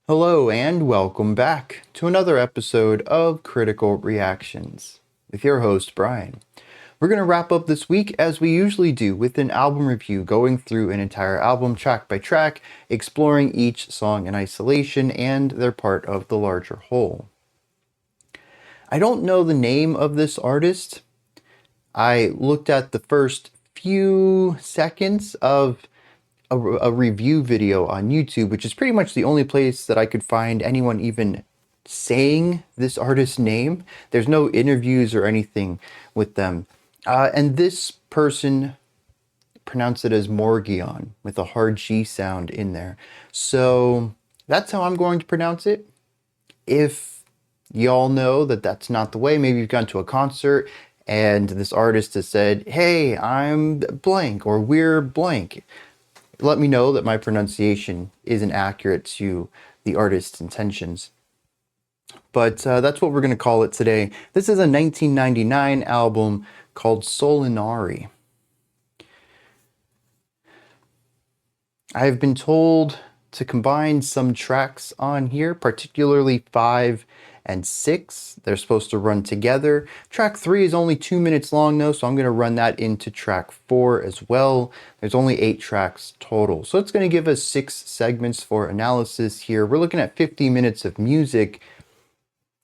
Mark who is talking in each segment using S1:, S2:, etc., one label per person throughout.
S1: Hello and welcome back to another episode of Critical Reactions with your host Bryan. We're going to wrap up this week as we usually do with an album review, going through an entire album track by track, exploring each song in isolation and their part of the larger whole. I don't know the name of this artist. I looked at the first few seconds of a review video on YouTube, which is pretty much the only place that I could find anyone even saying this artist's name. There's no interviews or anything with them. And this person pronounced it as Morgion with a hard G sound in there. So that's how I'm going to pronounce it. If y'all know that that's not the way, maybe you've gone to a concert and this artist has said, "Hey, I'm blank," or "We're blank." Let me know that my pronunciation isn't accurate to the artist's intentions. But that's what we're going to call it today. This is a 1999 album called Solinari. I have been told to combine some tracks on here, particularly 5 and 6. They're supposed to run together. Track 3 is only 2 minutes long though, so I'm going to run that into track 4 as well. There's only 8 tracks total. So it's going to give us 6 segments for analysis here. We're looking at 50 minutes of music,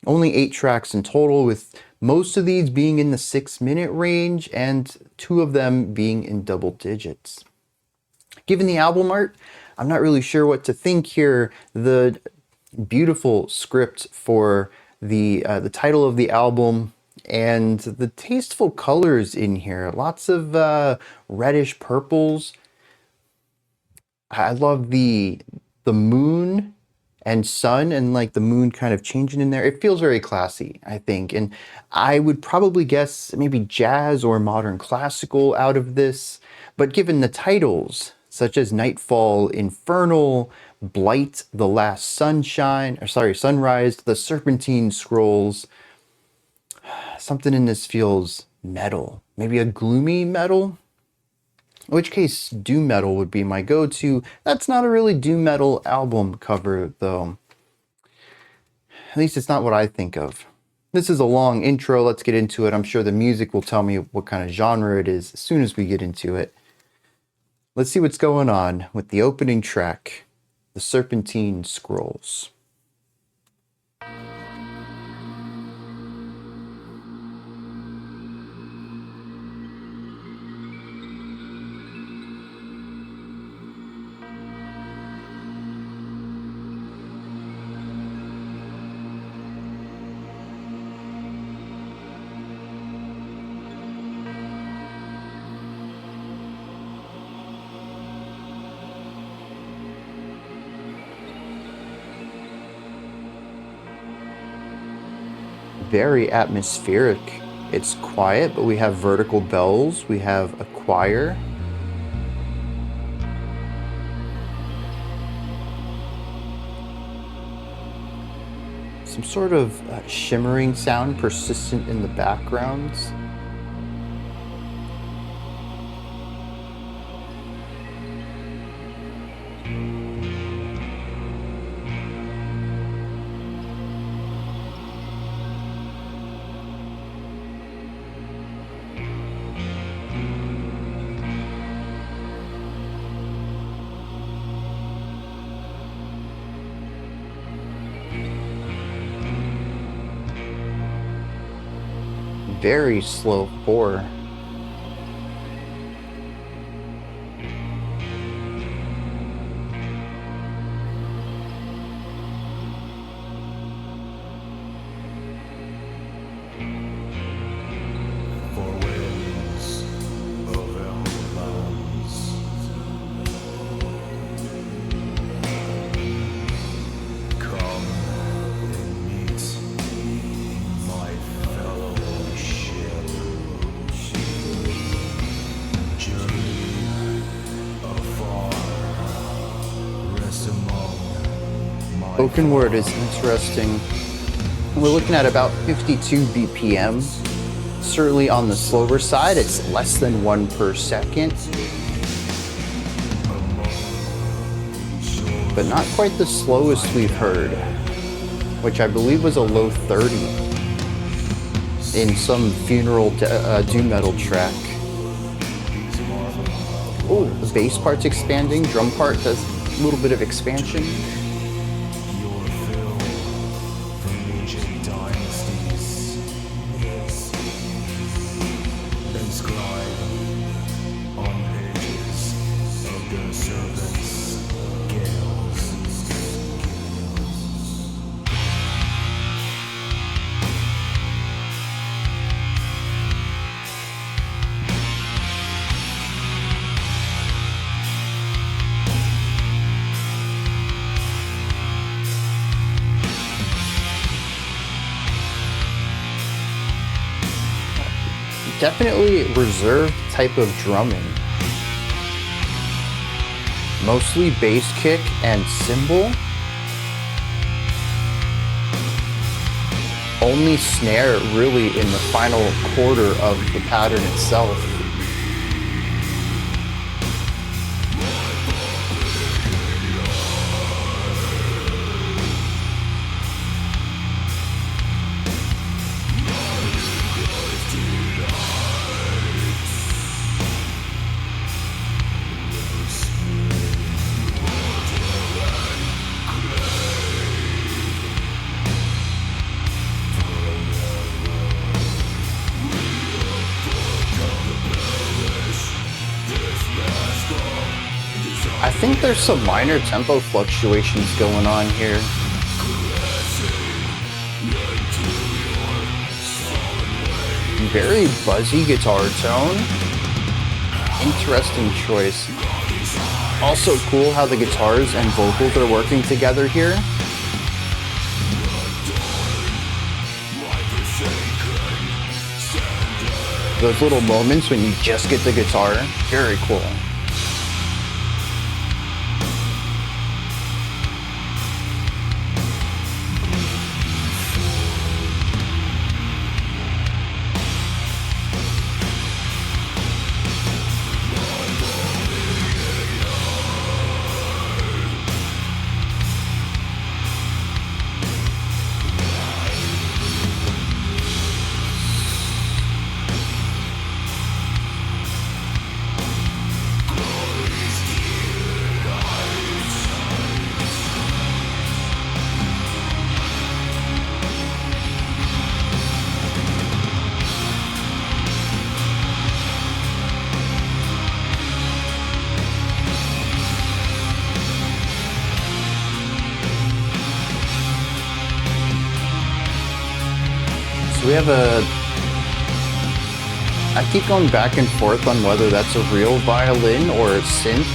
S1: only 8 tracks in total, with most of these being in the 6-minute range and 2 of them being in double digits. Given the album art, I'm not really sure what to think here. The beautiful script for the title of the album and the tasteful colors in here. Lots of reddish purples. I love the moon and sun, and like the moon kind of changing in there. It feels very classy, I think. And I would probably guess maybe jazz or modern classical out of this. But given the titles, such as Nightfall, Inferno, Blight, The Last Sunrise, The Serpentine Scrolls, something in this feels metal. Maybe a gloomy metal? In which case, doom metal would be my go-to. That's not a really doom metal album cover, though. At least it's not what I think of. This is a long intro. Let's get into it. I'm sure the music will tell me what kind of genre it is as soon as we get into it. Let's see what's going on with the opening track, The Serpentine Scrolls. Very atmospheric. It's quiet, but we have vertical bells, we have a choir. Some sort of shimmering sound persistent in the backgrounds. Very slow 4. Spoken word is interesting. We're looking at about 52 BPM. Certainly on the slower side, it's less than 1 per second. but not quite the slowest we've heard, which I believe was a low 30 in some funeral doom metal track. Oh, the bass part's expanding, drum part does a little bit of expansion. Definitely reserved type of drumming. Mostly bass kick and cymbal. Only snare really in the final quarter of the pattern itself. I think there's some minor tempo fluctuations going on here. Very buzzy guitar tone. Interesting choice. Also cool how the guitars and vocals are working together here. Those little moments when you just get the guitar, very cool. We have I keep going back and forth on whether that's a real violin or a synth.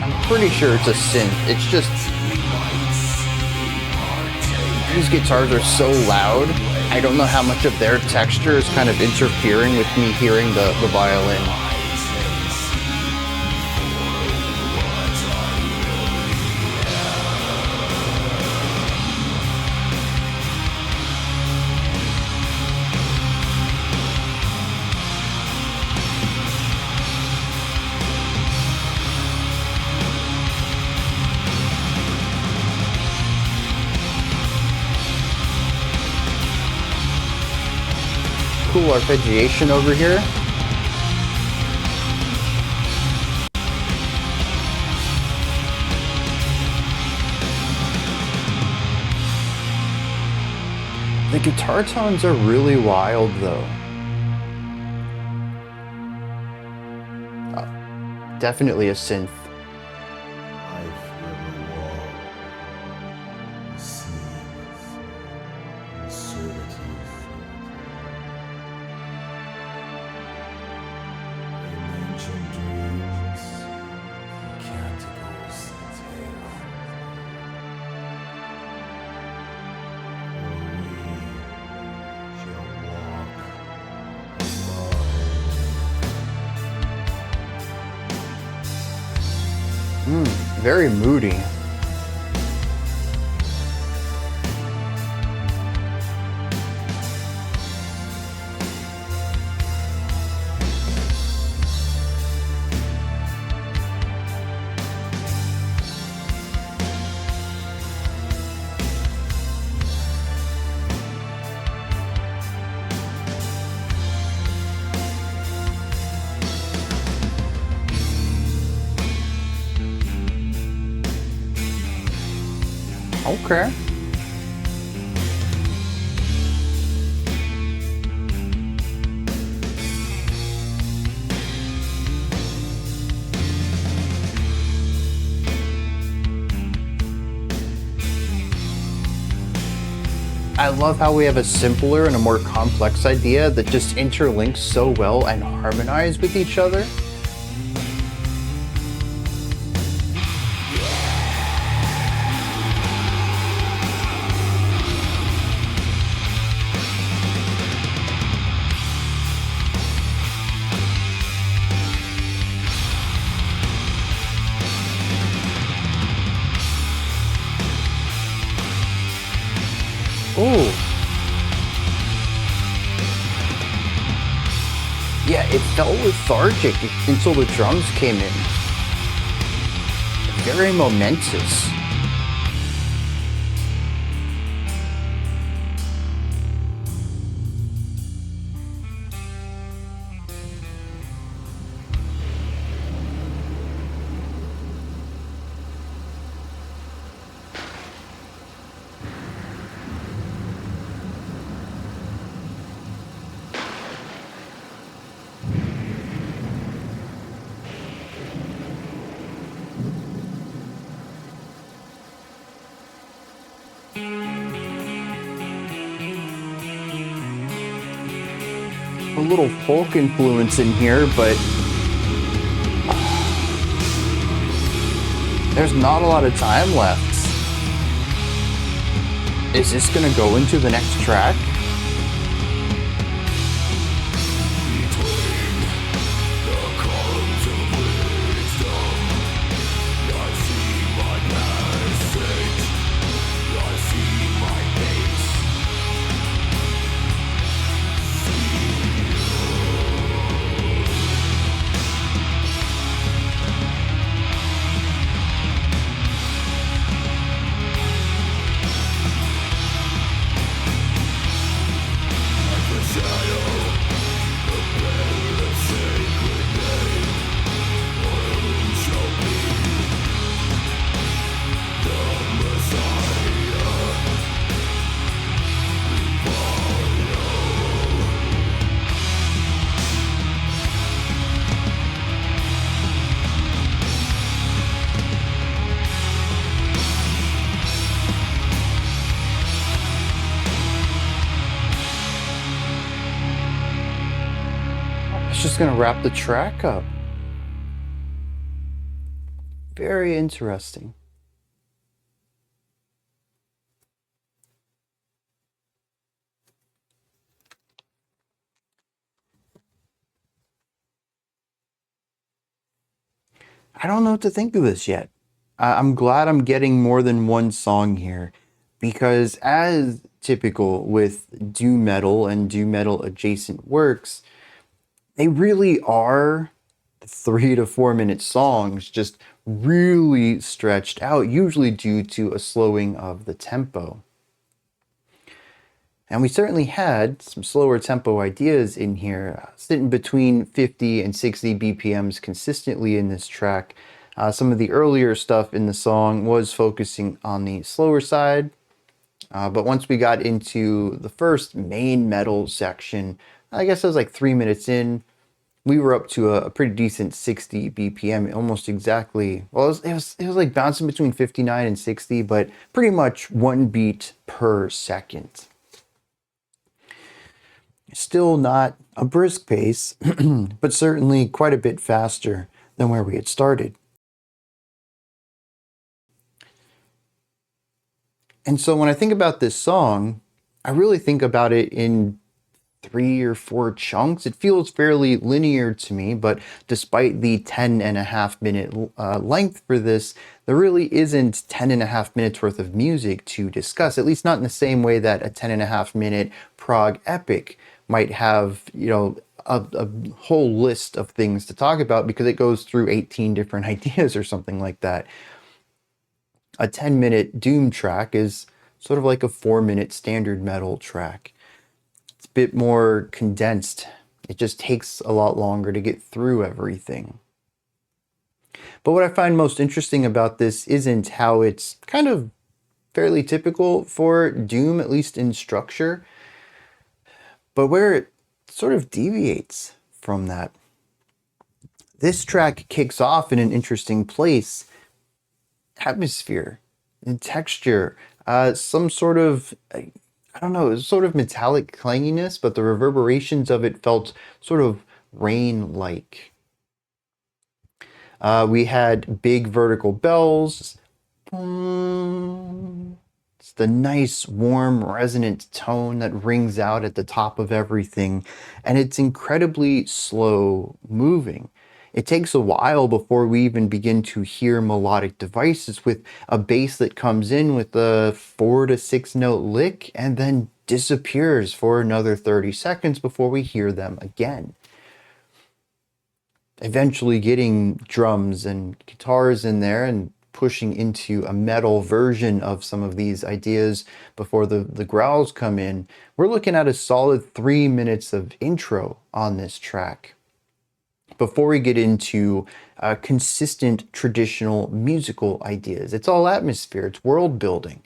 S1: I'm pretty sure it's a synth. It's just, these guitars are so loud. I don't know how much of their texture is kind of interfering with me hearing the violin. Cool arpeggiation over here. The guitar tones are really wild though. Definitely a synth. Very moody. Okay. I love how we have a simpler and a more complex idea that just interlinks so well and harmonize with each other. Oh. Yeah, it felt lethargic until the drums came in. Very momentous. A little folk influence in here, but there's not a lot of time left. Is this gonna go into the next track? It's just gonna wrap the track up. Very interesting. I don't know what to think of this yet. I'm glad I'm getting more than one song here, because as typical with doom metal and doom metal adjacent works, they really are 3 to 4 minute songs, just really stretched out, usually due to a slowing of the tempo. And we certainly had some slower tempo ideas in here, sitting between 50 and 60 BPMs consistently in this track. Some of the earlier stuff in the song was focusing on the slower side, but once we got into the first main metal section, I guess it was like 3 minutes in, we were up to a pretty decent 60 BPM, almost exactly. Well, it was like bouncing between 59 and 60, but pretty much one beat per second. Still not a brisk pace, but certainly quite a bit faster than where we had started. And so when I think about this song, I really think about it in 3 or 4 chunks. It feels fairly linear to me, but despite the 10.5 minute length for this, there really isn't 10.5 minutes worth of music to discuss, at least not in the same way that a 10.5 minute prog epic might have, a whole list of things to talk about because it goes through 18 different ideas or something like that. A 10-minute doom track is sort of like a 4-minute standard metal track. It's a bit more condensed. It just takes a lot longer to get through everything. But what I find most interesting about this isn't how it's kind of fairly typical for Doom, at least in structure. But where it sort of deviates from that, this track kicks off in an interesting place. Atmosphere and texture, some sort of, I don't know, sort of metallic clanginess, but the reverberations of it felt sort of rain-like. We had big vertical bells. It's the nice, warm, resonant tone that rings out at the top of everything, and it's incredibly slow moving. It takes a while before we even begin to hear melodic devices, with a bass that comes in with a 4 to 6 note lick and then disappears for another 30 seconds before we hear them again. Eventually getting drums and guitars in there and pushing into a metal version of some of these ideas before the growls come in. We're looking at a solid 3 minutes of intro on this track before we get into consistent traditional musical ideas. It's all atmosphere, it's world building.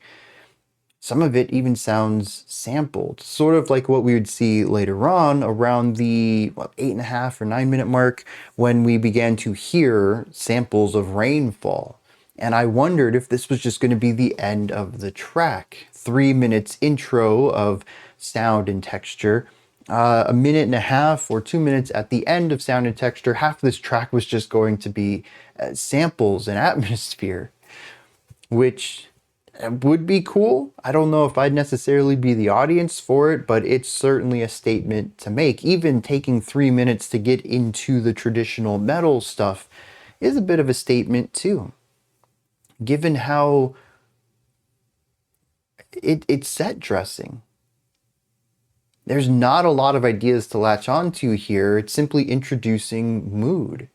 S1: Some of it even sounds sampled, sort of like what we would see later on around the 8.5 or 9 minute mark, when we began to hear samples of rainfall. And I wondered if this was just going to be the end of the track. 3 minutes intro of sound and texture, a minute and a half or 2 minutes at the end of sound and texture. Half this track was just going to be samples and atmosphere, which would be cool. I don't know if I'd necessarily be the audience for it, but it's certainly a statement to make. Even taking 3 minutes to get into the traditional metal stuff is a bit of a statement too, given how it's set dressing. There's not a lot of ideas to latch onto here. It's simply introducing mood.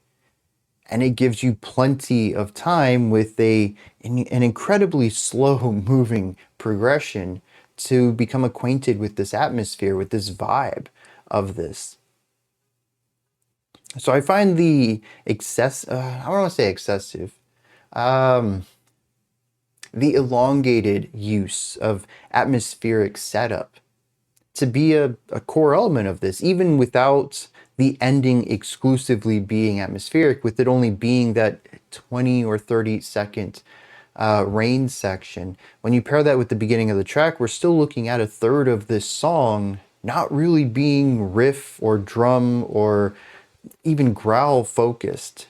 S1: And it gives you plenty of time with an incredibly slow moving progression to become acquainted with this atmosphere, with this vibe of this. So I find the I don't want to say excessive, the elongated use of atmospheric setup to be a core element of this, even without the ending exclusively being atmospheric, with it only being that 20 or 30 second rain section. When you pair that with the beginning of the track, we're still looking at a third of this song not really being riff or drum or even growl focused.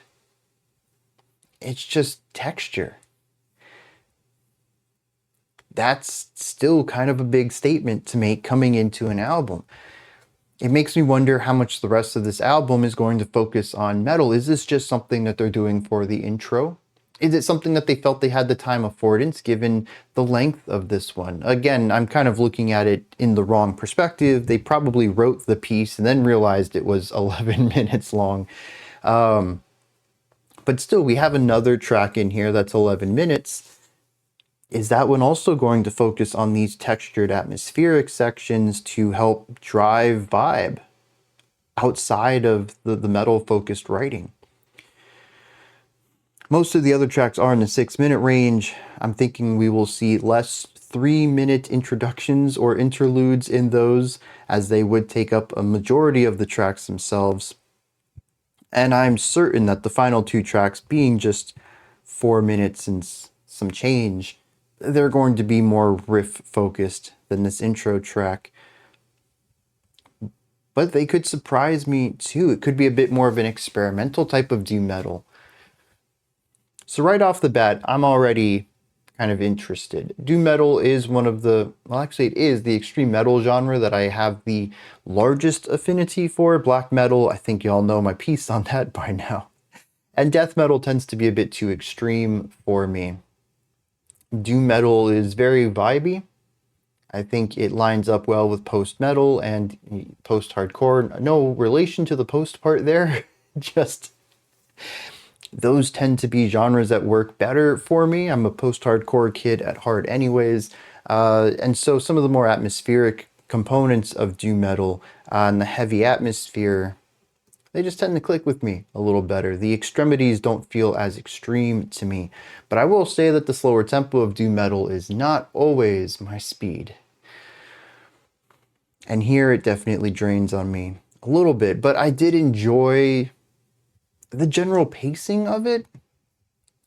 S1: It's just texture. That's still kind of a big statement to make coming into an album. It makes me wonder how much the rest of this album is going to focus on metal. Is this just something that they're doing for the intro? Is it something that they felt they had the time affordance given the length of this one? Again, I'm kind of looking at it in the wrong perspective. They probably wrote the piece and then realized it was 11 minutes long. But still, we have another track in here that's 11 minutes. Is that one also going to focus on these textured atmospheric sections to help drive vibe outside of the metal focused writing? Most of the other tracks are in the 6 minute range. I'm thinking we will see less 3 minute introductions or interludes in those, as they would take up a majority of the tracks themselves. And I'm certain that the final 2 tracks, being just 4 minutes and some change, they're going to be more riff focused than this intro track. But they could surprise me too. It could be a bit more of an experimental type of doom metal. So right off the bat, I'm already kind of interested. Doom metal is one of the, well, actually it is the extreme metal genre that I have the largest affinity for. Black metal, I think y'all know my piece on that by now. And death metal tends to be a bit too extreme for me. Doom metal is very vibey. I think it lines up well with post-metal and post-hardcore. No relation to the post part there, just those tend to be genres that work better for me. I'm a post-hardcore kid at heart anyways. And so some of the more atmospheric components of doom metal and the heavy atmosphere, they just tend to click with me a little better. The extremities don't feel as extreme to me. But I will say that the slower tempo of doom metal is not always my speed. And here it definitely drains on me a little bit, but I did enjoy the general pacing of it.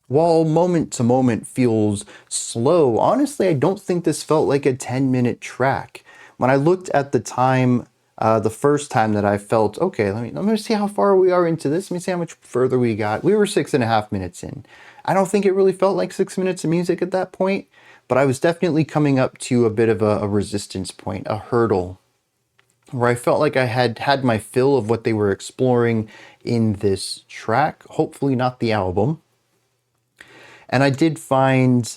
S1: While moment to moment feels slow, honestly, I don't think this felt like a 10-minute track. When I looked at the time, the first time that I felt, okay, let me see how far we are into this. Let me see how much further we got. We were 6.5 minutes in. I don't think it really felt like 6 minutes of music at that point, but I was definitely coming up to a bit of a resistance point, a hurdle, where I felt like I had my fill of what they were exploring in this track. Hopefully not the album. And I did find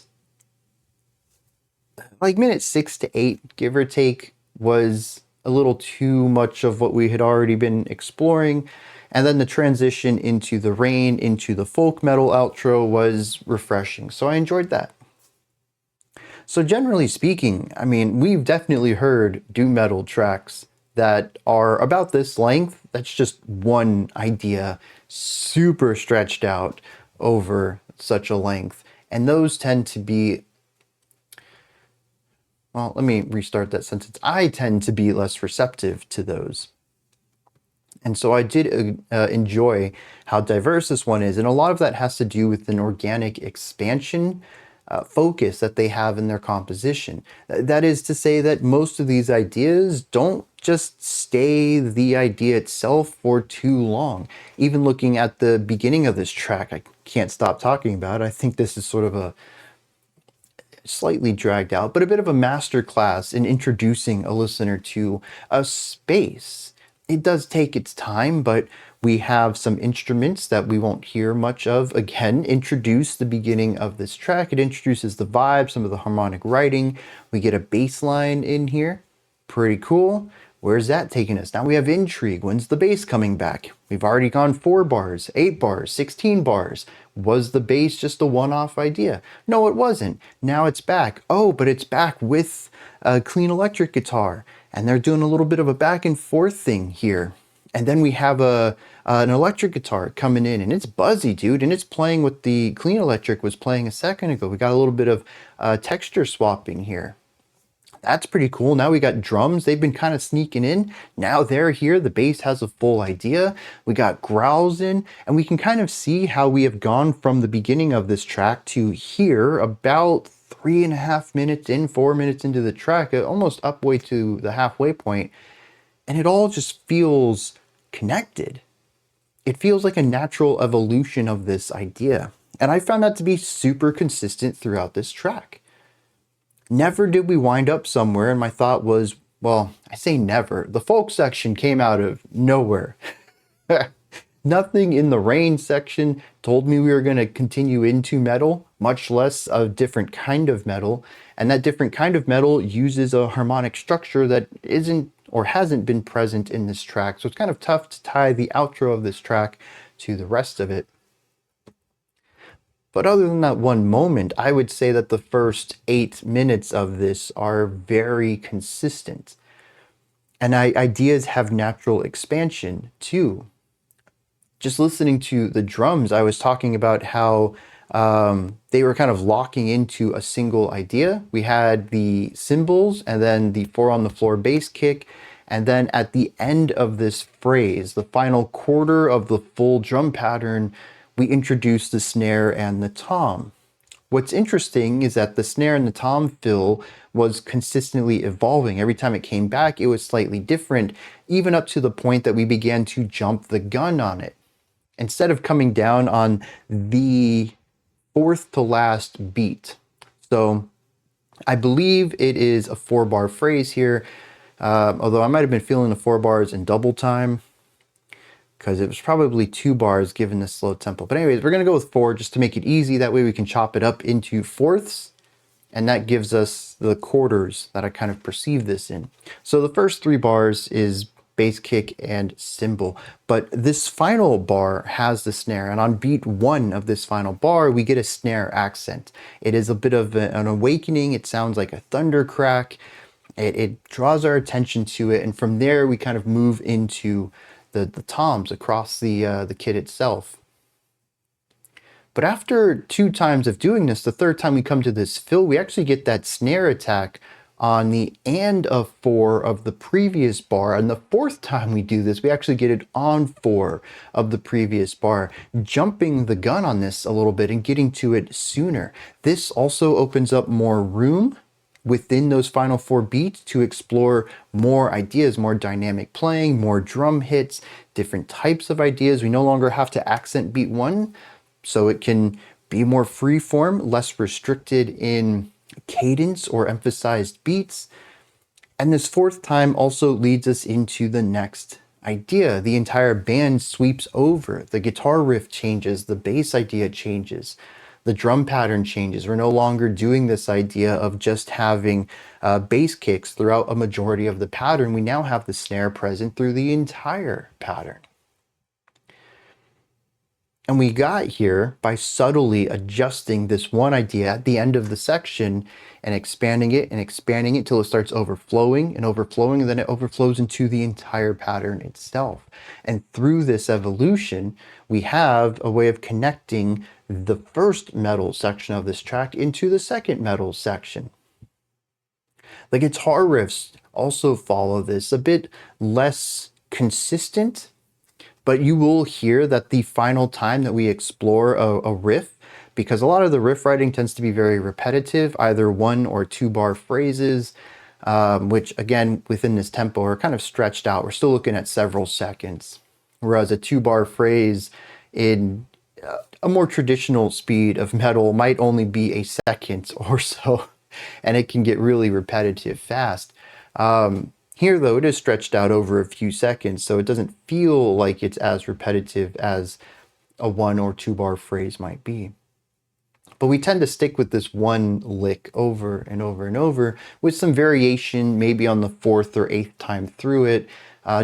S1: like minute 6 to 8, give or take, was a little too much of what we had already been exploring. And then the transition into the rain, into the folk metal outro was refreshing. So I enjoyed that. So generally speaking, I mean, we've definitely heard doom metal tracks that are about this length. That's just one idea, super stretched out over such a length. And those tend to be, well, let me restart that sentence. I tend to be less receptive to those. And so I did enjoy how diverse this one is. And a lot of that has to do with an organic expansion focus that they have in their composition. That is to say that most of these ideas don't just stay the idea itself for too long. Even looking at the beginning of this track, I can't stop talking about it. I think this is sort of a slightly dragged out, but a bit of a masterclass in introducing a listener to a space. It does take its time, but we have some instruments that we won't hear much of. Again, introduce the beginning of this track. It introduces the vibe, some of the harmonic writing. We get a bass line in here. Pretty cool. Where's that taking us? Now we have intrigue. When's the bass coming back? We've already gone 4 bars, 8 bars, 16 bars. Was the bass just a one-off idea? No, it wasn't. Now it's back. Oh, but it's back with a clean electric guitar. And they're doing a little bit of a back and forth thing here. And then we have an electric guitar coming in, and it's buzzy, dude. And it's playing what the clean electric was playing a second ago. We got a little bit of texture swapping here. That's pretty cool. Now we got drums. They've been kind of sneaking in. Now they're here. The bass has a full idea. We got growls in, and we can kind of see how we have gone from the beginning of this track to here, about 3.5 minutes in, 4 minutes into the track, almost upway to the halfway point. And it all just feels connected. It feels like a natural evolution of this idea. And I found that to be super consistent throughout this track. Never did we wind up somewhere, and my thought was, well, I say never. The folk section came out of nowhere. Nothing in the rain section told me we were going to continue into metal, much less a different kind of metal. And that different kind of metal uses a harmonic structure that isn't or hasn't been present in this track. So it's kind of tough to tie the outro of this track to the rest of it. But other than that one moment, I would say that the first 8 minutes of this are very consistent. And ideas have natural expansion too. Just listening to the drums, I was talking about how they were kind of locking into a single idea. We had the cymbals and then the 4 on the floor bass kick. And then at the end of this phrase, the final quarter of the full drum pattern, we introduce the snare and the tom. What's interesting is that the snare and the tom fill was consistently evolving. Every time it came back, it was slightly different, even up to the point that we began to jump the gun on it. Instead of coming down on the 4th to last beat. So I believe it is a 4-bar phrase here, although I might have been feeling the 4 bars in double time, because it was probably 2 bars given the slow tempo. But anyways, we're going to go with 4 just to make it easy. That way we can chop it up into fourths, and that gives us the quarters that I kind of perceive this in. So the first 3 bars is bass kick and cymbal, but this final bar has the snare, and on beat 1 of this final bar, we get a snare accent. It is a bit of an awakening. It sounds like a thunder crack. It draws our attention to it, and from there we kind of move into the toms across the kit itself. But after 2 times of doing this, the third time we come to this fill, we actually get that snare attack on the and of 4 of the previous bar. And the 4th time we do this, we actually get it on 4 of the previous bar, jumping the gun on this a little bit and getting to it sooner. This also opens up more room within those final 4 beats to explore more ideas, more dynamic playing, more drum hits, different types of ideas. We no longer have to accent beat 1, so it can be more free form, less restricted in cadence or emphasized beats. And this 4th time also leads us into the next idea. The entire band sweeps over. The guitar riff changes, the bass idea changes, the drum pattern changes. We're no longer doing this idea of just having bass kicks throughout a majority of the pattern. We now have the snare present through the entire pattern. And we got here by subtly adjusting this one idea at the end of the section and expanding it till it starts overflowing, and then it overflows into the entire pattern itself. And through this evolution, we have a way of connecting the first metal section of this track into the second metal section. The guitar riffs also follow this, a bit less consistent, but you will hear that the final time that we explore a riff, because a lot of the riff writing tends to be very repetitive, either 1 or 2 bar phrases, which again, within this tempo are kind of stretched out. We're still looking at several seconds. Whereas a 2 bar phrase in a more traditional speed of metal might only be a second or so, and it can get really repetitive fast. Here, though, it is stretched out over a few seconds, so it doesn't feel like it's as repetitive as a 1 or 2 bar phrase might be. But we tend to stick with this one lick over and over and over, with some variation maybe on the 4th or 8th time through it,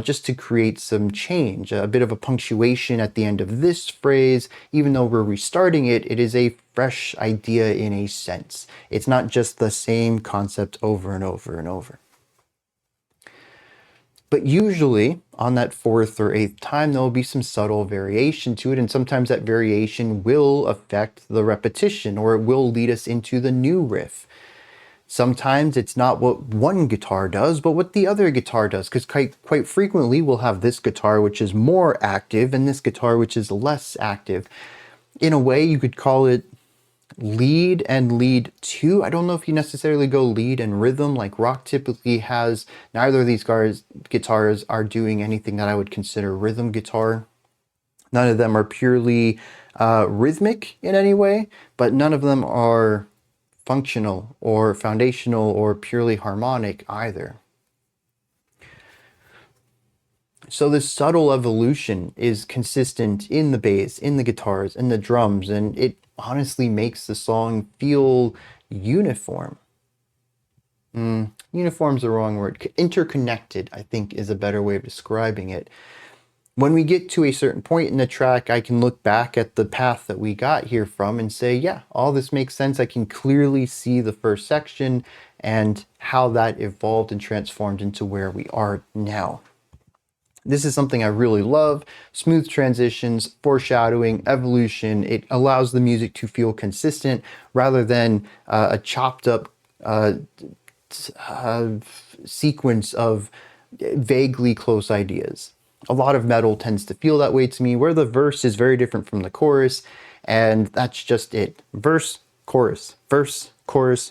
S1: just to create some change. A bit of a punctuation at the end of this phrase. Even though we're restarting it, it is a fresh idea in a sense. It's not just the same concept over and over and over. But usually on that 4th or 8th time, there will be some subtle variation to it. And sometimes that variation will affect the repetition, or it will lead us into the new riff. Sometimes it's not what one guitar does, but what the other guitar does. Because quite frequently we'll have this guitar which is more active and this guitar which is less active. In a way, you could call it lead and lead 2. I don't know if you necessarily go lead and rhythm like rock typically has. Neither of these guitars are doing anything that I would consider rhythm guitar. None of them are purely rhythmic in any way, but none of them are functional or foundational or purely harmonic either. So this subtle evolution is consistent in the bass, in the guitars, in the drums, and it honestly makes the song feel uniform. Uniform's the wrong word. Interconnected, I think, is a better way of describing it. When we get to a certain point in the track, I can look back at the path that we got here from and say, yeah, all this makes sense. I can clearly see the first section and how that evolved and transformed into where we are now. This is something I really love. Smooth transitions, foreshadowing, evolution. It allows the music to feel consistent rather than a chopped up sequence of vaguely close ideas. A lot of metal tends to feel that way to me, where the verse is very different from the chorus, and that's just it. Verse, chorus,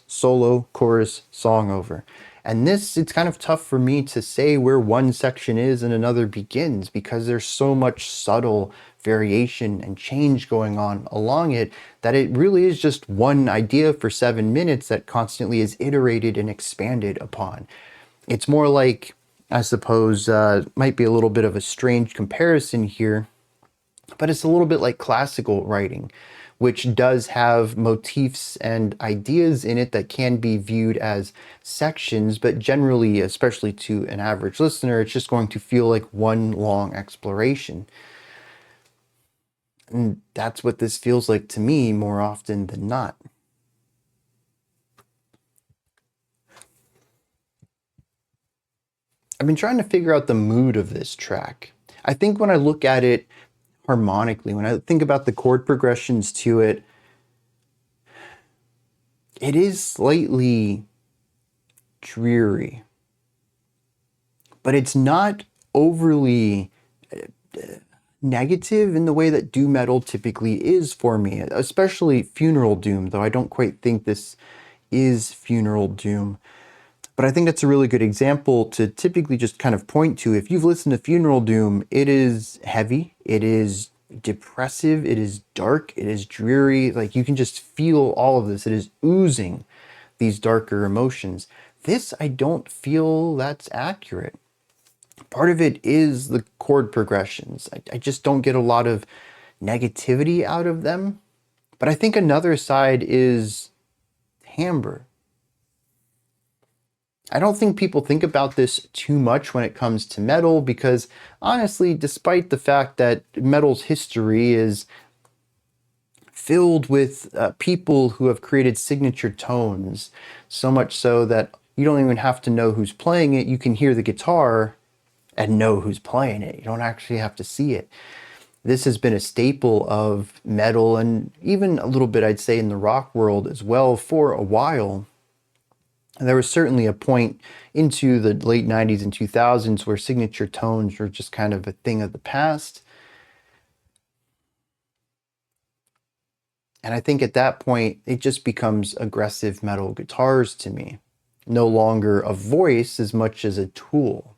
S1: solo, chorus, song over. And this, it's kind of tough for me to say where one section is and another begins, because there's so much subtle variation and change going on along it that it really is just one idea for 7 minutes that constantly is iterated and expanded upon. It's more like, I suppose, might be a little bit of a strange comparison here, but it's a little bit like classical writing, which does have motifs and ideas in it that can be viewed as sections, but generally, especially to an average listener, it's just going to feel like one long exploration. And that's what this feels like to me more often than not. I've been trying to figure out the mood of this track. I think when I look at it harmonically, when I think about the chord progressions to it, it is slightly dreary, but it's not overly negative in the way that doom metal typically is for me, especially funeral doom, though I don't quite think this is funeral doom. But I think that's a really good example to typically just kind of point to. If you've listened to funeral doom, it is heavy, it is depressive, it is dark, it is dreary. Like, you can just feel all of this. It is oozing these darker emotions. This, I don't feel that's accurate. Part of it is the chord progressions. I just don't get a lot of negativity out of them. But I think another side is timbre. I don't think people think about this too much when it comes to metal, because honestly, despite the fact that metal's history is filled with people who have created signature tones, so much so that you don't even have to know who's playing it. You can hear the guitar and know who's playing it. You don't actually have to see it. This has been a staple of metal, and even a little bit, I'd say, in the rock world as well for a while. There was certainly a point into the late 90s and 2000s where signature tones were just kind of a thing of the past. And I think at that point, it just becomes aggressive metal guitars to me. No longer a voice as much as a tool.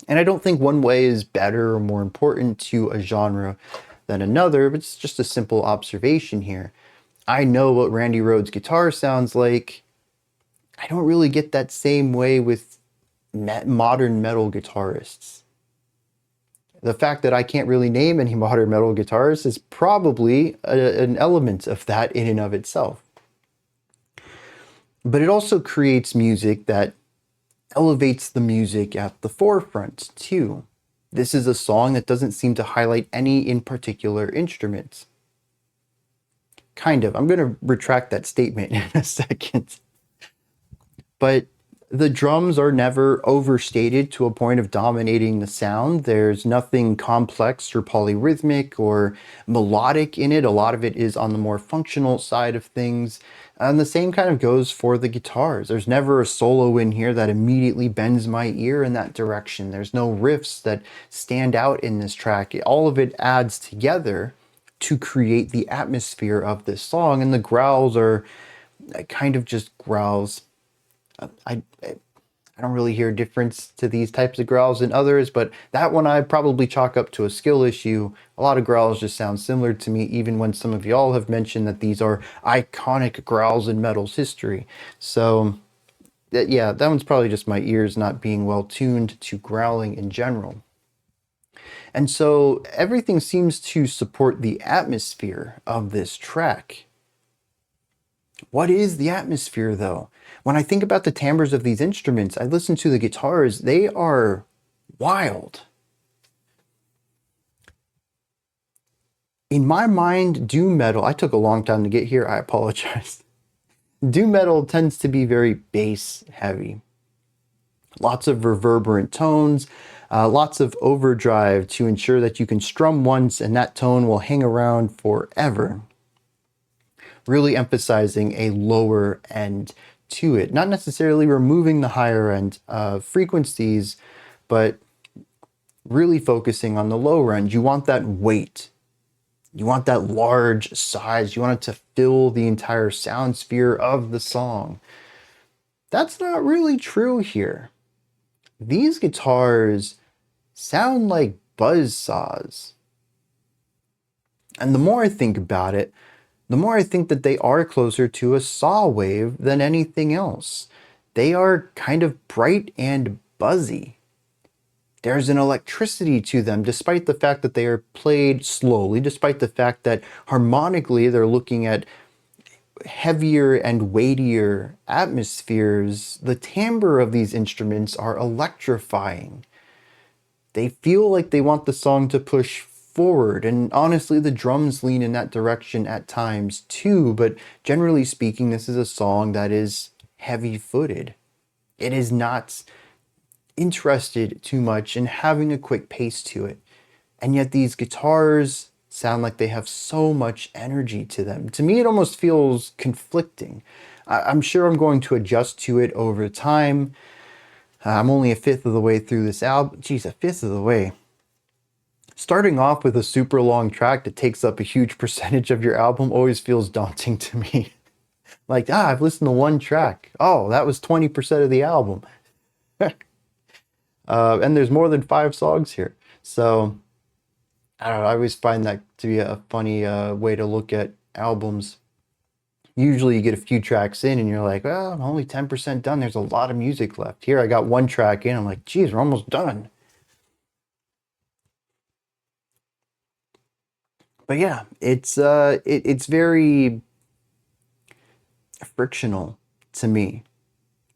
S1: And I don't think one way is better or more important to a genre than another, but it's just a simple observation here. I know what Randy Rhoads' guitar sounds like. I don't really get that same way with modern metal guitarists. The fact that I can't really name any modern metal guitarists is probably an element of that in and of itself. But it also creates music that elevates the music at the forefront too. This is a song that doesn't seem to highlight any in particular instruments. Kind of. I'm going to retract that statement in a second. But the drums are never overstated to a point of dominating the sound. There's nothing complex or polyrhythmic or melodic in it. A lot of it is on the more functional side of things. And the same kind of goes for the guitars. There's never a solo in here that immediately bends my ear in that direction. There's no riffs that stand out in this track. All of it adds together to create the atmosphere of this song. And the growls are kind of just growls. I don't really hear a difference to these types of growls in others, but that one I probably chalk up to a skill issue. A lot of growls just sound similar to me, even when some of y'all have mentioned that these are iconic growls in metal's history. So yeah, that one's probably just my ears not being well tuned to growling in general. And so everything seems to support the atmosphere of this track. What is the atmosphere, though? When I think about the timbres of these instruments, I listen to the guitars, they are wild. In my mind, doom metal, I took a long time to get here, I apologize. Doom metal tends to be very bass heavy. Lots of reverberant tones, lots of overdrive to ensure that you can strum once and that tone will hang around forever. Really emphasizing a lower end to it. Not necessarily removing the higher end frequencies, but really focusing on the lower end. You want that weight. You want that large size. You want it to fill the entire sound sphere of the song. That's not really true here. These guitars sound like buzzsaws. And the more I think about it, the more I think that they are closer to a saw wave than anything else. They are kind of bright and buzzy. There's an electricity to them, despite the fact that they are played slowly, despite the fact that harmonically they're looking at heavier and weightier atmospheres. The timbre of these instruments are electrifying. They feel like they want the song to push forward, and honestly the drums lean in that direction at times too, but generally speaking this is a song that is heavy-footed. It is not interested too much in having a quick pace to it. And yet these guitars sound like they have so much energy to them. To me, it almost feels conflicting. I'm sure I'm going to adjust to it over time. I'm only a fifth of the way through this album. Geez, a fifth of the way. Starting off with a super long track that takes up a huge percentage of your album always feels daunting to me. Like, I've listened to one track. Oh, that was 20% of the album. And there's more than 5 songs here. So, I don't know, I always find that to be a funny way to look at albums. Usually you get a few tracks in and you're like, well, I'm only 10% done. There's a lot of music left. Here I got one track in. I'm like, geez, we're almost done. But yeah, it's very frictional to me.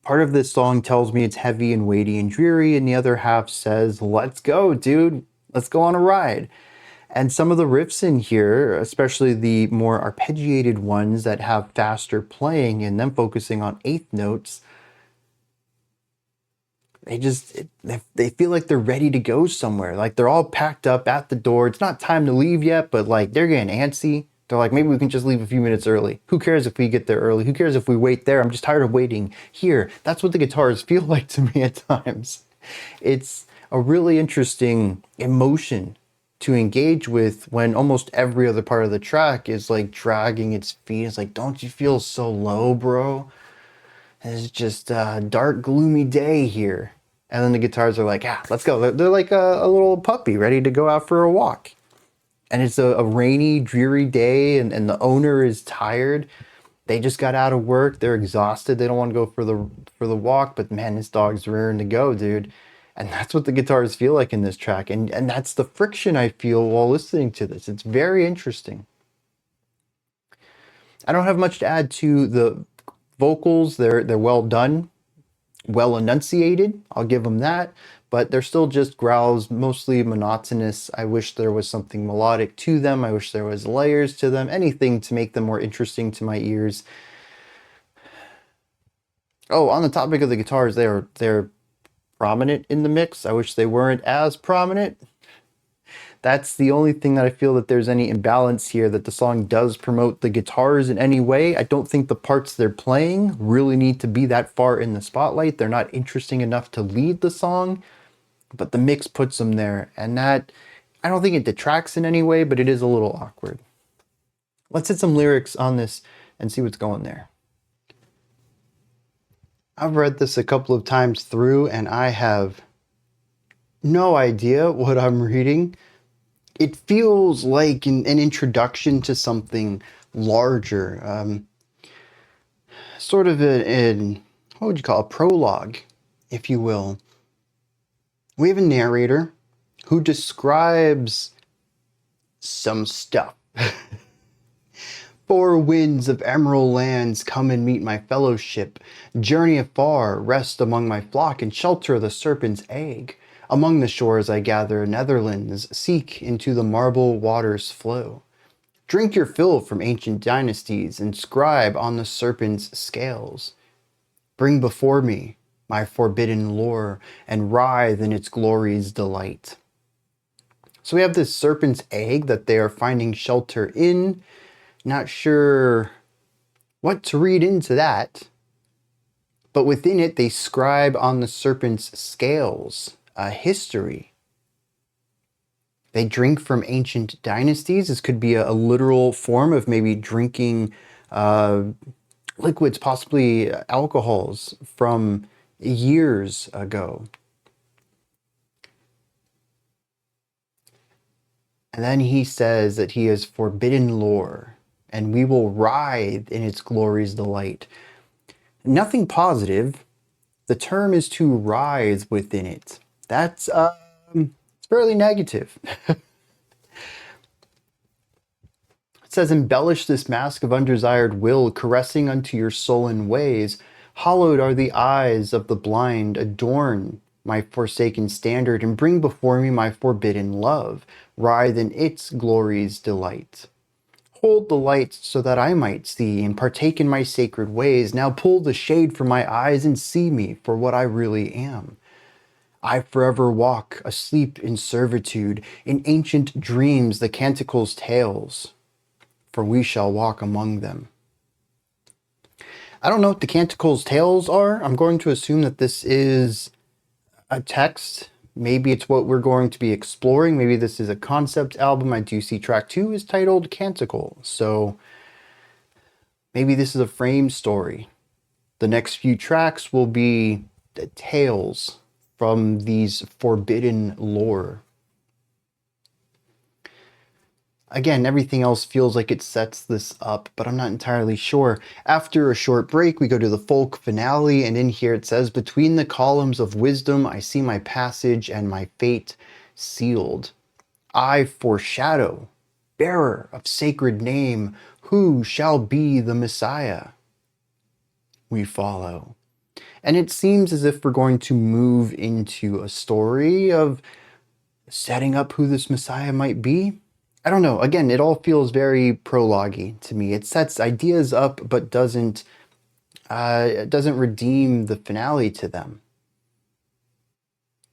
S1: Part of this song tells me it's heavy and weighty and dreary, and the other half says, let's go, dude. Let's go on a ride. And some of the riffs in here, especially the more arpeggiated ones that have faster playing and them focusing on eighth notes, they feel like they're ready to go somewhere. Like they're all packed up at the door. It's not time to leave yet, but like they're getting antsy. They're like, maybe we can just leave a few minutes early. Who cares if we get there early? Who cares if we wait there? I'm just tired of waiting here. That's what the guitars feel like to me at times. It's a really interesting emotion to engage with when almost every other part of the track is like dragging its feet. It's like, don't you feel so low, bro? It's just a dark, gloomy day here. And then the guitars are like, let's go. They're like a little puppy ready to go out for a walk. And it's a rainy, dreary day, and the owner is tired. They just got out of work. They're exhausted. They don't want to go for the walk, but man, this dog's raring to go, dude. And that's what the guitars feel like in this track. And that's the friction I feel while listening to this. It's very interesting. I don't have much to add to the vocals. They're well done, well enunciated. I'll give them that. But they're still just growls, mostly monotonous. I wish there was something melodic to them. I wish there was layers to them. Anything to make them more interesting to my ears. Oh, on the topic of the guitars, they're prominent in the mix. I wish they weren't as prominent. That's the only thing that I feel that there's any imbalance here, that the song does promote the guitars in any way. I don't think the parts they're playing really need to be that far in the spotlight. They're not interesting enough to lead the song, but the mix puts them there. And that, I don't think it detracts in any way, but it is a little awkward. Let's hit some lyrics on this and see what's going there. I've read this a couple of times through and I have no idea what I'm reading. It feels like an introduction to something larger, sort of what would you call a prologue, if you will. We have a narrator who describes some stuff. 4 winds of emerald lands come and meet my fellowship. Journey afar, rest among my flock, and shelter the serpent's egg. Among the shores I gather Netherlands, seek into the marble waters flow. Drink your fill from ancient dynasties, inscribe on the serpent's scales. Bring before me my forbidden lore, and writhe in its glory's delight. So we have this serpent's egg that they are finding shelter in. Not sure what to read into that, but within it they scribe on the serpent's scales a history. They drink from ancient dynasties. This could be a literal form of maybe drinking liquids, possibly alcohols from years ago. And then he says that he has forbidden lore, and we will writhe in its glory's delight. Nothing positive. The term is to writhe within it. That's it's fairly negative. It says, embellish this mask of undesired will, caressing unto your sullen ways. Hallowed are the eyes of the blind. Adorn my forsaken standard, and bring before me my forbidden love. Writhe in its glory's delight. Hold the light so that I might see, and partake in my sacred ways. Now pull the shade from my eyes and see me for what I really am. I forever walk, asleep in servitude, in ancient dreams, the Canticle's tales, for we shall walk among them. I don't know what the Canticle's tales are. I'm going to assume that this is a text. Maybe it's what we're going to be exploring. Maybe this is a concept album. I do see track 2 is titled Canticle. So maybe this is a frame story. The next few tracks will be the tales from these forbidden lore. Again, everything else feels like it sets this up, but I'm not entirely sure. After a short break, we go to the folk finale, and in here it says, "Between the columns of wisdom, I see my passage and my fate sealed. I foreshadow, bearer of sacred name, who shall be the Messiah? We follow." And it seems as if we're going to move into a story of setting up who this Messiah might be. I don't know. Again, it all feels very prologue-y to me. It sets ideas up, but doesn't redeem the finale to them.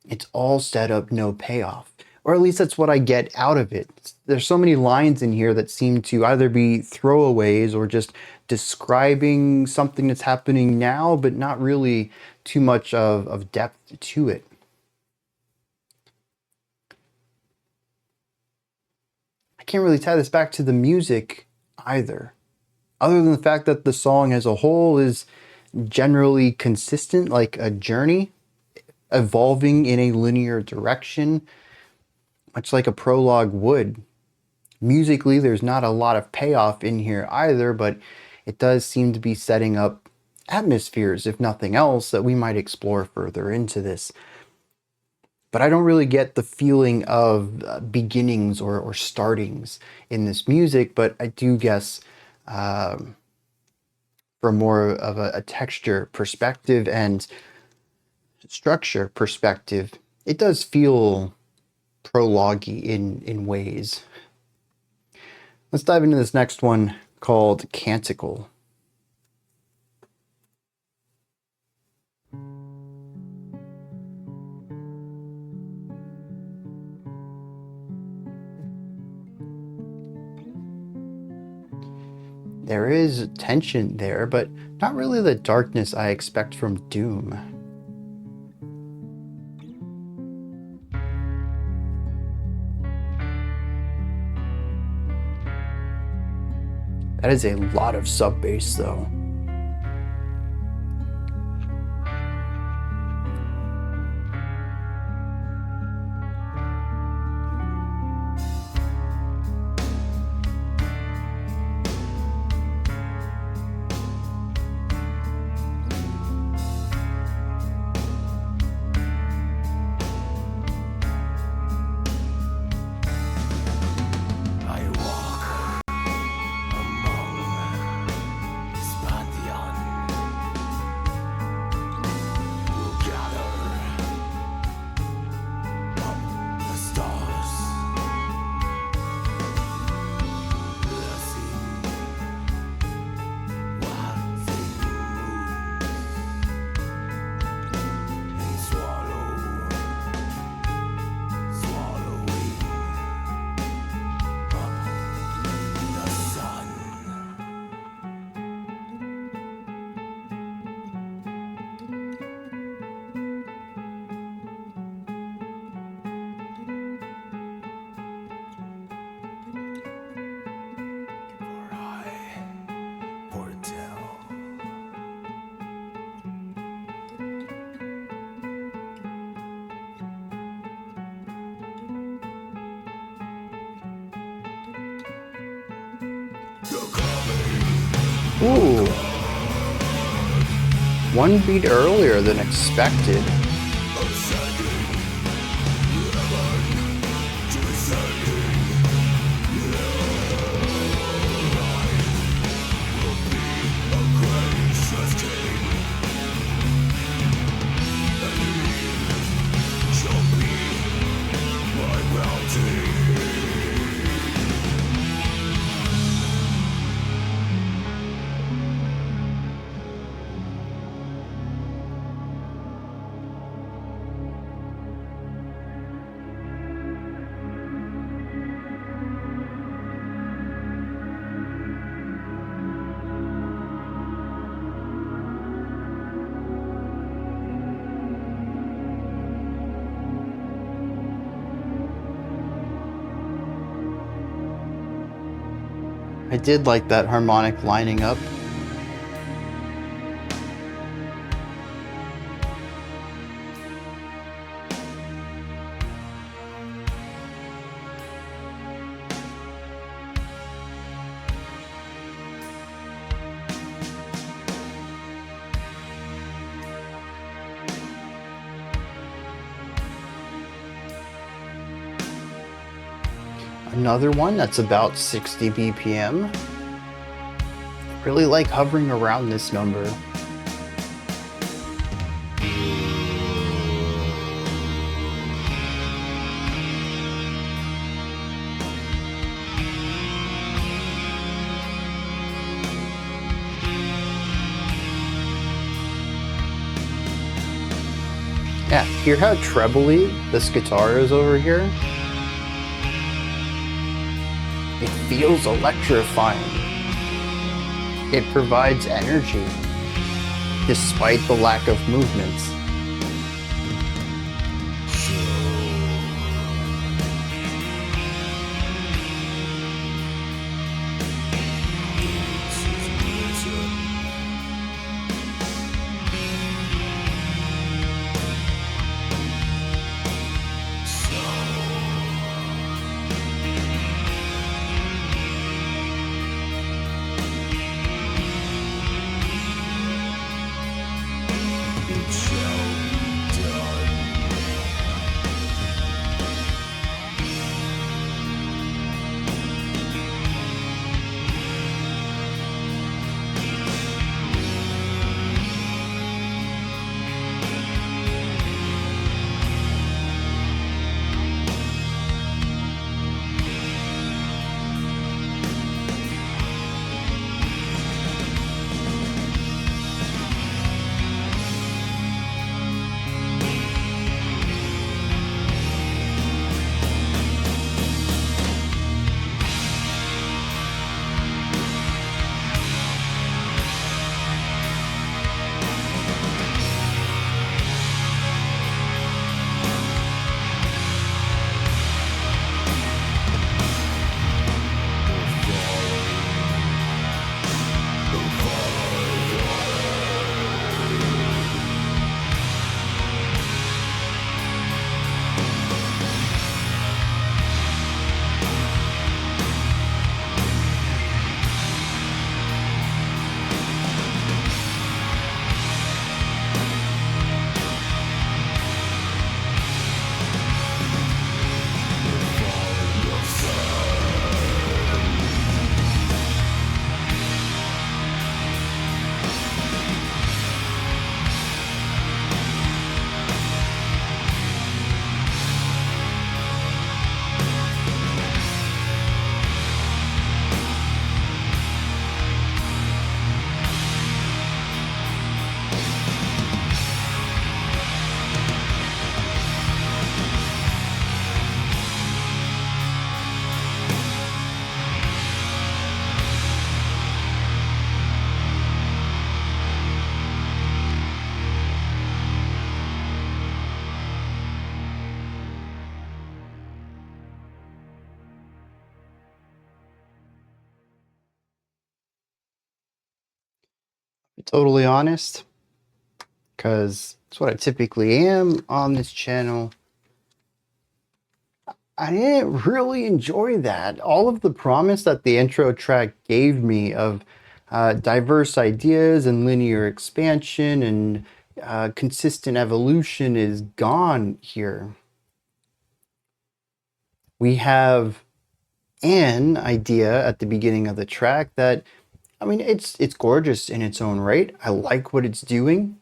S1: It's all set up, no payoff. Or at least that's what I get out of it. There's so many lines in here that seem to either be throwaways or just describing something that's happening now, but not really too much of depth to it. I can't really tie this back to the music either, other than the fact that the song as a whole is generally consistent, like a journey, evolving in a linear direction, much like a prologue would. Musically, there's not a lot of payoff in here either, but it does seem to be setting up atmospheres, if nothing else, that we might explore further into this. But I don't really get the feeling of beginnings or startings in this music, but I do guess from more of a texture perspective and structure perspective, it does feel prologue-y in ways. Let's dive into this next one called Canticle. There is tension there, but not really the darkness I expect from Doom. That is a lot of sub bass though. Ooh. One beat earlier than expected. I did like that harmonic lining up. Another one that's about 60 BPM. Really like hovering around this number. Yeah, hear how trebly this guitar is over here? It feels electrifying. It provides energy, despite the lack of movements. To be totally honest, because it's what I typically am on this channel, I didn't really enjoy that. All of the promise that the intro track gave me of diverse ideas and linear expansion and consistent evolution is gone here. We have an idea at the beginning of the track that, I mean, it's gorgeous in its own right. I like what it's doing.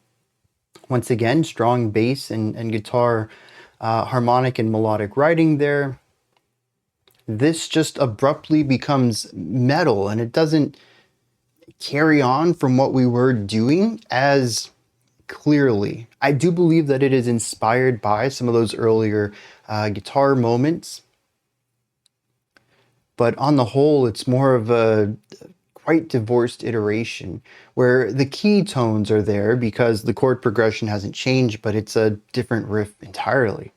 S1: Once again, strong bass and guitar, harmonic and melodic writing there. This just abruptly becomes metal, and it doesn't carry on from what we were doing as clearly. I do believe that it is inspired by some of those earlier guitar moments, but on the whole, it's more of a quite divorced iteration where the key tones are there because the chord progression hasn't changed, but it's a different riff entirely.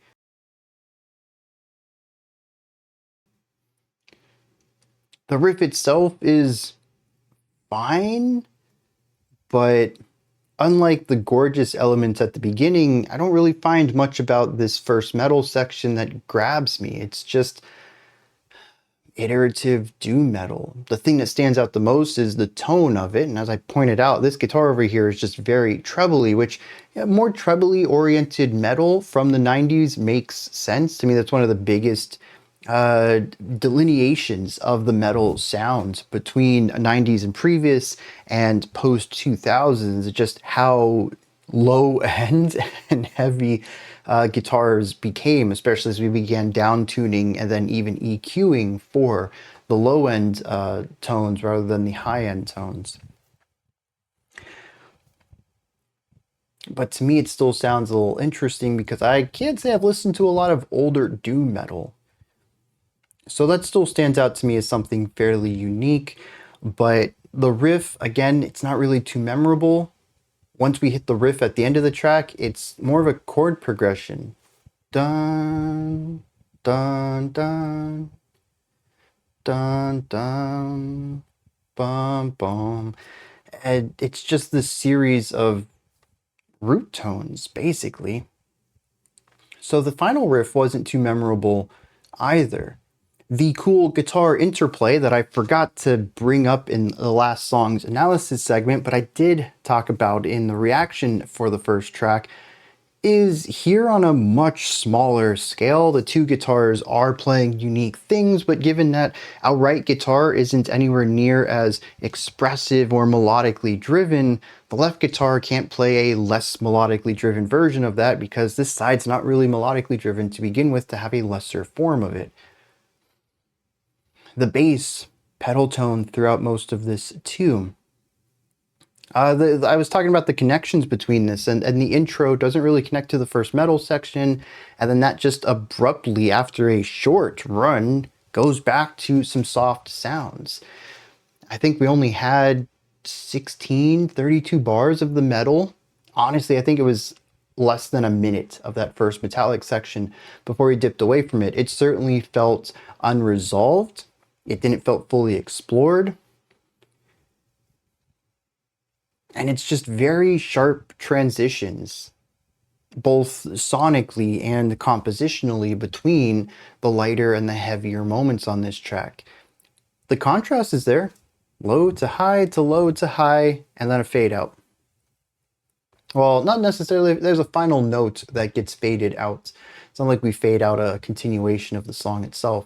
S1: The riff itself is fine, but unlike the gorgeous elements at the beginning, I don't really find much about this first metal section that grabs me. It's just iterative doom metal. The thing that stands out the most is the tone of it, and as I pointed out, this guitar over here is just very trebly, which more trebly oriented metal from the 90s makes sense to me. That's one of the biggest delineations of the metal sound between 90s and previous and post 2000s, just how low end and heavy guitars became, especially as we began down tuning and then even EQing for the low end tones rather than the high end tones. But to me, it still sounds a little interesting because I can't say I've listened to a lot of older doom metal. So that still stands out to me as something fairly unique, but the riff, again, it's not really too memorable. Once we hit the riff at the end of the track, it's more of a chord progression. Dun, dun, dun, dun, dun, bum, bum. And it's just this series of root tones, basically. So the final riff wasn't too memorable either. The cool guitar interplay that I forgot to bring up in the last song's analysis segment, but I did talk about in the reaction for the first track, is here on a much smaller scale. The two guitars are playing unique things, but given that our right guitar isn't anywhere near as expressive or melodically driven, the left guitar can't play a less melodically driven version of that because this side's not really melodically driven to begin with to have a lesser form of it. The bass pedal tone throughout most of this too. I was talking about the connections between this, and the intro doesn't really connect to the first metal section, and then that just abruptly, after a short run, goes back to some soft sounds. I think we only had 32 bars of the metal. Honestly, I think it was less than a minute of that first metallic section before he dipped away from it. It certainly felt unresolved. It didn't feel fully explored. And it's just very sharp transitions, both sonically and compositionally, between the lighter and the heavier moments on this track. The contrast is there. Low to high to low to high, and then a fade out. Well, not necessarily. There's a final note that gets faded out. It's not like we fade out a continuation of the song itself.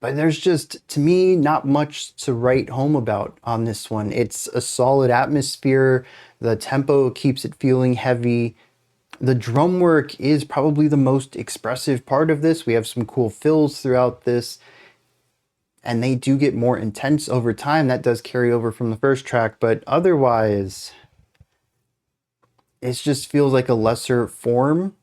S1: But there's just, to me, not much to write home about on this one. It's a solid atmosphere. The tempo keeps it feeling heavy. The drum work is probably the most expressive part of this. We have some cool fills throughout this, and they do get more intense over time. That does carry over from the first track, but otherwise, it just feels like a lesser form.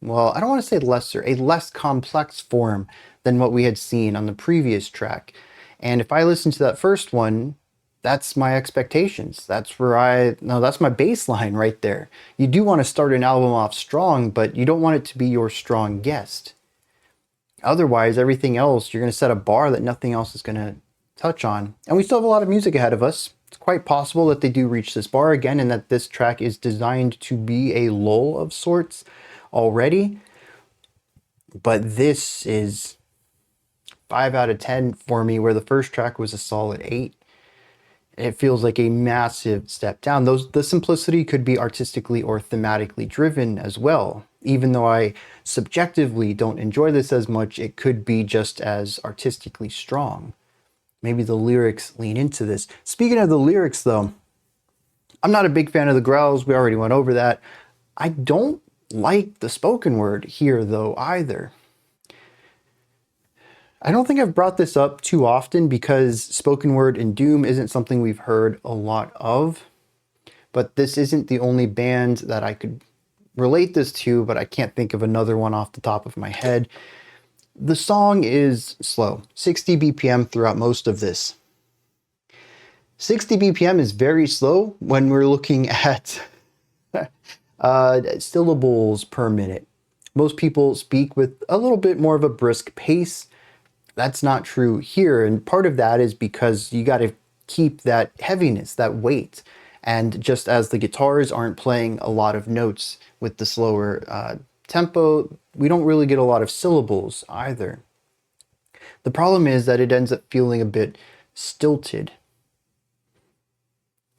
S1: Well, I don't want to say lesser, a less complex form than what we had seen on the previous track. And if I listen to that first one, that's my expectations. That's that's my baseline right there. You do want to start an album off strong, but you don't want it to be your strong guest. Otherwise, everything else, you're going to set a bar that nothing else is going to touch on. And we still have a lot of music ahead of us. It's quite possible that they do reach this bar again and that this track is designed to be a lull of sorts already. But this is 5 out of 10 for me, where the first track was a solid 8. It feels like a massive step down. The simplicity could be artistically or thematically driven as well. Even though I subjectively don't enjoy this as much, it could be just as artistically strong. Maybe the lyrics lean into this. Speaking of the lyrics though, I'm not a big fan of the growls. We already went over that. I don't like the spoken word here though either. I don't think I've brought this up too often because spoken word in doom isn't something we've heard a lot of, but this isn't the only band that I could relate this to, but I can't think of another one off the top of my head. The song is slow, 60 BPM throughout most of this. 60 BPM is very slow when we're looking at syllables per minute. Most people speak with a little bit more of a brisk pace. That's not true here. And part of that is because you got to keep that heaviness, that weight. And just as the guitars aren't playing a lot of notes with the slower tempo, we don't really get a lot of syllables either. The problem is that it ends up feeling a bit stilted.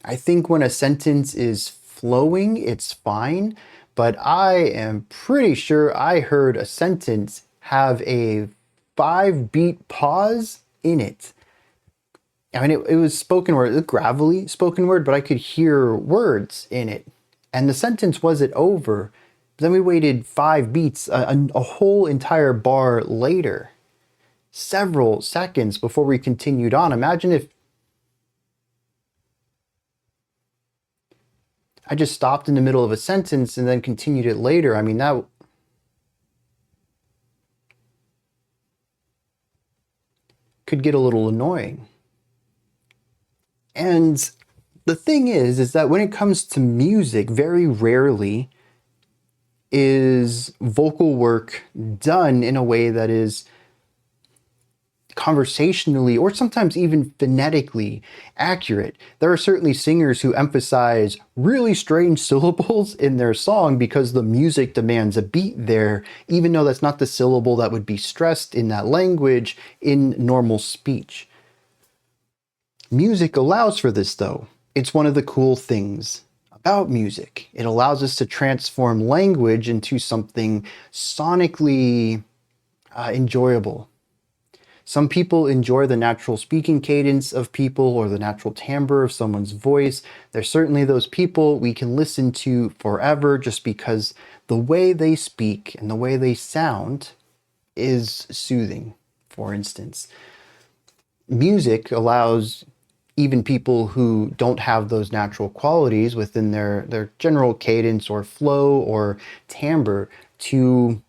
S1: I think when a sentence is flowing, it's fine, but I am pretty sure I heard a sentence have a 5-beat pause in it. I mean, it was spoken word, a gravelly spoken word, but I could hear words in it. And the sentence wasn't over. But then we waited 5 beats, a whole entire bar later, several seconds before we continued on. Imagine if I just stopped in the middle of a sentence and then continued it later. I mean, that could get a little annoying. And the thing is that when it comes to music, very rarely is vocal work done in a way that is conversationally or sometimes even phonetically accurate. There are certainly singers who emphasize really strange syllables in their song because the music demands a beat there, even though that's not the syllable that would be stressed in that language in normal speech. Music allows for this though. It's one of the cool things about music. It allows us to transform language into something sonically enjoyable. Some people enjoy the natural speaking cadence of people or the natural timbre of someone's voice. There's certainly those people we can listen to forever just because the way they speak and the way they sound is soothing, for instance. Music allows even people who don't have those natural qualities within their general cadence or flow or timbre to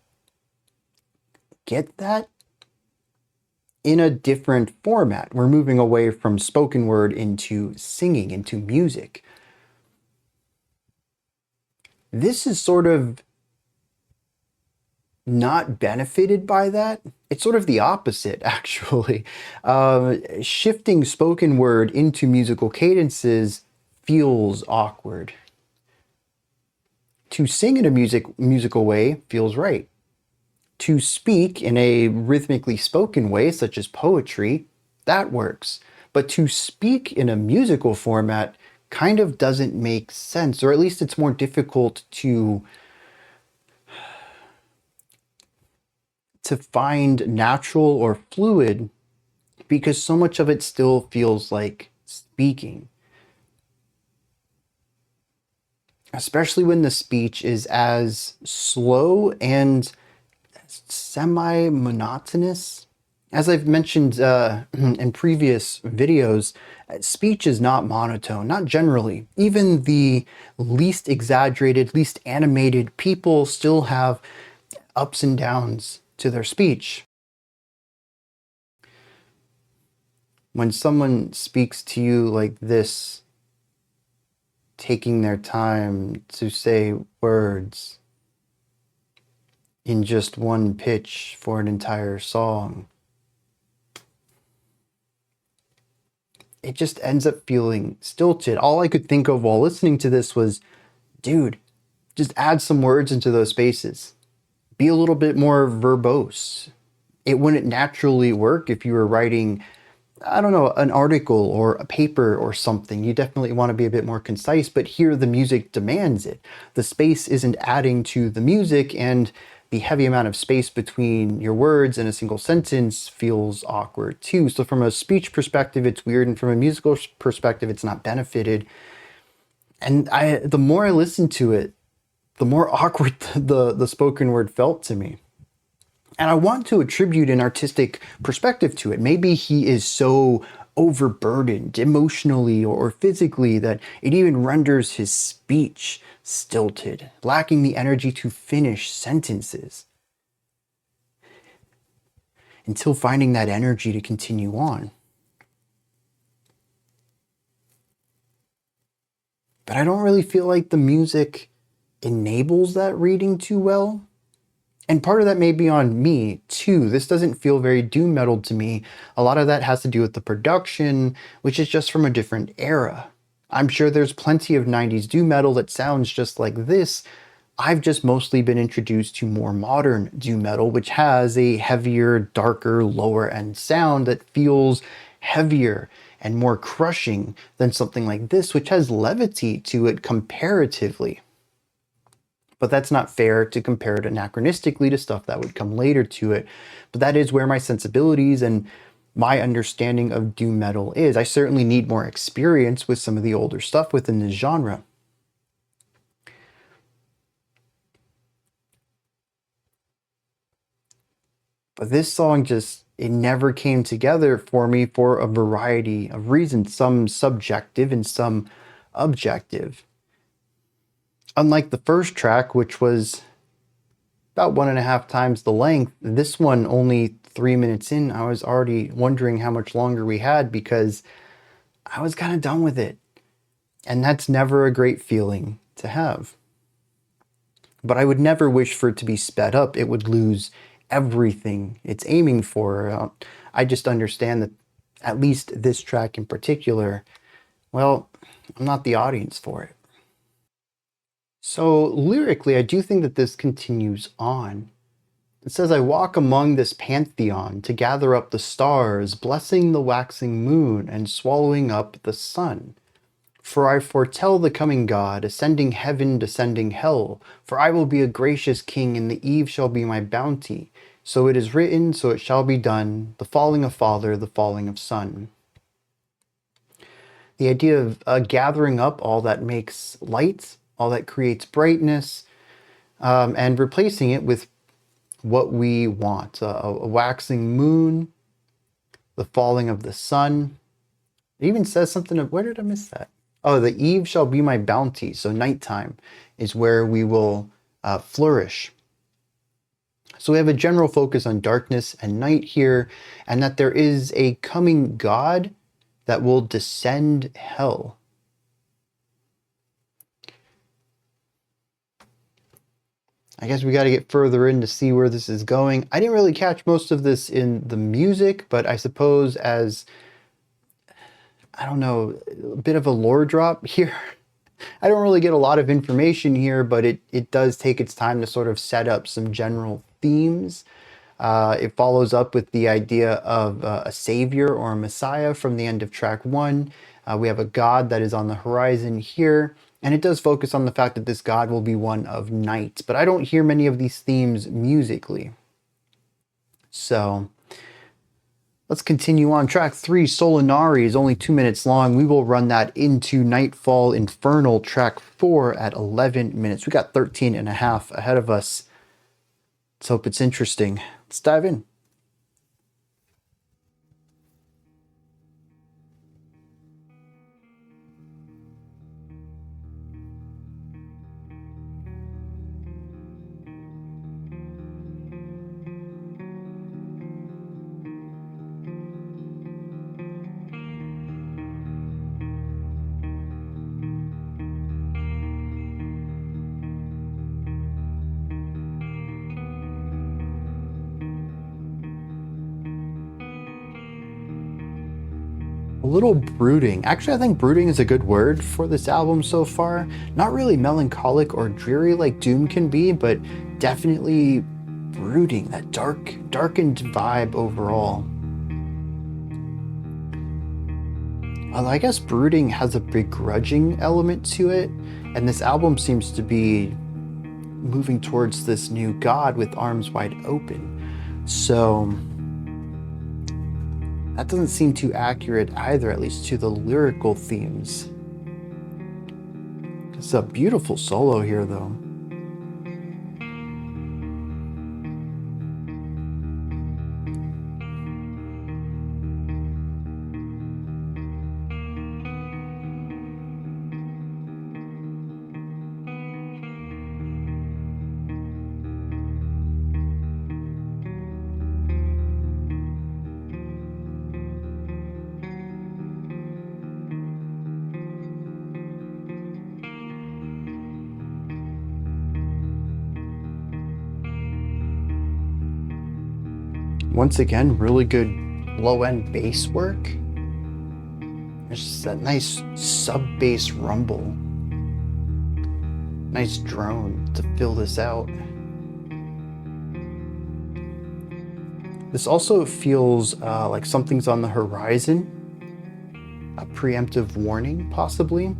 S1: get that in a different format. We're moving away from spoken word into singing, into music. This is sort of not benefited by that. It's sort of the opposite, actually. Shifting spoken word into musical cadences feels awkward. To sing in a musical way feels right. To speak in a rhythmically spoken way, such as poetry, that works. But to speak in a musical format kind of doesn't make sense, or at least it's more difficult to find natural or fluid because so much of it still feels like speaking. Especially when the speech is as slow and semi-monotonous. As I've mentioned in previous videos, speech is not monotone, not generally. Even the least exaggerated, least animated people still have ups and downs to their speech. When someone speaks to you like this, taking their time to say words in just one pitch for an entire song, it just ends up feeling stilted. All I could think of while listening to this was, dude, just add some words into those spaces. Be a little bit more verbose. It wouldn't naturally work if you were writing, I don't know, an article or a paper or something. You definitely want to be a bit more concise, but here the music demands it. The space isn't adding to the music, and the heavy amount of space between your words in a single sentence feels awkward too. So from a speech perspective, it's weird, and from a musical perspective, it's not benefited. And the more I listened to it, the more awkward the spoken word felt to me. And I want to attribute an artistic perspective to it. Maybe he is so overburdened emotionally or physically that it even renders his speech stilted, lacking the energy to finish sentences until finding that energy to continue on. But I don't really feel like the music enables that reading too well. And part of that may be on me too. This doesn't feel very doom metal to me. A lot of that has to do with the production, which is just from a different era. I'm sure there's plenty of 90s doom metal that sounds just like this. I've just mostly been introduced to more modern doom metal, which has a heavier, darker, lower end sound that feels heavier and more crushing than something like this, which has levity to it comparatively. But that's not fair to compare it anachronistically to stuff that would come later to it. But that is where my sensibilities and my understanding of doom metal is. I certainly need more experience with some of the older stuff within this genre. But this song just, it never came together for me for a variety of reasons, some subjective and some objective. Unlike the first track, which was about 1.5 times the length, this one only 3 minutes in, I was already wondering how much longer we had because I was kind of done with it. And that's never a great feeling to have. But I would never wish for it to be sped up. It would lose everything it's aiming for. I just understand that at least this track in particular, well, I'm not the audience for it. So lyrically, I do think that this continues on. It says, I walk among this pantheon to gather up the stars, blessing the waxing moon and swallowing up the sun. For I foretell the coming God, ascending heaven, descending hell. For I will be a gracious king, and the eve shall be my bounty. So it is written, so it shall be done, the falling of father, the falling of son. The idea of gathering up all that makes light, all that creates brightness, and replacing it with what we want. A waxing moon, the falling of the sun. It even says something of, where did I miss that? Oh, the eve shall be my bounty. So nighttime is where we will flourish. So we have a general focus on darkness and night here, and that there is a coming God that will descend hell. I guess we got to get further in to see where this is going. I didn't really catch most of this in the music, but I suppose as, I don't know, a bit of a lore drop here. I don't really get a lot of information here, but it does take its time to sort of set up some general themes. It follows up with the idea of a savior or a messiah from the end of track 1. We have a god that is on the horizon here, and it does focus on the fact that this god will be one of night, but I don't hear many of these themes musically. So let's continue on. Track 3, Solinari, is only 2 minutes long. We will run that into Nightfall Infernal, track 4 at 11 minutes. We got 13 and a half ahead of us. Let's hope it's interesting. Let's dive in. A little brooding. Actually, I think brooding is a good word for this album so far. Not really melancholic or dreary like Doom can be, but definitely brooding, that darkened vibe overall. I guess brooding has a begrudging element to it, and this album seems to be moving towards this new god with arms wide open. So that doesn't seem too accurate either, at least to the lyrical themes. It's a beautiful solo here, though. once again, really good low-end bass work. There's just that nice sub-bass rumble. Nice drone to fill this out. This also feels like something's on the horizon. A preemptive warning, possibly.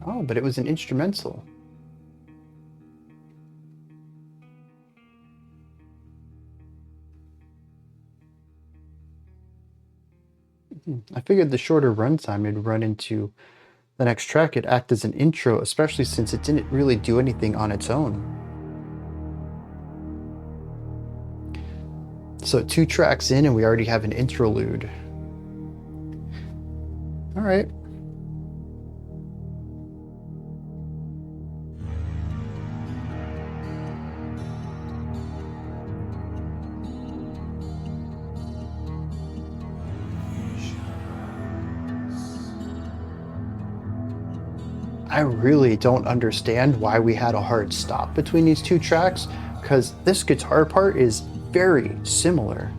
S1: Oh, but it was an instrumental. I figured the shorter runtime it'd run into the next track, it'd act as an intro, especially since it didn't really do anything on its own. So 2 tracks in and we already have an interlude. All right. I really don't understand why we had a hard stop between these 2 tracks, because this guitar part is very similar.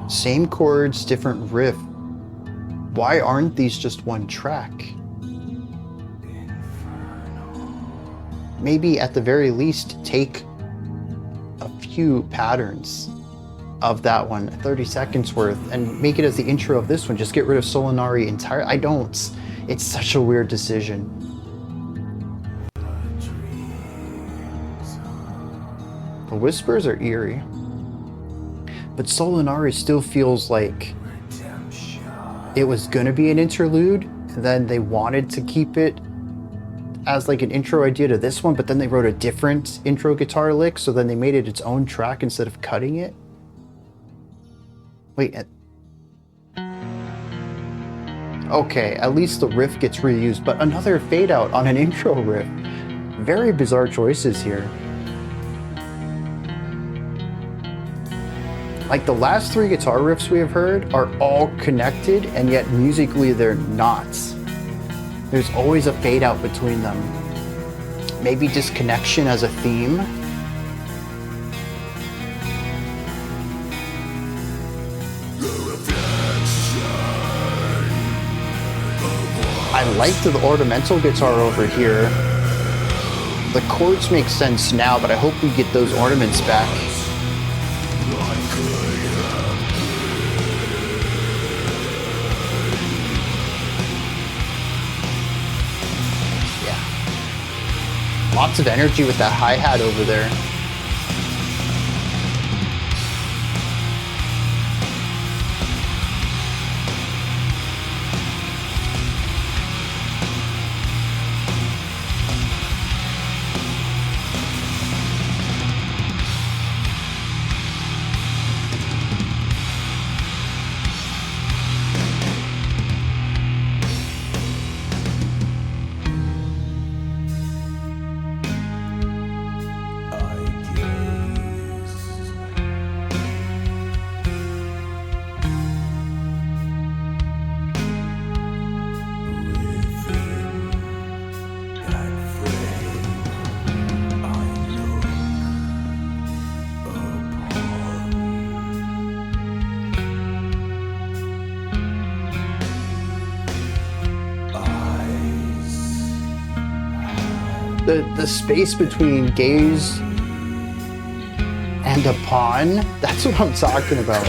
S1: Same chords, different riff. Why aren't these just one track? Maybe at the very least take a few patterns of that one, 30 seconds worth, and make it as the intro of this one. Just get rid of Solinari entirely. It's such a weird decision. The whispers are eerie, but Solinari still feels like it was gonna be an interlude, and then they wanted to keep it as like an intro idea to this one, but then they wrote a different intro guitar lick, so then they made it its own track instead of cutting it. Wait, okay, at least the riff gets reused, but another fade out on an intro riff. Very bizarre choices here. Like the last 3 guitar riffs we have heard are all connected, and yet musically they're not. There's always a fade out between them. Maybe disconnection as a theme. I like the ornamental guitar over here. The chords make sense now, but I hope we get those ornaments back. Yeah. Lots of energy with that hi-hat over there. The space between gaze and upon, that's what I'm talking about.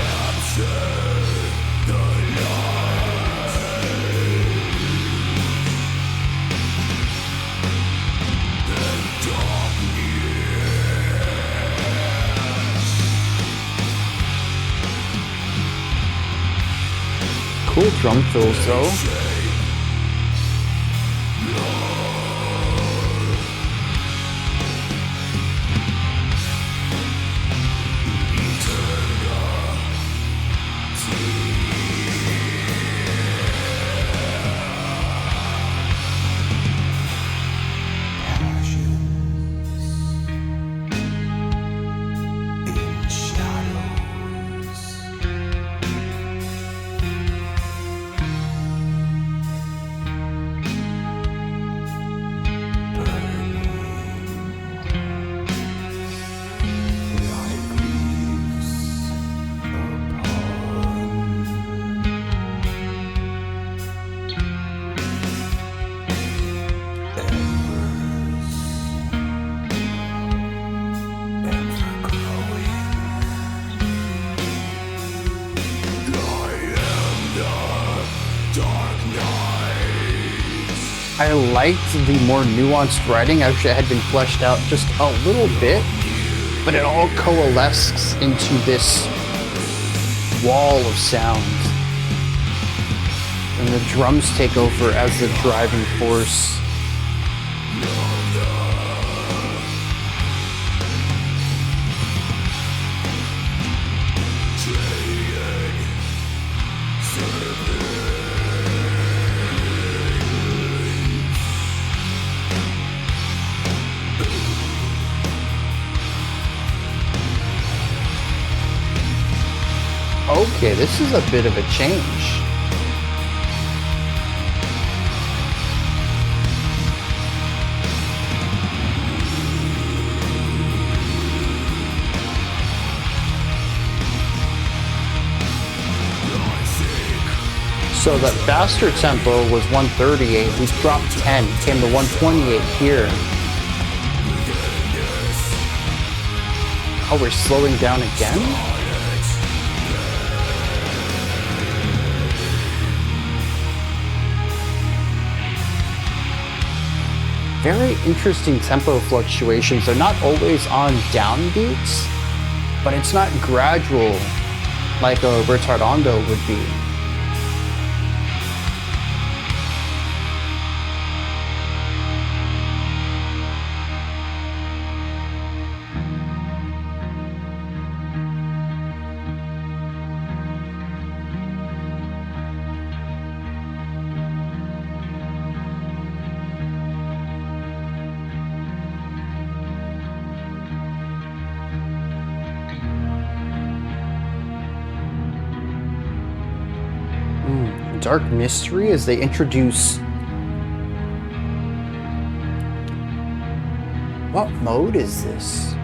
S1: Cool drum fills though. I liked the more nuanced writing. I wish it had been fleshed out just a little bit, but it all coalesces into this wall of sound. And the drums take over as the driving force. Okay, this is a bit of a change. So that faster tempo was 138, we dropped 10, came to 128 here. Oh, we're slowing down again? Very interesting tempo fluctuations. They're not always on downbeats, but it's not gradual like a retardando would be. Dark mystery as they introduce... What mode is this?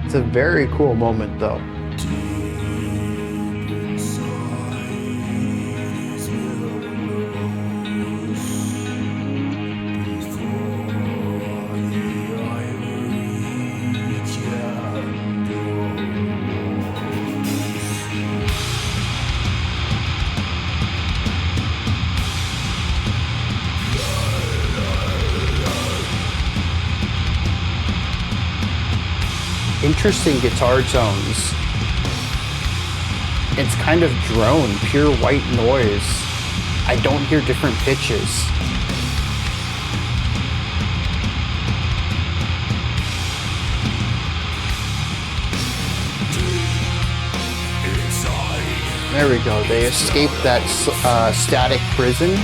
S1: It's a very cool moment, though. Interesting guitar tones. It's kind of drone, pure white noise. I don't hear different pitches. There we go. They escape that static prison.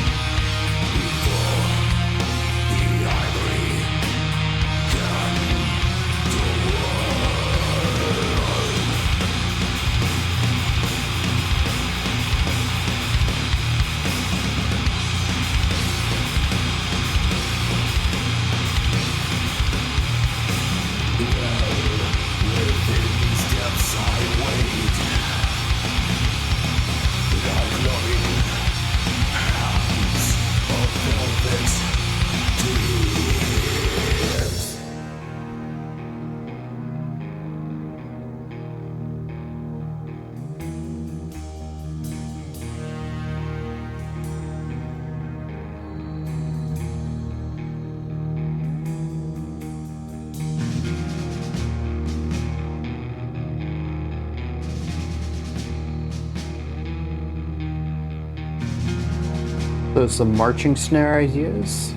S1: So some marching snare ideas.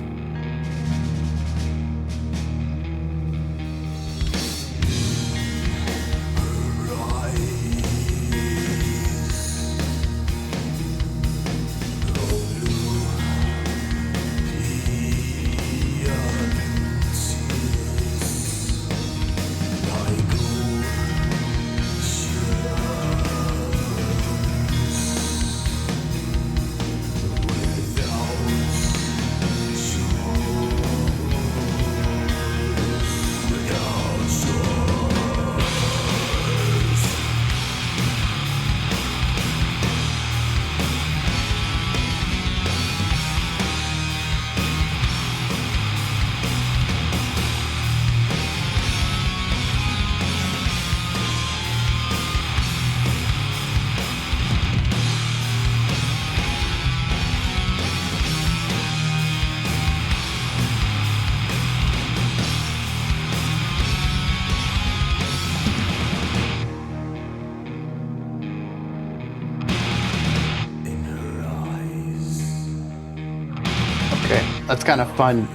S1: That's kind of fun,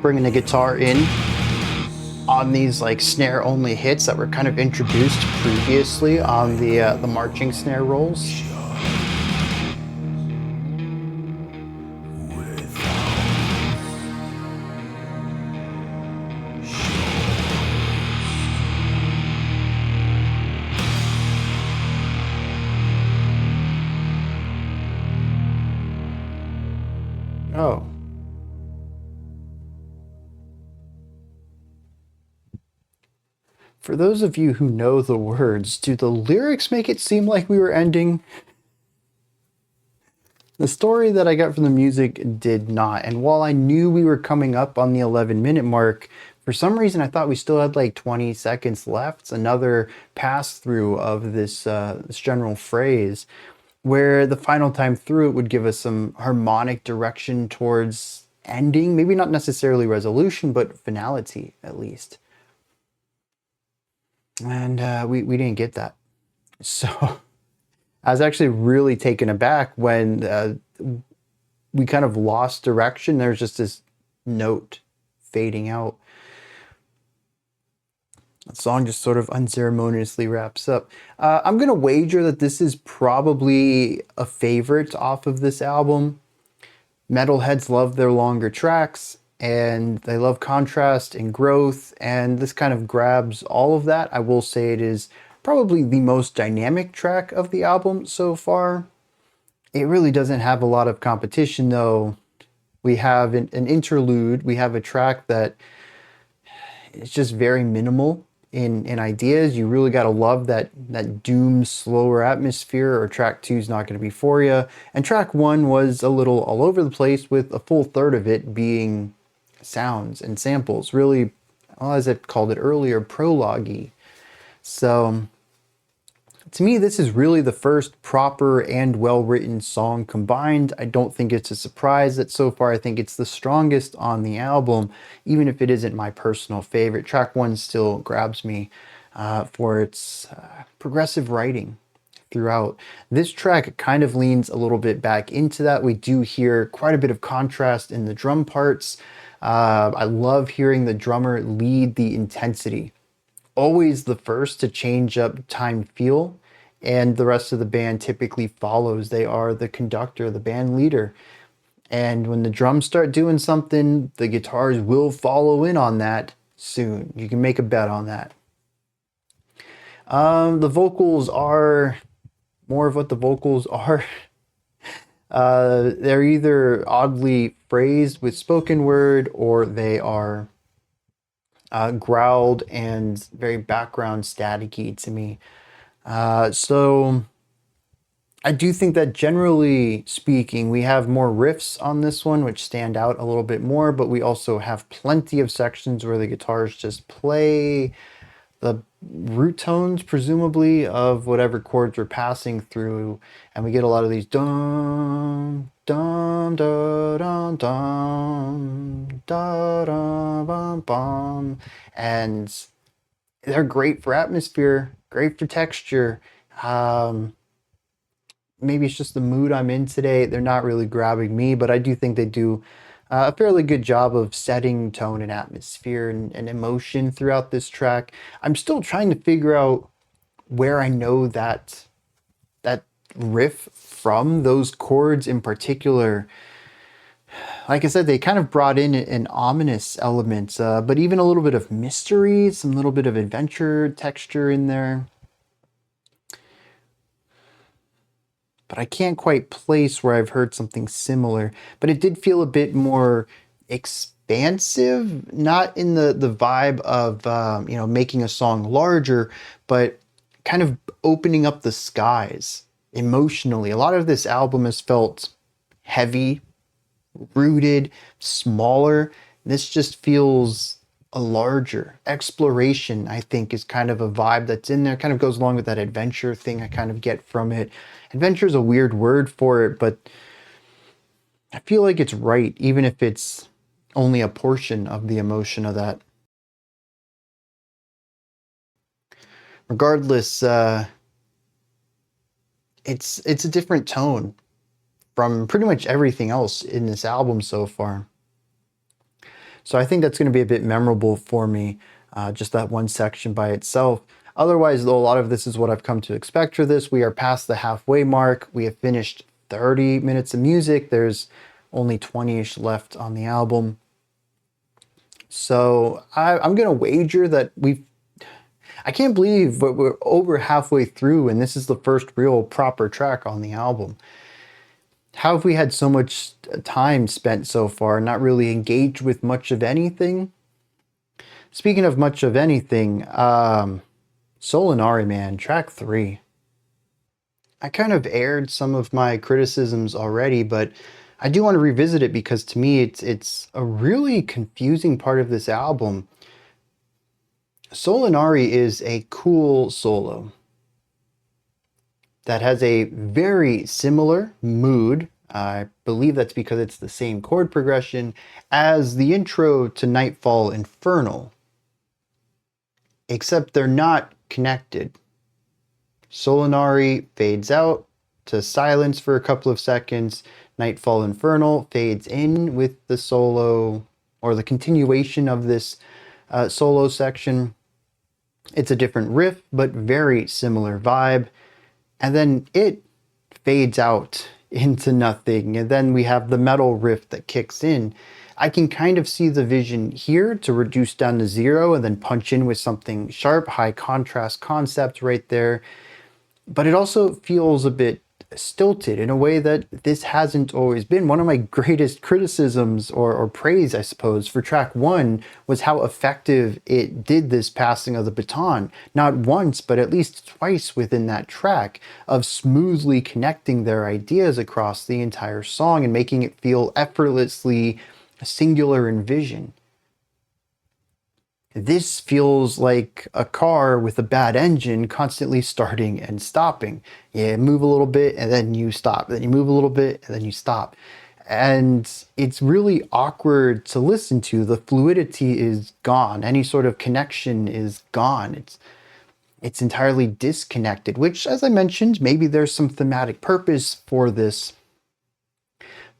S1: bringing the guitar in on these like snare only hits that were kind of introduced previously on the marching snare rolls. Oh. For those of you who know the words, do the lyrics make it seem like we were ending? The story that I got from the music did not. And while I knew we were coming up on the 11-minute mark, for some reason I thought we still had like 20 seconds left, another pass through of this general phrase, where the final time through it would give us some harmonic direction towards ending, maybe not necessarily resolution, but finality at least. And we didn't get that. So I was actually really taken aback when we kind of lost direction. There's just this note fading out. The song just sort of unceremoniously wraps up. I'm going to wager that this is probably a favorite off of this album. Metalheads love their longer tracks, and they love contrast and growth, and this kind of grabs all of that. I will say it is probably the most dynamic track of the album so far. It really doesn't have a lot of competition, though. We have an interlude. We have a track that is just very minimal in ideas. You really got to love that doom, slower atmosphere, or track 2 is not going to be for you. And track 1 was a little all over the place, with a full third of it being sounds and samples. Really, well, as I called it earlier, prologue-y. So to me, this is really the first proper and well-written song combined. I don't think it's a surprise that so far I think it's the strongest on the album, even if it isn't my personal favorite. Track 1 still grabs me for its progressive writing throughout. This track kind of leans a little bit back into that. We do hear quite a bit of contrast in the drum parts. I love hearing the drummer lead the intensity. Always the first to change up time feel, and the rest of the band typically follows. They are the conductor, the band leader. And when the drums start doing something, the guitars will follow in on that soon. You can make a bet on that. The vocals are more of what the vocals are. They're either oddly phrased with spoken word, or they are growled and very background staticky to me. So I do think that generally speaking, we have more riffs on this one, which stand out a little bit more, but we also have plenty of sections where the guitars just play the root tones, presumably, of whatever chords we're passing through, and we get a lot of these dum dum da dum dum da dum bum bum, and they're great for atmosphere, great for texture. Maybe it's just the mood I'm in today. They're not really grabbing me, but I do think they do a fairly good job of setting tone and atmosphere and emotion throughout this track. I'm still trying to figure out where I know that riff from, those chords in particular. Like I said, they kind of brought in an ominous element, but even a little bit of mystery, some little bit of adventure texture in there. But I can't quite place where I've heard something similar. But it did feel a bit more expansive, not in the vibe of making a song larger, but kind of opening up the skies emotionally. A lot of this album has felt heavy, rooted, smaller. This just feels a larger exploration, I think, is kind of a vibe that's in there. Kind of goes along with that adventure thing I kind of get from it. Adventure is a weird word for it, but I feel like it's right, even if it's only a portion of the emotion of that. Regardless, it's a different tone from pretty much everything else in this album so far. So I think that's going to be a bit memorable for me, just that one section by itself. Otherwise, though, a lot of this is what I've come to expect for this. We are past the halfway mark. We have finished 30 minutes of music. There's only 20-ish left on the album. So I'm going to wager that I can't believe we're over halfway through and this is the first real proper track on the album. How have we had so much time spent so far, not really engaged with much of anything? Speaking of much of anything, Solinari, man, track 3. I kind of aired some of my criticisms already, but I do want to revisit it because to me it's a really confusing part of this album. Solinari is a cool solo that has a very similar mood. I believe that's because it's the same chord progression as the intro to Nightfall Inferno, except they're not connected. Solinari fades out to silence for a couple of seconds. Nightfall Infernal fades in with the solo, or the continuation of this solo section. It's a different riff, but very similar vibe. And then it fades out into nothing. And then we have the metal riff that kicks in. I can kind of see the vision here to reduce down to 0 and then punch in with something sharp, high contrast concept right there. But it also feels a bit stilted in a way that this hasn't always been. One of my greatest criticisms or praise, I suppose, for track 1 was how effective it did this passing of the baton. Not once, but at least twice within that track, of smoothly connecting their ideas across the entire song and making it feel effortlessly singular in vision. This feels like a car with a bad engine constantly starting and stopping. You move a little bit and then you stop. Then you move a little bit and then you stop. And it's really awkward to listen to. The fluidity is gone. Any sort of connection is gone. It's entirely disconnected, which, as I mentioned, maybe there's some thematic purpose for this.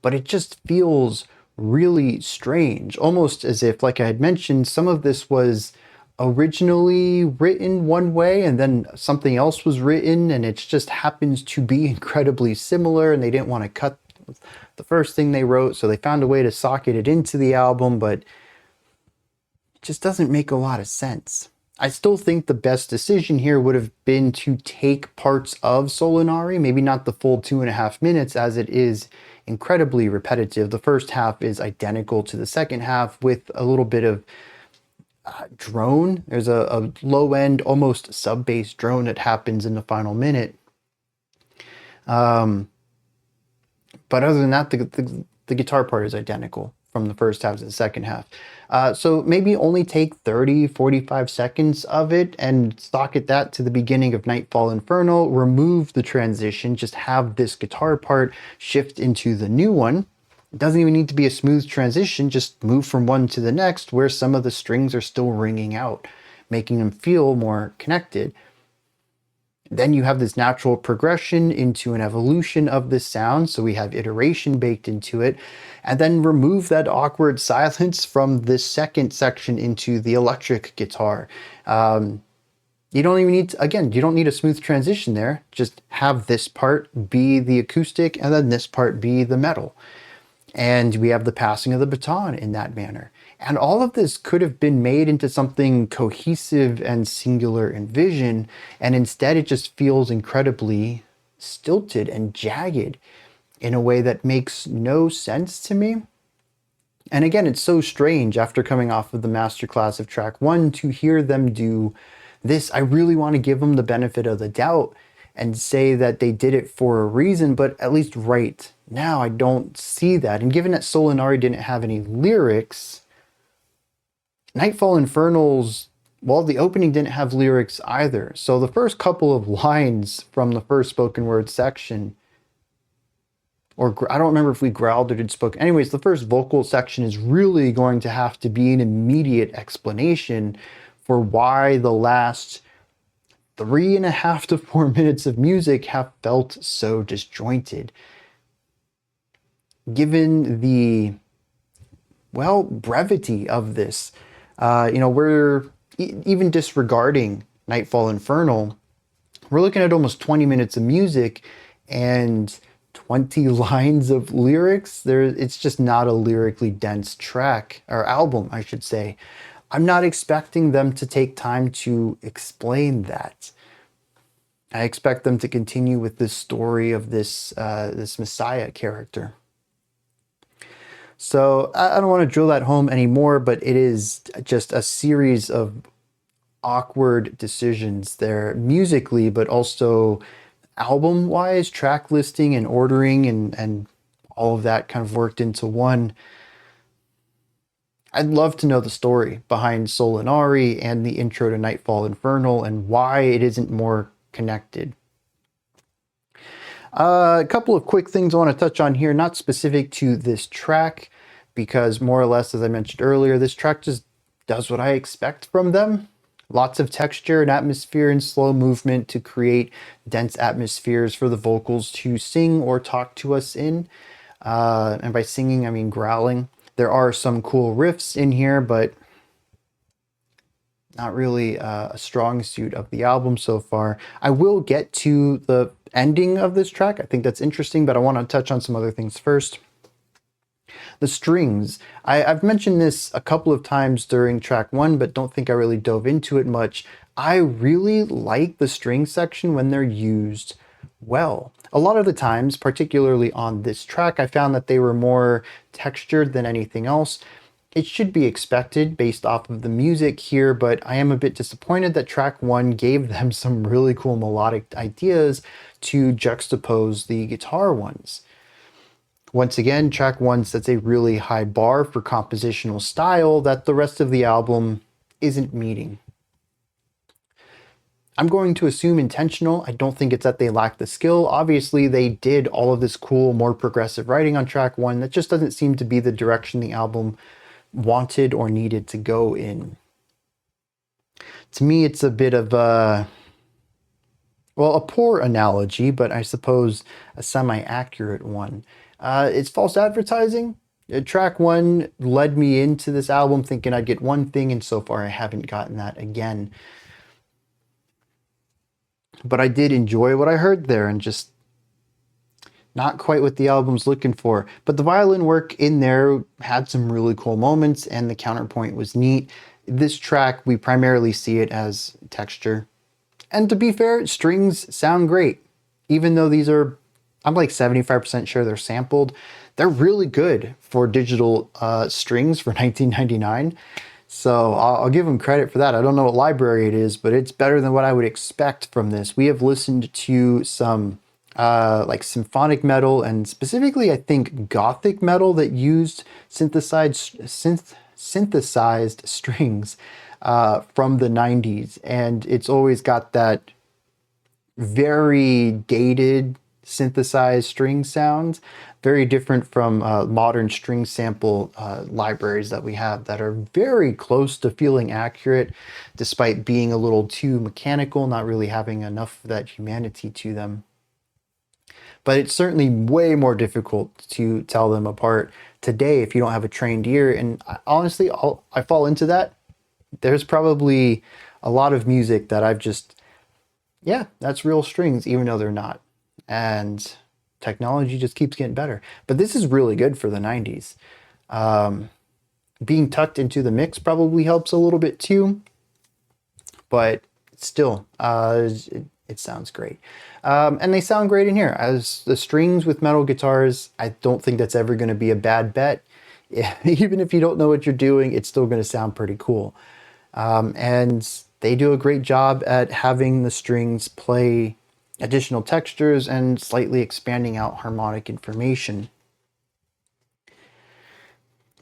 S1: But it just feels really strange, almost as if, like I had mentioned, some of this was originally written one way and then something else was written and it just happens to be incredibly similar and they didn't want to cut the first thing they wrote, so they found a way to socket it into the album, but it just doesn't make a lot of sense. I still think the best decision here would have been to take parts of Solinari, maybe not the full 2.5 minutes, as it is incredibly repetitive. The first half is identical to the second half with a little bit of drone. There's a low end, almost sub bass drone that happens in the final minute. But other than that, the guitar part is identical from the first half to the second half. So maybe only take 30, 45 seconds of it and socket that to the beginning of Nightfall Inferno, remove the transition, just have this guitar part shift into the new one. It doesn't even need to be a smooth transition, just move from one to the next where some of the strings are still ringing out, making them feel more connected. Then you have this natural progression into an evolution of this sound, so we have iteration baked into it, and then remove that awkward silence from this second section into the electric guitar. You don't even need to, again, you don't need a smooth transition there. Just have this part be the acoustic and then this part be the metal. And we have the passing of the baton in that manner. And all of this could have been made into something cohesive and singular in vision, and instead it just feels incredibly stilted and jagged in a way that makes no sense to me. And again, it's so strange after coming off of the masterclass of track 1 to hear them do this. I really want to give them the benefit of the doubt and say that they did it for a reason, but at least right now I don't see that. And given that Solinari didn't have any lyrics, Nightfall Infernals, well, the opening didn't have lyrics either. So the first couple of lines from the first spoken word section, or I don't remember if we growled or did spoken. Anyways, the first vocal section is really going to have to be an immediate explanation for why the last 3.5 to 4 minutes of music have felt so disjointed. given the, well, brevity of this. We're even disregarding Nightfall Infernal. We're looking at almost 20 minutes of music and 20 lines of lyrics. It's just not a lyrically dense track, or album, I should say. I'm not expecting them to take time to explain that. I expect them to continue with this story of this Messiah character. So I don't want to drill that home anymore, but it is just a series of awkward decisions there musically, but also album-wise, track listing and ordering and all of that kind of worked into one. I'd love to know the story behind Solinari and the intro to Nightfall Infernal and why it isn't more connected. A couple of quick things I want to touch on here, not specific to this track, because more or less, as I mentioned earlier, this track just does what I expect from them. Lots of texture and atmosphere and slow movement to create dense atmospheres for the vocals to sing or talk to us in. And by singing, I mean growling. There are some cool riffs in here, but not really a strong suit of the album so far. I will get to the ending of this track. I think that's interesting, but I want to touch on some other things first. The strings. I've mentioned this a couple of times during track 1, but don't think I really dove into it much. I really like the string section when they're used well. A lot of the times, particularly on this track, I found that they were more textured than anything else. It should be expected based off of the music here, but I am a bit disappointed that track 1 gave them some really cool melodic ideas to juxtapose the guitar ones. Once again, track 1 sets a really high bar for compositional style that the rest of the album isn't meeting. I'm going to assume intentional. I don't think it's that they lack the skill. Obviously, they did all of this cool, more progressive writing on track 1. That just doesn't seem to be the direction the album wanted or needed to go in. To me, it's a bit of a poor analogy, but I suppose a semi-accurate one. It's false advertising. Track 1 led me into this album thinking I'd get one thing, and so far I haven't gotten that again. But I did enjoy what I heard there, and just not quite what the album's looking for. But the violin work in there had some really cool moments, and the counterpoint was neat. This track, we primarily see it as texture. And to be fair, strings sound great. Even though these are, I'm like 75% sure they're sampled, they're really good for digital strings for 1999. So I'll give them credit for that. I don't know what library it is, but it's better than what I would expect from this. We have listened to some like symphonic metal, and specifically I think gothic metal that used synthesized strings from the 90s, and it's always got that very dated synthesized string sounds, very different from modern string sample libraries that we have that are very close to feeling accurate despite being a little too mechanical, not really having enough of that humanity to them. But it's certainly way more difficult to tell them apart today if you don't have a trained ear. And honestly, I fall into that. There's probably a lot of music that I've just, yeah, that's real strings, even though they're not. And technology just keeps getting better. But this is really good for the 90s. Being tucked into the mix probably helps a little bit too. But still, it sounds great. And they sound great in here. As the strings with metal guitars, I don't think that's ever going to be a bad bet. Even if you don't know what you're doing, it's still going to sound pretty cool. And they do a great job at having the strings play additional textures and slightly expanding out harmonic information.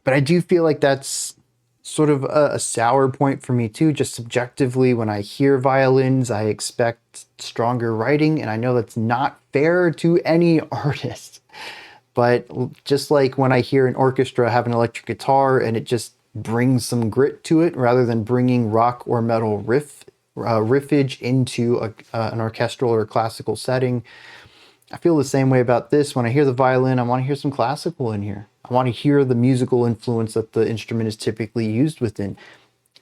S1: But I do feel like that's sort of a sour point for me too. Just subjectively, when I hear violins, I expect stronger writing, and I know that's not fair to any artist. But just like when I hear an orchestra have an electric guitar and it just brings some grit to it rather than bringing rock or metal riffage into an orchestral or classical setting, I feel the same way about this. When I hear the violin, I want to hear some classical in here. I want to hear the musical influence that the instrument is typically used within.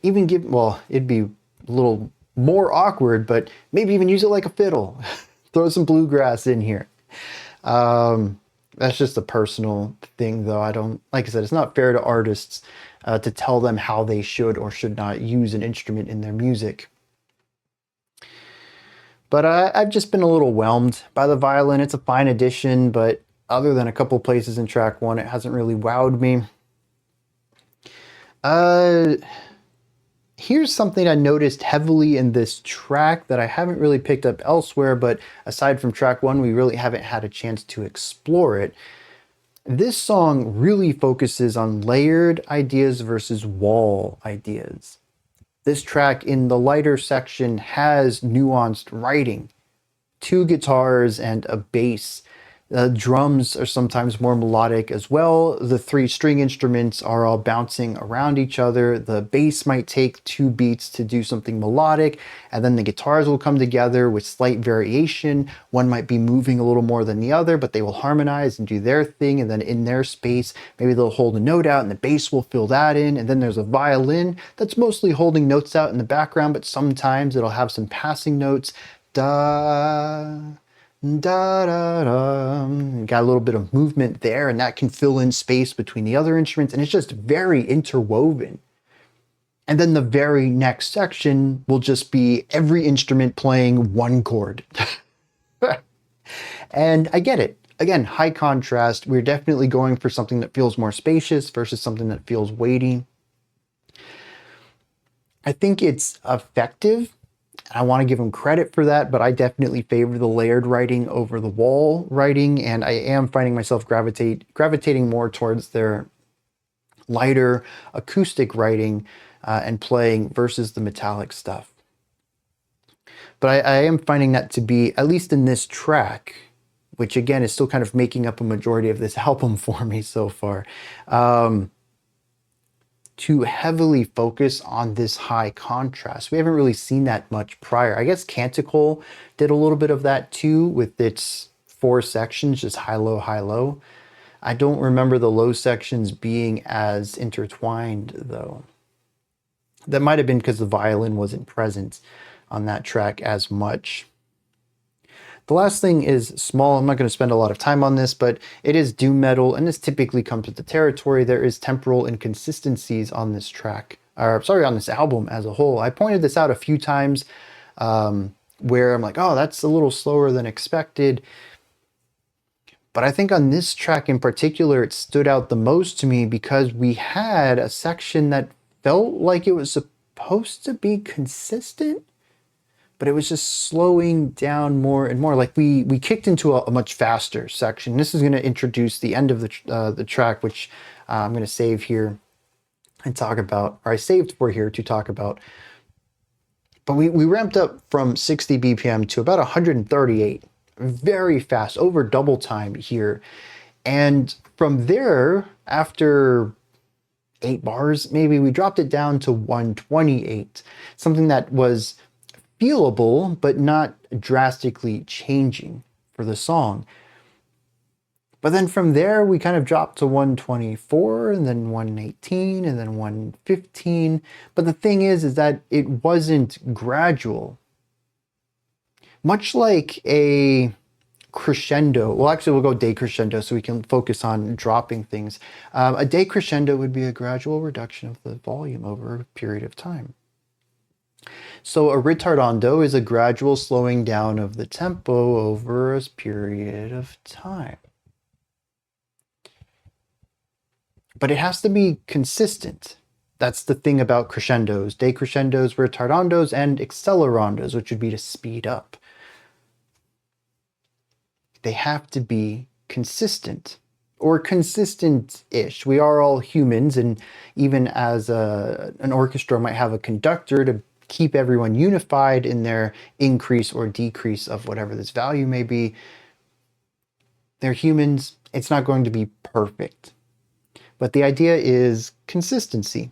S1: Even give, well, it'd be a little more awkward, but maybe even use it like a fiddle. Throw some bluegrass in here. That's just a personal thing, though. I don't, like I said, it's not fair to artists to tell them how they should or should not use an instrument in their music. But I've just been a little whelmed by the violin. It's a fine addition, but other than a couple places in track 1, it hasn't really wowed me. Here's something I noticed heavily in this track that I haven't really picked up elsewhere, but aside from track 1, we really haven't had a chance to explore it. This song really focuses on layered ideas versus wall ideas. This track in the lighter section has nuanced writing, 2 guitars and a bass. Drums are sometimes more melodic as well. The 3 string instruments are all bouncing around each other. The bass might take 2 beats to do something melodic, and then the guitars will come together with slight variation. One might be moving a little more than the other, but they will harmonize and do their thing, and then in their space, maybe they'll hold a note out and the bass will fill that in, and then there's a violin that's mostly holding notes out in the background, but sometimes it'll have some passing notes. Da, da, da, da. Got a little bit of movement there, and that can fill in space between the other instruments, and it's just very interwoven. And then the very next section will just be every instrument playing one chord. And I get it. Again, high contrast. We're definitely going for something that feels more spacious versus something that feels weighty. I think it's effective. I want to give them credit for that, but I definitely favor the layered writing over the wall writing, and I am finding myself gravitating more towards their lighter acoustic writing and playing versus the metallic stuff. But I am finding that to be, at least in this track, which again is still kind of making up a majority of this album for me so far, to heavily focus on this high contrast. We haven't really seen that much prior. I guess Canticle did a little bit of that too with its 4 sections, just high, low, high, low. I don't remember the low sections being as intertwined though. That might have been because the violin wasn't present on that track as much. The last thing is small. I'm not going to spend a lot of time on this, but it is doom metal, and this typically comes with the territory. There is temporal inconsistencies on this track, or sorry, on this album as a whole. I pointed this out a few times where I'm like, oh, that's a little slower than expected. But I think on this track in particular, it stood out the most to me because we had a section that felt like it was supposed to be consistent, but it was just slowing down more and more. Like we kicked into a much faster section. This is going to introduce the end of the track, which I'm going to save here and talk about, or I saved for here to talk about. But we ramped up from 60 BPM to about 138, very fast, over double time here. And from there, after 8 bars, maybe we dropped it down to 128, something that was feelable, but not drastically changing for the song. But then from there, we kind of dropped to 124 and then 118 and then 115. But the thing is that it wasn't gradual. Much like a crescendo, well, actually we'll go decrescendo so we can focus on dropping things. A decrescendo would be a gradual reduction of the volume over a period of time. So a ritardando is a gradual slowing down of the tempo over a period of time. But it has to be consistent. That's the thing about crescendos. Decrescendos, retardandos, and accelerandos, which would be to speed up. They have to be consistent, or consistent-ish. We are all humans, and even as an orchestra might have a conductor to keep everyone unified in their increase or decrease of whatever this value may be. They're humans. It's not going to be perfect. But the idea is consistency.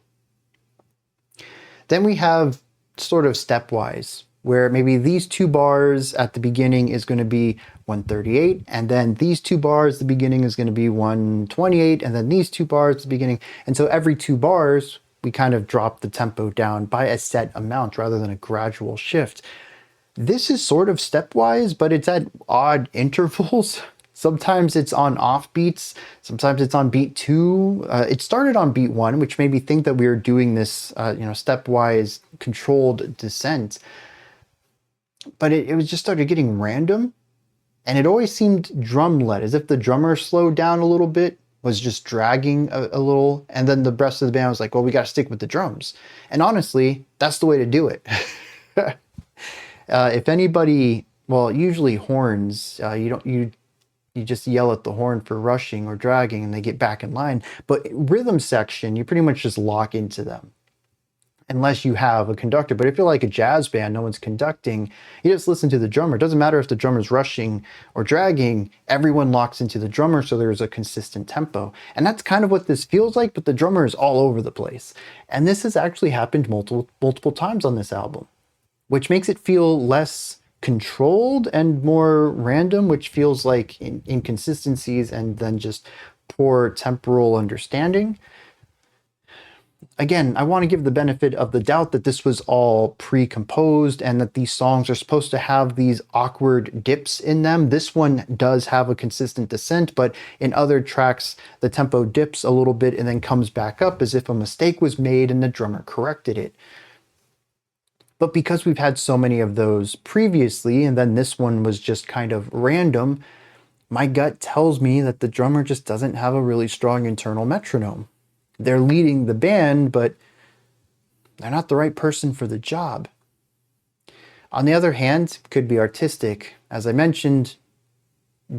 S1: Then we have sort of stepwise where maybe these 2 bars at the beginning is going to be 138, and then these 2 bars at the beginning is going to be 128, and then these 2 bars at the beginning. And so every 2 bars, we kind of drop the tempo down by a set amount rather than a gradual shift. This is sort of stepwise, but it's at odd intervals. Sometimes it's on off beats, sometimes it's on beat 2. It started on beat 1, which made me think that we were doing this, stepwise controlled descent. But it was just started getting random, and it always seemed drum-led, as if the drummer slowed down a little bit, was just dragging a little, and then the rest of the band was like, well, we got to stick with the drums. And honestly, that's the way to do it. If anybody, well, usually horns, you just yell at the horn for rushing or dragging and they get back in line. But rhythm section, you pretty much just lock into them unless you have a conductor. But if you're like a jazz band, no one's conducting, you just listen to the drummer. It doesn't matter if the drummer's rushing or dragging, everyone locks into the drummer, so there's a consistent tempo. And that's kind of what this feels like, but the drummer is all over the place. And this has actually happened multiple times on this album, which makes it feel less controlled and more random, which feels like inconsistencies and then just poor temporal understanding. Again, I want to give the benefit of the doubt that this was all pre-composed and that these songs are supposed to have these awkward dips in them. This one does have a consistent descent, but in other tracks, the tempo dips a little bit and then comes back up as if a mistake was made and the drummer corrected it. But because we've had so many of those previously, and then this one was just kind of random, my gut tells me that the drummer just doesn't have a really strong internal metronome. They're leading the band, but they're not the right person for the job. On the other hand, it could be artistic. As I mentioned,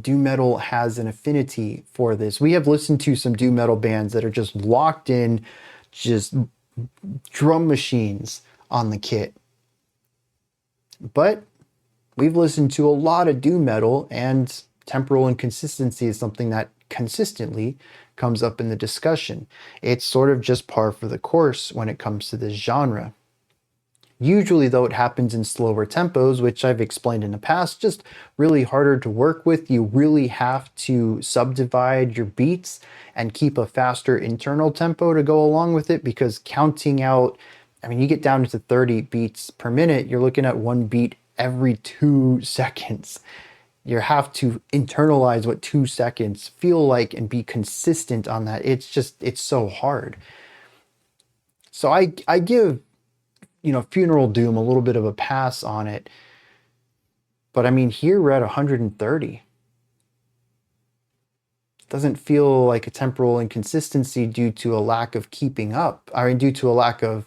S1: doom metal has an affinity for this. We have listened to some doom metal bands that are just locked in, just drum machines on the kit. But we've listened to a lot of doom metal, and temporal inconsistency is something that consistently comes up in the discussion. It's sort of just par for the course when it comes to this genre. Usually, though, it happens in slower tempos, which I've explained in the past, just really harder to work with. You really have to subdivide your beats and keep a faster internal tempo to go along with it, because counting out, I mean, you get down to 30 beats per minute, you're looking at 1 beat every 2 seconds. You have to internalize what 2 seconds feel like and be consistent on that. It's so hard. So I give, Funeral Doom a little bit of a pass on it. But I mean, here we're at 130. Doesn't feel like a temporal inconsistency due to a lack of keeping up. I mean, due to a lack of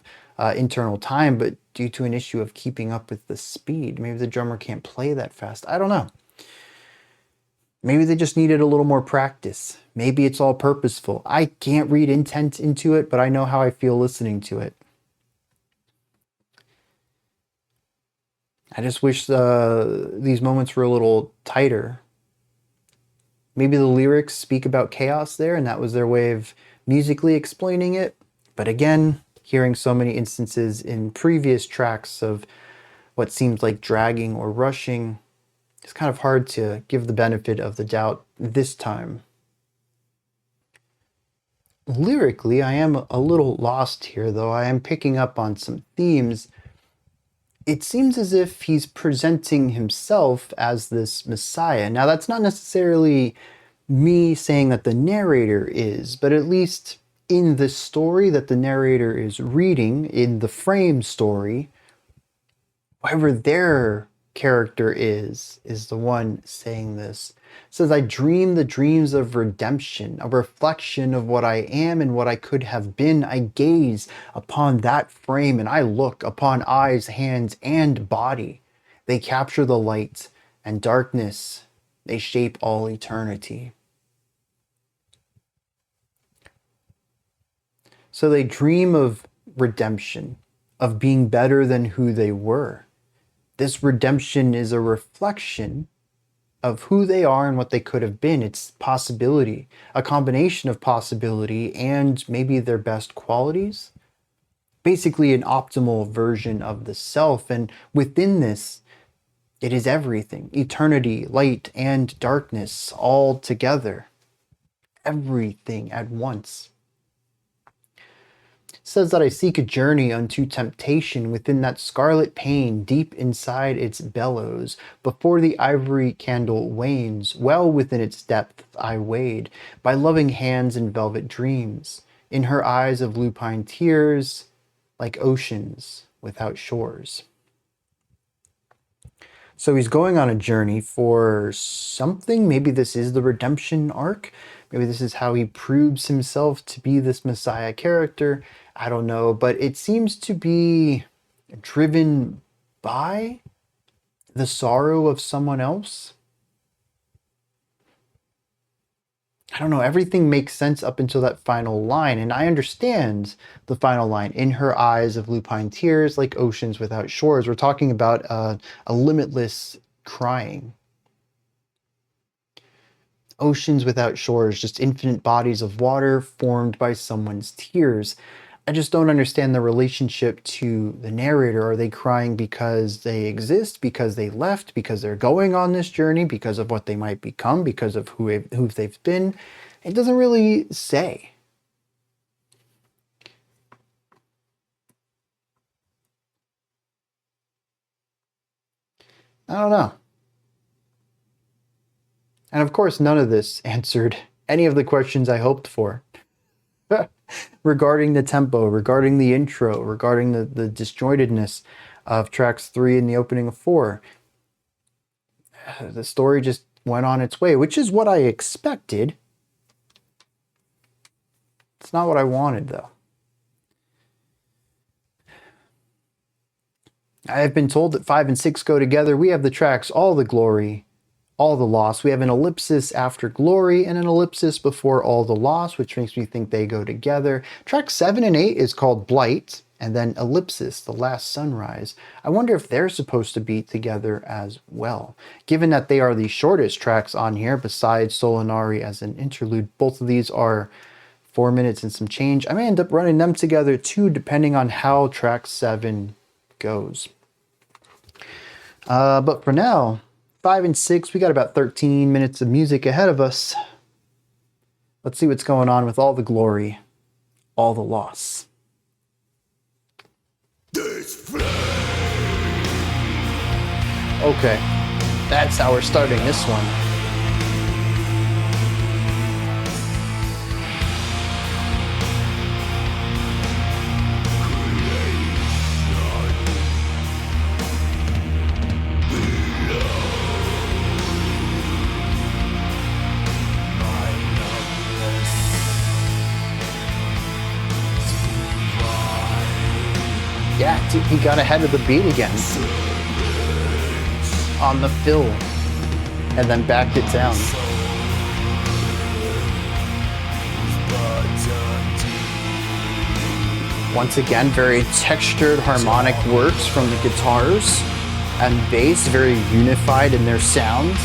S1: internal time, but due to an issue of keeping up with the speed. Maybe the drummer can't play that fast. I don't know. Maybe they just needed a little more practice. Maybe it's all purposeful. I can't read intent into it, but I know how I feel listening to it. I just wish these moments were a little tighter. Maybe the lyrics speak about chaos there, and that was their way of musically explaining it. But again, hearing so many instances in previous tracks of what seems like dragging or rushing, it's kind of hard to give the benefit of the doubt this time. Lyrically, I am a little lost here, though. I am picking up on some themes. It seems as if he's presenting himself as this messiah. Now, that's not necessarily me saying that the narrator is, but at least in the story that the narrator is reading, in the frame story, whoever their character is the one saying this. It says, I dream the dreams of redemption, a reflection of what I am and what I could have been. I gaze upon that frame and I look upon eyes, hands, and body. They capture the light and darkness. They shape all eternity. So they dream of redemption, of being better than who they were. This redemption is a reflection of who they are and what they could have been. It's possibility, a combination of possibility and maybe their best qualities. basically an optimal version of the self. And within this, it is everything, eternity, light, and darkness all together. Everything at once. It says that I seek a journey unto temptation within that scarlet pain deep inside its bellows. Before the ivory candle wanes, well within its depth I wade, by loving hands and velvet dreams, in her eyes of lupine tears, like oceans without shores. So he's going on a journey for something. Maybe this is the redemption arc. Maybe this is how he proves himself to be this Messiah character. I don't know, but it seems to be driven by the sorrow of someone else. I don't know, everything makes sense up until that final line, and I understand the final line, in her eyes of lupine tears, like oceans without shores. We're talking about a limitless crying. Oceans without shores, just infinite bodies of water formed by someone's tears. I just don't understand the relationship to the narrator. Are they crying because they exist, because they left, because they're going on this journey, because of what they might become, because of who they've been? It doesn't really say. I don't know. And of course, none of this answered any of the questions I hoped for. Regarding the tempo, regarding the intro, regarding the disjointedness of tracks 3 and the opening of 4. The story just went on its way, which is what I expected. It's not what I wanted, though. I have been told that 5 and 6 go together. We have the tracks All the Glory, All the Loss. We have an ellipsis after Glory and an ellipsis before All the Loss, which makes me think they go together. Track 7 and 8 is called Blight, and then ellipsis, The Last Sunrise. I wonder if they're supposed to be together as well. Given that they are the shortest tracks on here, besides Solinari as an interlude, both of these are 4 minutes and some change. I may end up running them together too, depending on how track 7 goes. But for now, 5 and 6, we got about 13 minutes of music ahead of us. Let's see what's going on with All the Glory, All the Loss. Okay, that's how we're starting this one. Yeah, he got ahead of the beat again on the fill and then backed it down. Once again, very textured harmonic works from the guitars and bass, very unified in their sounds.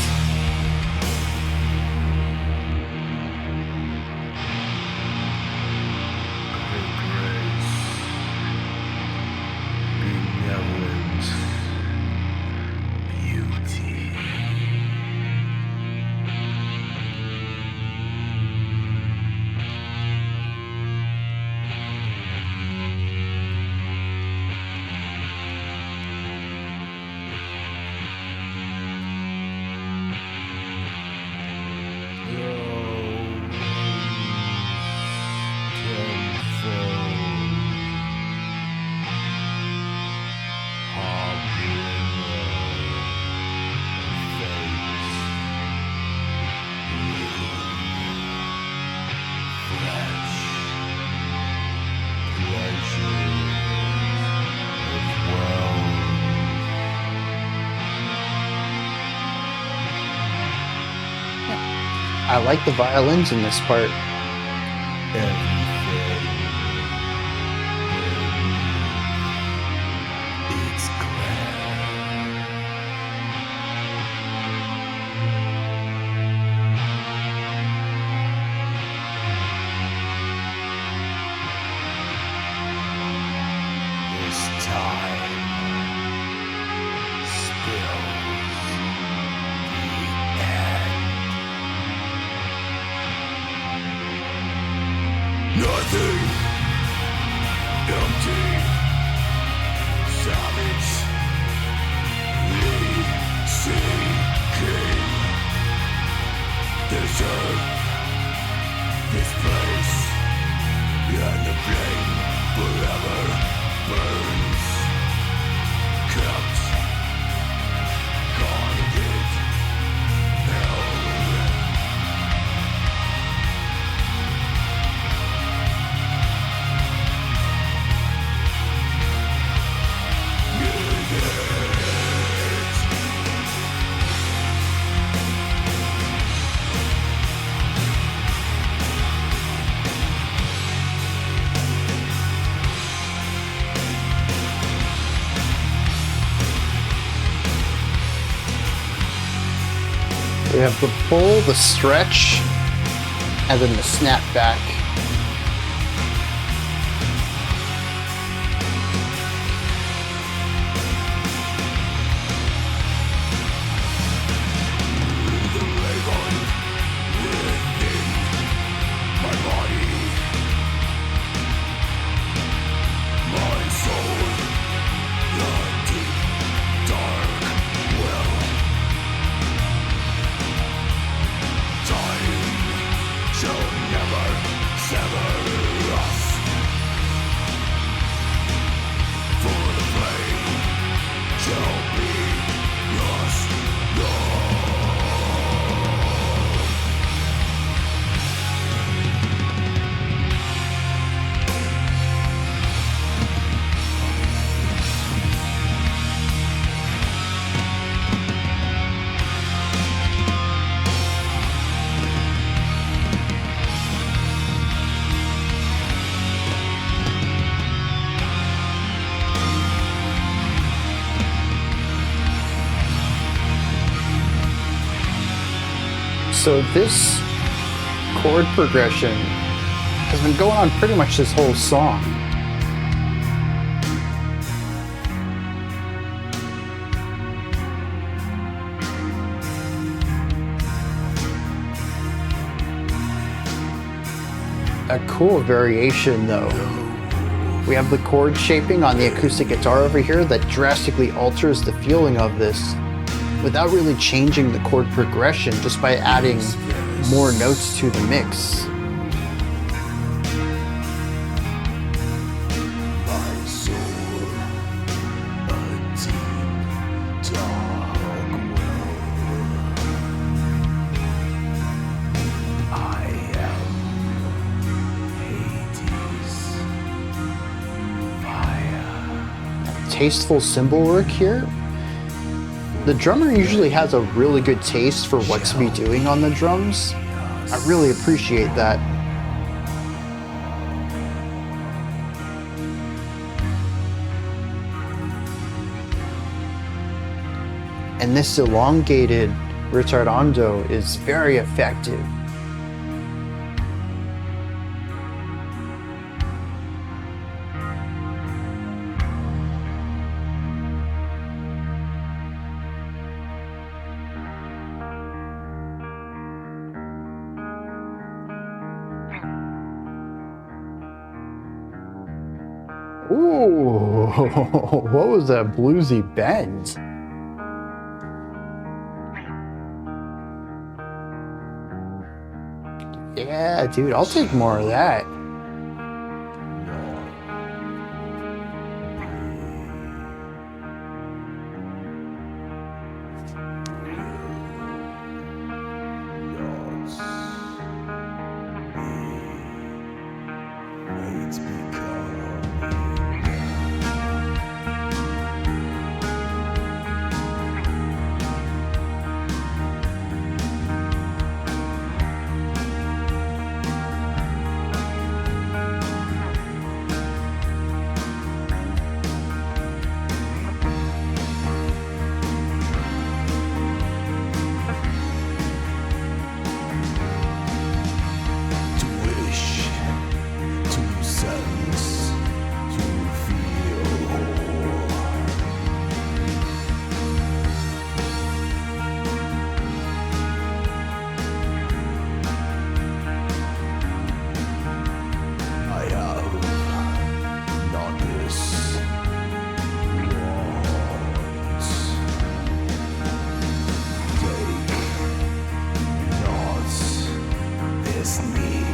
S1: I like the violins in this part.
S2: Nothing. Empty. Savage. Seeking. This earth. This place. And the flame forever burns. Kept. Guarded. Held.
S1: We have the pull, the stretch, and then the snap back. So this chord progression has been going on pretty much this whole song. A cool variation though. We have the chord shaping on the acoustic guitar over here that drastically alters the feeling of this without really changing the chord progression, just by adding more notes to the mix. Tasteful cymbal work here. The drummer usually has a really good taste for what to be doing on the drums. I really appreciate that. And this elongated ritardando is very effective. Ooh, what was that bluesy bend? Yeah, dude, I'll take more of that.
S2: endless need.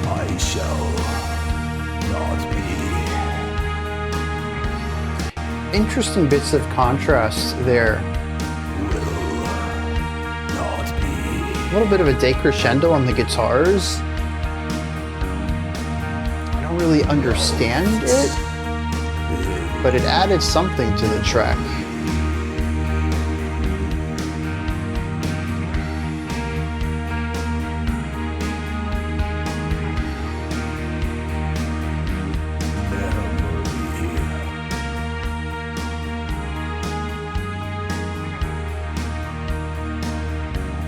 S2: I shall not be.
S1: Interesting bits of contrast there.
S2: Will not be.
S1: A little bit of a decrescendo on the guitars. I don't really understand it, but it added something to the track.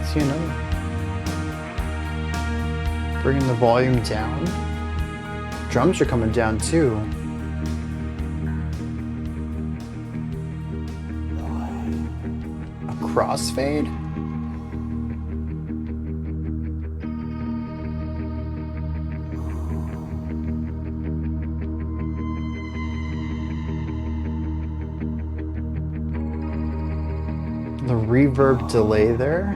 S1: See another. Bringing the volume down. Drums are coming down too. A crossfade? The reverb delay there.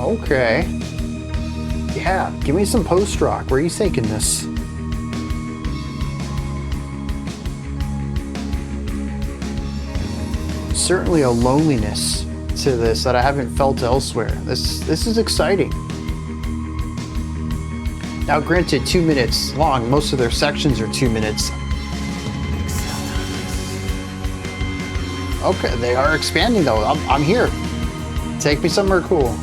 S1: Okay. Yeah, give me some post-rock. Where are you taking this? Certainly a loneliness to this that I haven't felt elsewhere. This is exciting. Now granted, 2 minutes long. Most of their sections are 2 minutes. Okay, they are expanding though. I'm here. Take me somewhere cool.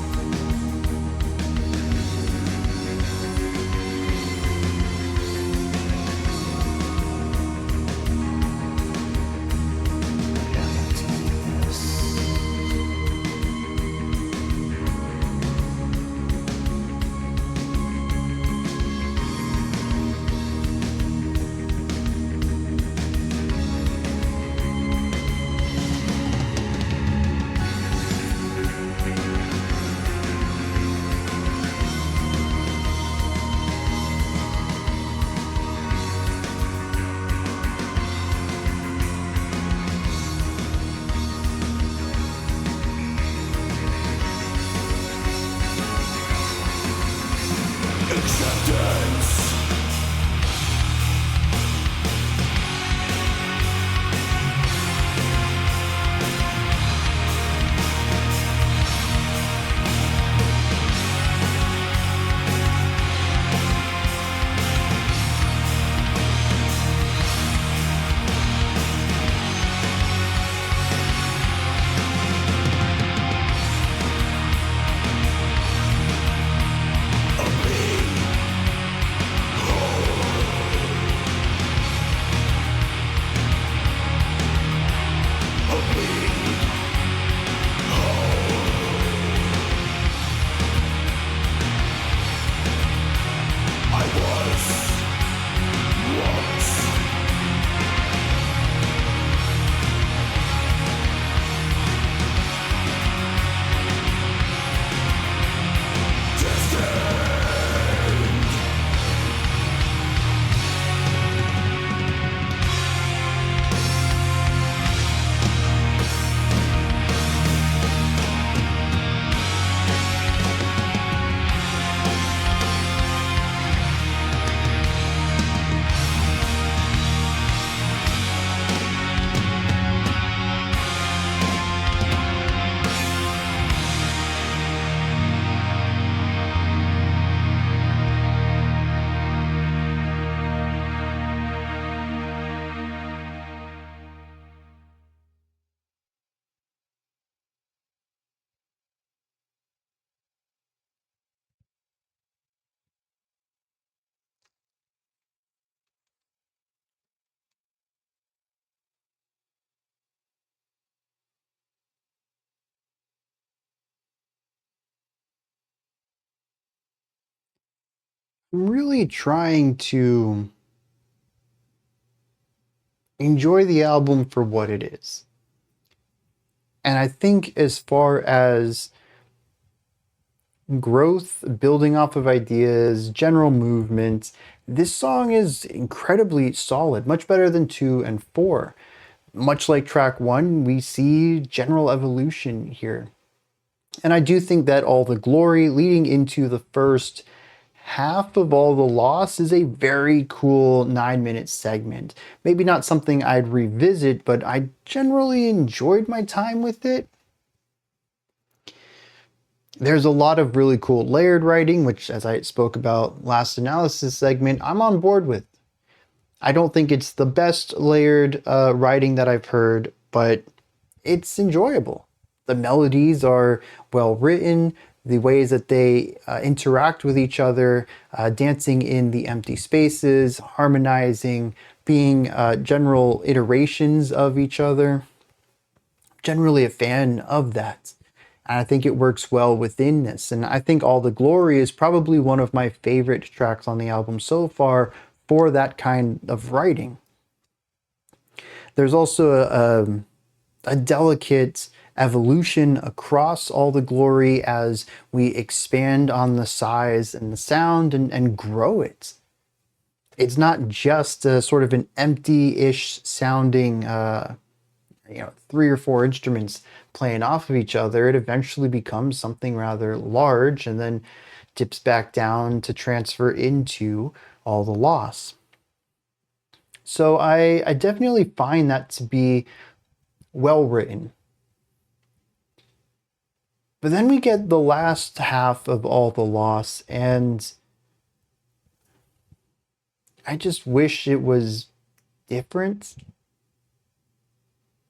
S1: I'm really trying to enjoy the album for what it is. And I think as far as growth, building off of ideas, general movement, this song is incredibly solid, much better than 2 and 4. Much like track 1, we see general evolution here. And I do think that All the Glory leading into the first half of All the Loss is a very cool 9-minute segment. Maybe not something I'd revisit, but I generally enjoyed my time with it. There's a lot of really cool layered writing, which, as I spoke about last analysis segment, I'm on board with. I don't think it's the best layered writing that I've heard, but it's enjoyable. The melodies are well written, the ways that they interact with each other, dancing in the empty spaces, harmonizing, being general iterations of each other. Generally a fan of that. And I think it works well within this. And I think All the Glory is probably one of my favorite tracks on the album so far for that kind of writing. There's also a delicate evolution across All the Glory as we expand on the size and the sound and grow it. It's not just a sort of an empty-ish sounding 3 or 4 instruments playing off of each other. It eventually becomes something rather large and then dips back down to transfer into All the Loss. So I definitely find that to be well written. But then we get the last half of All the Loss, and I just wish it was different.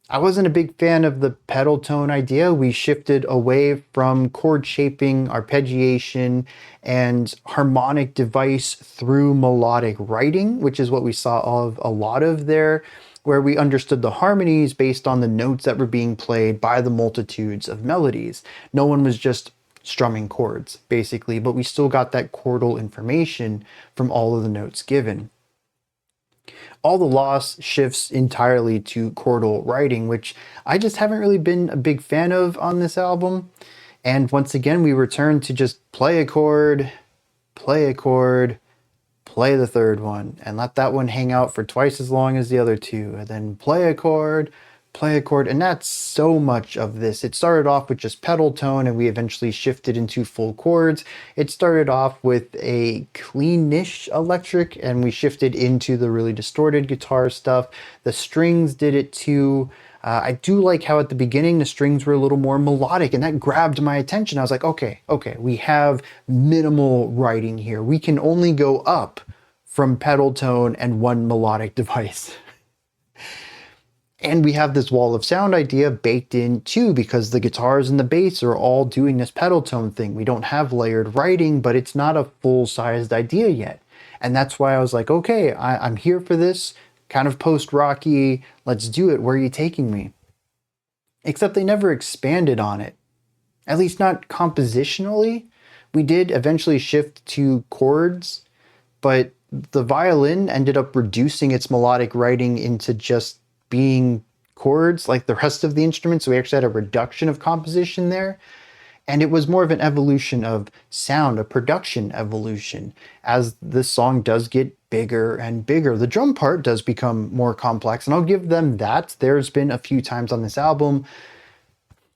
S1: I wasn't a big fan of the pedal tone idea. We shifted away from chord shaping, arpeggiation, and harmonic device through melodic writing, which is what we saw of a lot of there, where we understood the harmonies based on the notes that were being played by the multitudes of melodies. No one was just strumming chords, basically, but we still got that chordal information from all of the notes given. All the Loss shifts entirely to chordal writing, which I just haven't really been a big fan of on this album. And once again, we return to just play a chord, play the third one, and let that one hang out for twice as long as the other two, and then play a chord, and that's so much of this. It started off with just pedal tone, and we eventually shifted into full chords. It started off with a cleanish electric, and we shifted into the really distorted guitar stuff. The strings did it too. I do like how at the beginning the strings were a little more melodic, and that grabbed my attention. I was like, okay, we have minimal writing here. We can only go up from pedal tone and one melodic device. And we have this wall of sound idea baked in too, because the guitars and the bass are all doing this pedal tone thing. We don't have layered writing, but it's not a full-sized idea yet. And that's why I was like, okay, I'm here for this, kind of post-rocky, let's do it, where are you taking me? Except they never expanded on it, at least not compositionally. We did eventually shift to chords, but the violin ended up reducing its melodic writing into just being chords like the rest of the instruments. So we actually had a reduction of composition there. And it was more of an evolution of sound, a production evolution, as this song does get bigger and bigger. The drum part does become more complex, and I'll give them that. There's been a few times on this album,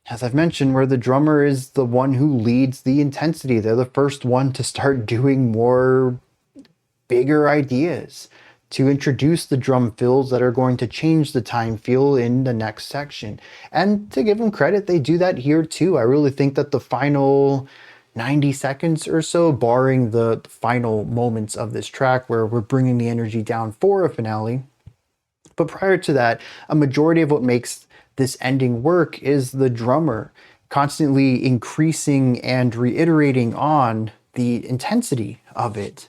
S1: as I've mentioned, where the drummer is the one who leads the intensity. They're the first one to start doing more bigger ideas, to introduce the drum fills that are going to change the time feel in the next section. And to give them credit, they do that here too. I really think that the final 90 seconds or so, barring the final moments of this track where we're bringing the energy down for a finale, but prior to that, a majority of what makes this ending work is the drummer constantly increasing and reiterating on the intensity of it.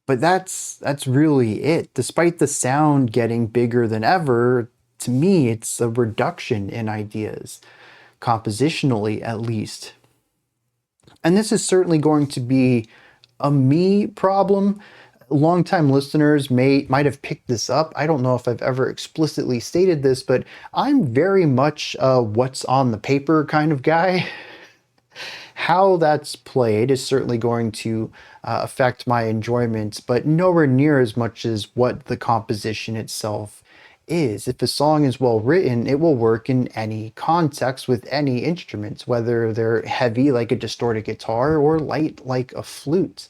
S1: But that's really it. Despite the sound getting bigger than ever, to me, it's a reduction in ideas, compositionally at least. And this is certainly going to be a me problem. Longtime listeners might have picked this up. I don't know if I've ever explicitly stated this, but I'm very much a what's on the paper kind of guy. How that's played is certainly going to affect my enjoyment, but nowhere near as much as what the composition itself is. If a song is well written, it will work in any context with any instruments, whether they're heavy like a distorted guitar or light like a flute.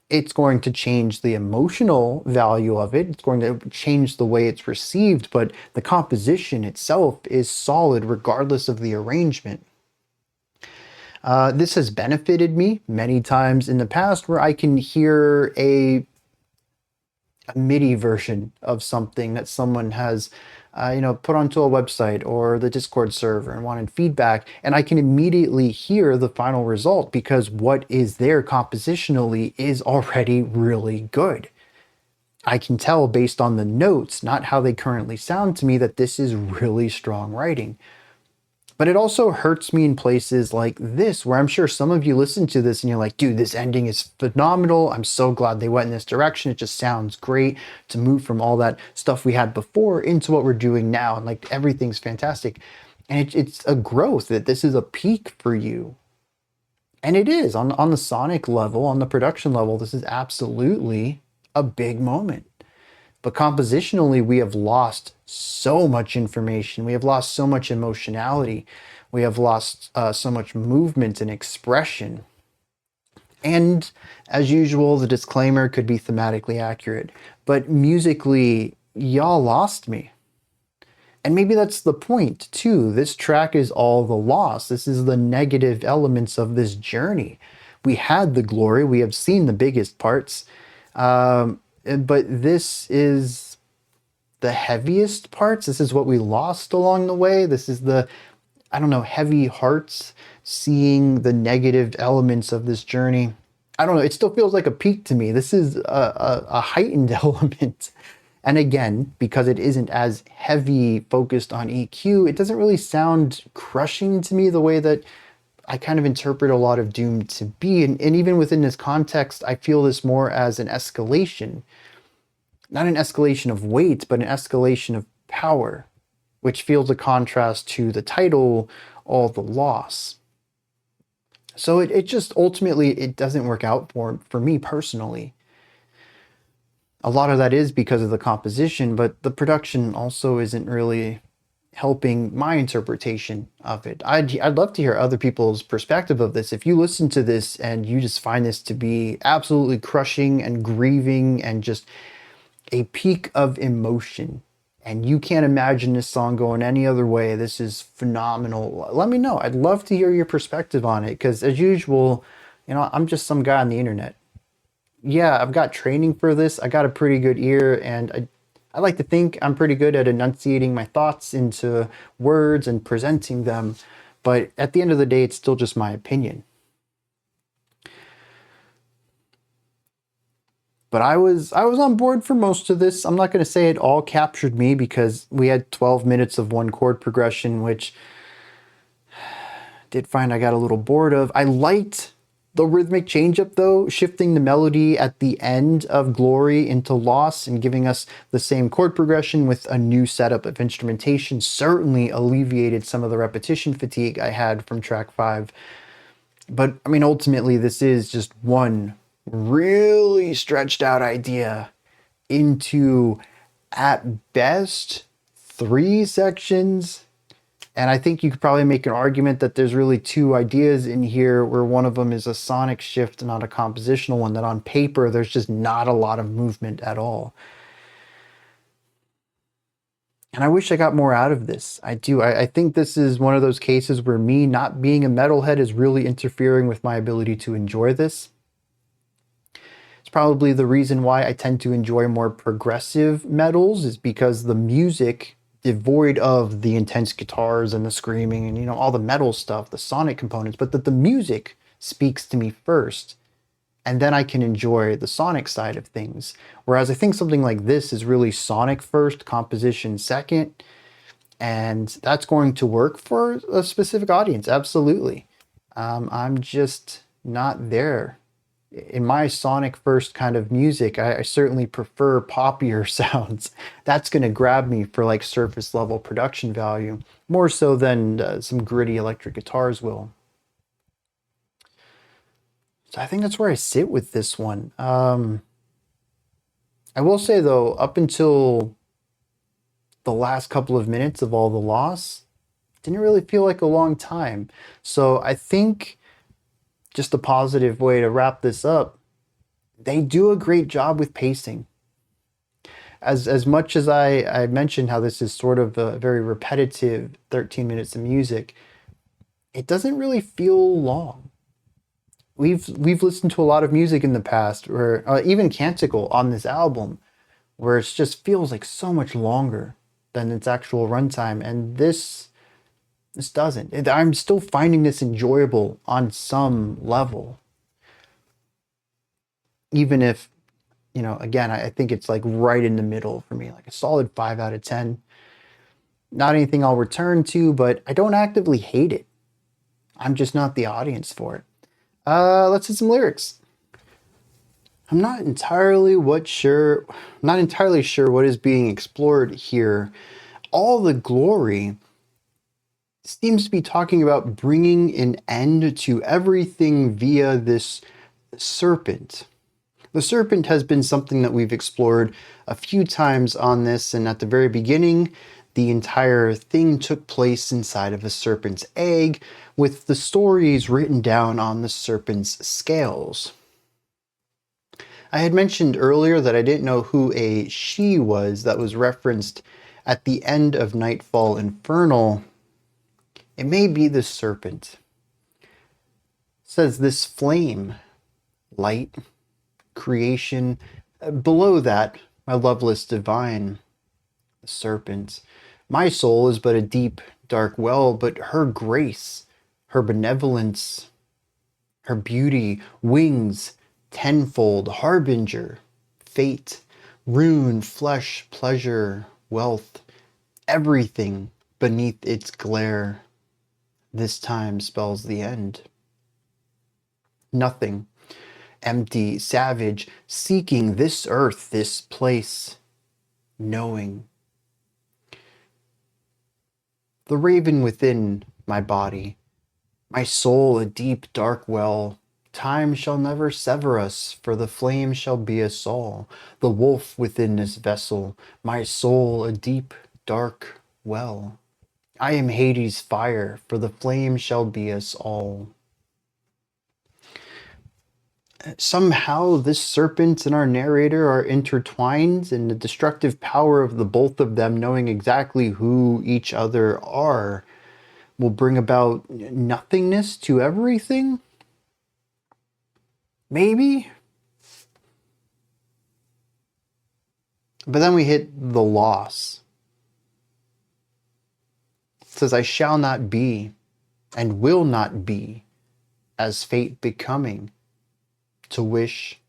S1: It's going to change the emotional value of it. It's going to change the way it's received, but the composition itself is solid regardless of the arrangement. This has benefited me many times in the past where I can hear a MIDI version of something that someone has put onto a website or the Discord server and wanted feedback, and I can immediately hear the final result because what is there compositionally is already really good. I can tell based on the notes, not how they currently sound to me, that this is really strong writing. But it also hurts me in places like this, where I'm sure some of you listen to this and you're like, dude, this ending is phenomenal. I'm so glad they went in this direction. It just sounds great to move from all that stuff we had before into what we're doing now. And like everything's fantastic. And it's a growth, that this is a peak for you. And it is on the sonic level, on the production level, this is absolutely a big moment. But compositionally, we have lost so much information. We have lost so much emotionality. We have lost so much movement and expression. And as usual, the disclaimer could be thematically accurate. But musically, y'all lost me. And maybe that's the point, too. This track is all the loss. This is the negative elements of this journey. We had the glory. We have seen the biggest parts. But this is the heaviest parts. This is what we lost along the way. This is the, heavy hearts, seeing the negative elements of this journey. I don't know. It still feels like a peak to me. This is a heightened element. And again, because it isn't as heavy focused on EQ, it doesn't really sound crushing to me the way that I kind of interpret a lot of Doom to be. And even within this context, I feel this more as an escalation. Not an escalation of weight, but an escalation of power, which feels a contrast to the title, All the Loss. So it just ultimately, it doesn't work out for me personally. A lot of that is because of the composition, but the production also isn't really helping my interpretation of it. I'd love to hear other people's perspective of this. If you listen to this and you just find this to be absolutely crushing and grieving and just a peak of emotion, and you can't imagine this song going any other way, this is phenomenal, let me know. I'd love to hear your perspective on it, because as usual, I'm just some guy on the internet. Yeah, I've got training for this. I got a pretty good ear, and I like to think I'm pretty good at enunciating my thoughts into words and presenting them, but at the end of the day, it's still just my opinion. But I was on board for most of this. I'm not going to say it all captured me, because we had 12 minutes of one chord progression, which did find I got a little bored of. I liked the rhythmic change-up, though, shifting the melody at the end of Glory into Loss and giving us the same chord progression with a new setup of instrumentation certainly alleviated some of the repetition fatigue I had from track 5. But, ultimately, this is just one really stretched out idea into, at best, 3 sections. And I think you could probably make an argument that there's really 2 ideas in here, where one of them is a sonic shift, not a compositional one, that on paper, there's just not a lot of movement at all. And I wish I got more out of this. I do. I think this is one of those cases where me not being a metalhead is really interfering with my ability to enjoy this. It's probably the reason why I tend to enjoy more progressive metals, is because the music, devoid of the intense guitars and the screaming and all the metal stuff, the sonic components, but that the music speaks to me first, and then I can enjoy the sonic side of things. Whereas I think something like this is really sonic first, composition second, and that's going to work for a specific audience, absolutely. I'm just not there in my sonic first kind of music, I certainly prefer poppier sounds. That's going to grab me for like surface level production value, more so than some gritty electric guitars will. So I think that's where I sit with this one. I will say though, up until the last couple of minutes of all the loss, didn't really feel like a long time. So I think just a positive way to wrap this up, they do a great job with pacing. As much as I mentioned how this is sort of a very repetitive 13 minutes of music, it doesn't really feel long. We've listened to a lot of music in the past, or even Canticle on this album, where it just feels like so much longer than its actual runtime, and this doesn't. I'm still finding this enjoyable on some level, even if, you know, again, I think it's like right in the middle for me, like a solid 5 out of 10. Not anything I'll return to, but I don't actively hate it. I'm just not the audience for it. Let's hit some lyrics. I'm not entirely sure what is being explored here. All the glory seems to be talking about bringing an end to everything via this serpent. The serpent has been something that we've explored a few times on this, and at the very beginning, the entire thing took place inside of a serpent's egg, with the stories written down on the serpent's scales. I had mentioned earlier that I didn't know who a she was that was referenced at the end of Nightfall Infernal. It may be the serpent. It says this flame, light, creation. Below that, my loveless divine, the serpent. My soul is but a deep, dark well, but her grace, her benevolence, her beauty, wings, tenfold, harbinger, fate, rune, flesh, pleasure, wealth, everything beneath its glare, this time spells the end. Nothing, empty, savage, seeking this earth, this place, knowing. The raven within my body, my soul a deep dark well, time shall never sever us, for the flame shall be us all. The wolf within this vessel, my soul a deep dark well. I am Hades' fire, for the flame shall be us all. Somehow this serpent and our narrator are intertwined, and the destructive power of the both of them knowing exactly who each other are will bring about nothingness to everything? Maybe? But then we hit the loss. It says, I shall not be and will not be as fate becoming, to wish,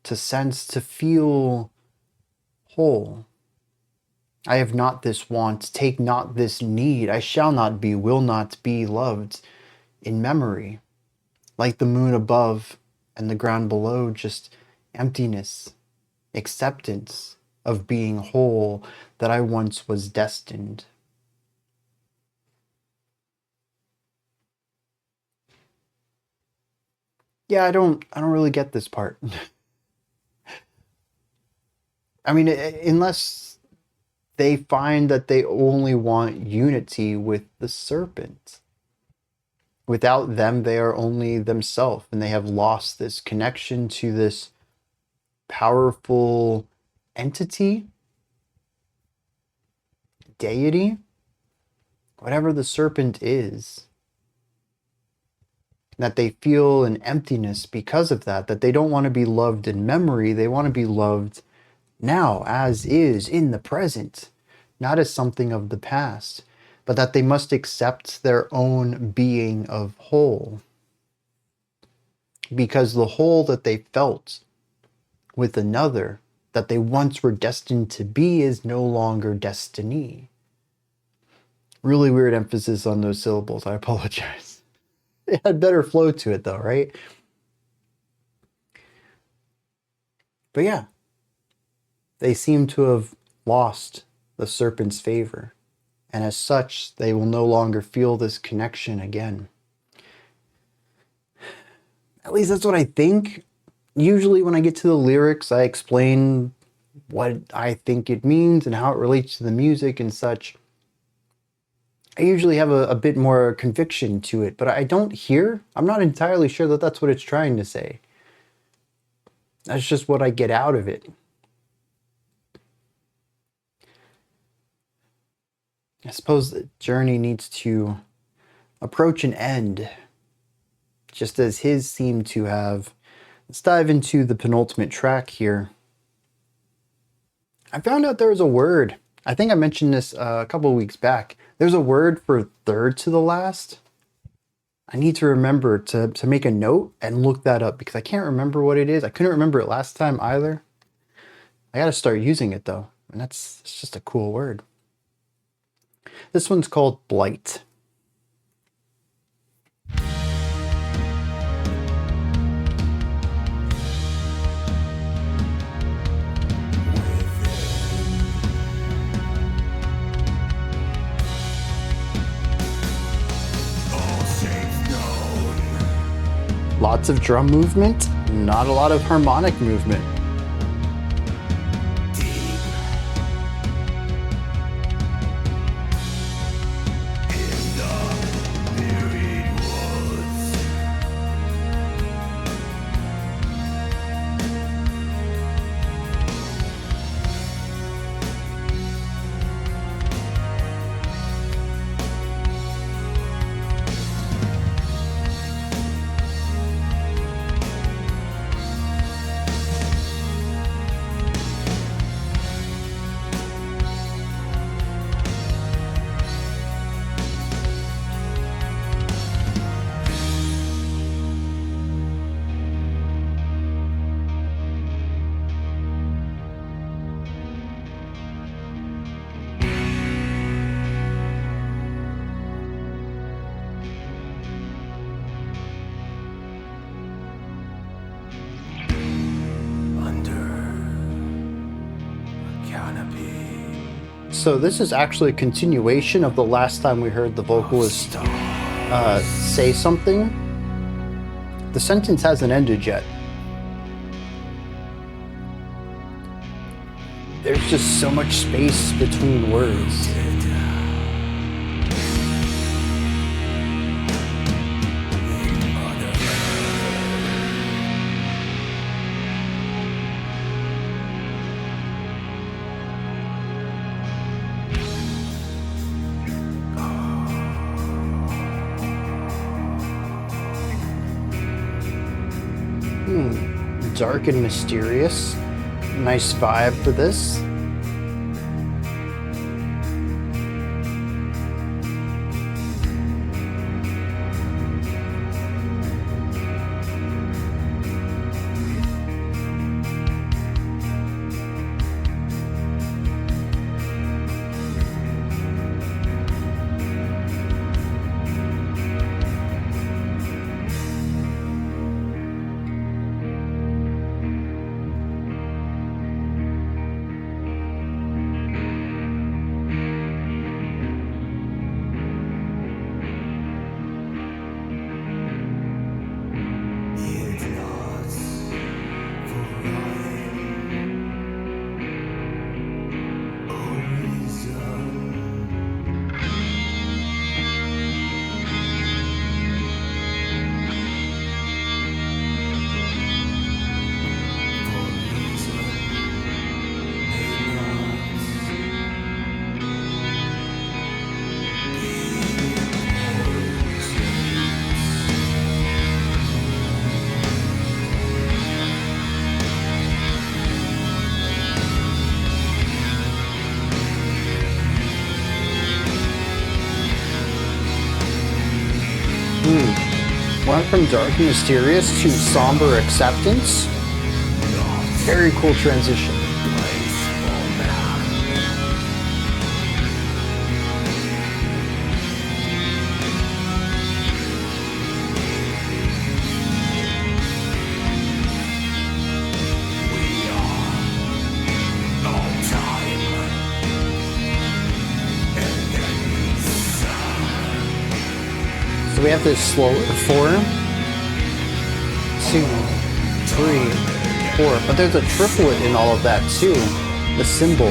S1: to sense, to feel whole. I have not this want, take not this need. I shall not be, will not be loved in memory. Like the moon above and the ground below, just emptiness, acceptance of being whole that I once was destined. Yeah, I don't really get this part. I mean, unless they find that they only want unity with the serpent. Without them, they are only themselves, and they have lost this connection to this powerful entity, deity, whatever the serpent is. That they feel an emptiness because of that, that they don't want to be loved in memory, they want to be loved now, as is, in the present, not as something of the past, but that they must accept their own being of whole. Because the whole that they felt with another, that they once were destined to be, is no longer destiny. Really weird emphasis on those syllables, I apologize. It had better flow to it though, right? But yeah, they seem to have lost the serpent's favor, and as such, they will no longer feel this connection again. At least that's what I think. Usually when I get to the lyrics, I explain what I think it means and how it relates to the music and such. I usually have a bit more conviction to it, but I'm not entirely sure that that's what it's trying to say. That's just what I get out of it. I suppose the journey needs to approach an end, just as his seemed to have. Let's dive into the penultimate track here. I found out there was a word. I think I mentioned this a couple of weeks back. There's a word for third to the last. I need to remember to make a note and look that up because I can't remember what it is. I couldn't remember it last time either. I got to start using it though, and it's just a cool word. This one's called Blight. Lots of drum movement, not a lot of harmonic movement. So this is actually a continuation of the last time we heard the vocalist say something. The sentence hasn't ended yet. There's just so much space between words. Dark and mysterious. Nice vibe for this. Went from dark and mysterious to somber acceptance. Very cool transition. we have this slower 4, 2, 3, 4. But there's a triplet in all of that too. The symbol.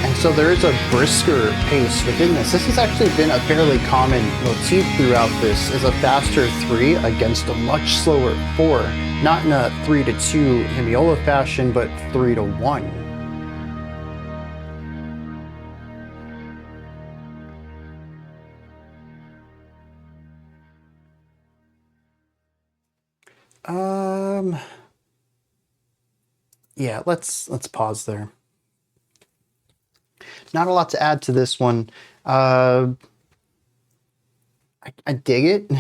S1: And so there is a brisker pace within this. This has actually been a fairly common motif throughout this, is a faster 3 against a much slower 4. Not in a 3-2 hemiola fashion, but 3-1. Yeah, let's pause there. Not a lot to add to this one. I dig it.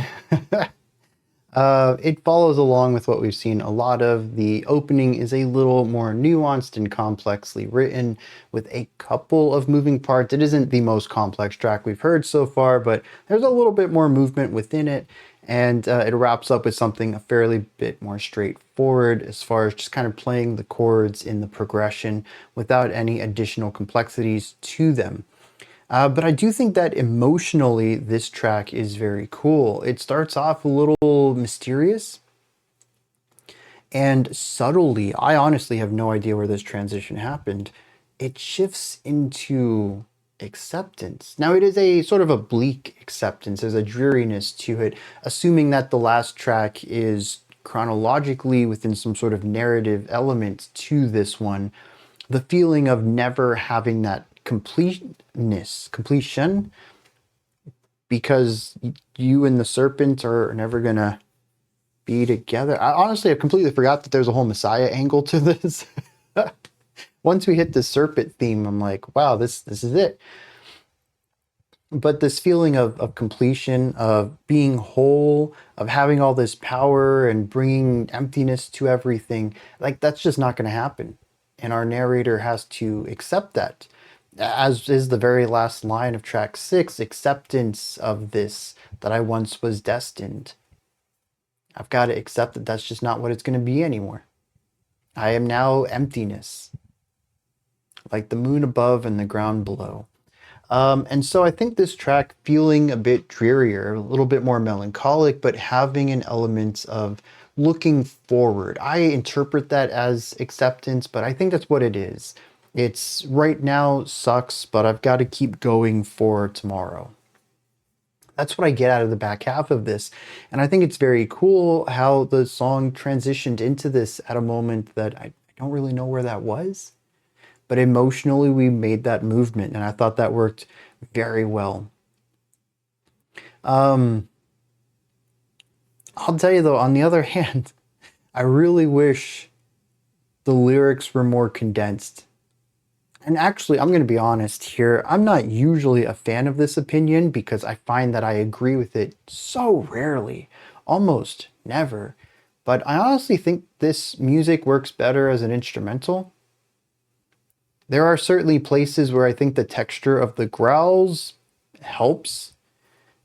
S1: It follows along with what we've seen a lot of. The opening is a little more nuanced and complexly written with a couple of moving parts. It isn't the most complex track we've heard so far, but there's a little bit more movement within it. And it wraps up with something a fairly bit more straightforward as far as just kind of playing the chords in the progression without any additional complexities to them. But I do think that emotionally, this track is very cool. It starts off a little mysterious and subtly, I honestly have no idea where this transition happened. It shifts into acceptance. Now it is a sort of a bleak acceptance. There's a dreariness to it, assuming that the last track is chronologically within some sort of narrative element to this one. The feeling of never having that completion, because you and the serpent are never gonna be together. I honestly have completely forgot that there's a whole Messiah angle to this. Once we hit the serpent theme, I'm like, wow, this is it. But this feeling of completion, of being whole, of having all this power and bringing emptiness to everything, like that's just not going to happen. And our narrator has to accept that. As is the very last line of track 6, acceptance of this, that I once was destined. I've got to accept that that's just not what it's going to be anymore. I am now emptiness, like the moon above and the ground below. And so I think this track, feeling a bit drearier, a little bit more melancholic, but having an element of looking forward. I interpret that as acceptance, but I think that's what it is. It's right now sucks, but I've got to keep going for tomorrow. That's what I get out of the back half of this. And I think it's very cool how the song transitioned into this at a moment that I don't really know where that was. But emotionally, we made that movement, and I thought that worked very well. I'll tell you though, on the other hand, I really wish the lyrics were more condensed. And actually, I'm going to be honest here. I'm not usually a fan of this opinion because I find that I agree with it so rarely, almost never. But I honestly think this music works better as an instrumental. There are certainly places where I think the texture of the growls helps.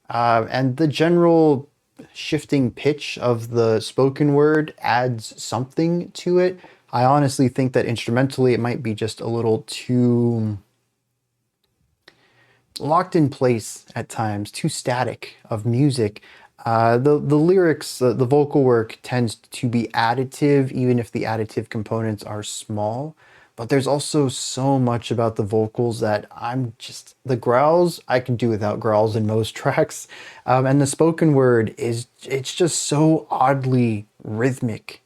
S1: And the general shifting pitch of the spoken word adds something to it. I honestly think that instrumentally it might be just a little too locked in place at times, too static of music. The lyrics, the vocal work tends to be additive, even if the additive components are small. But there's also so much about the vocals that the growls, I can do without growls in most tracks. And the spoken word it's just so oddly rhythmic.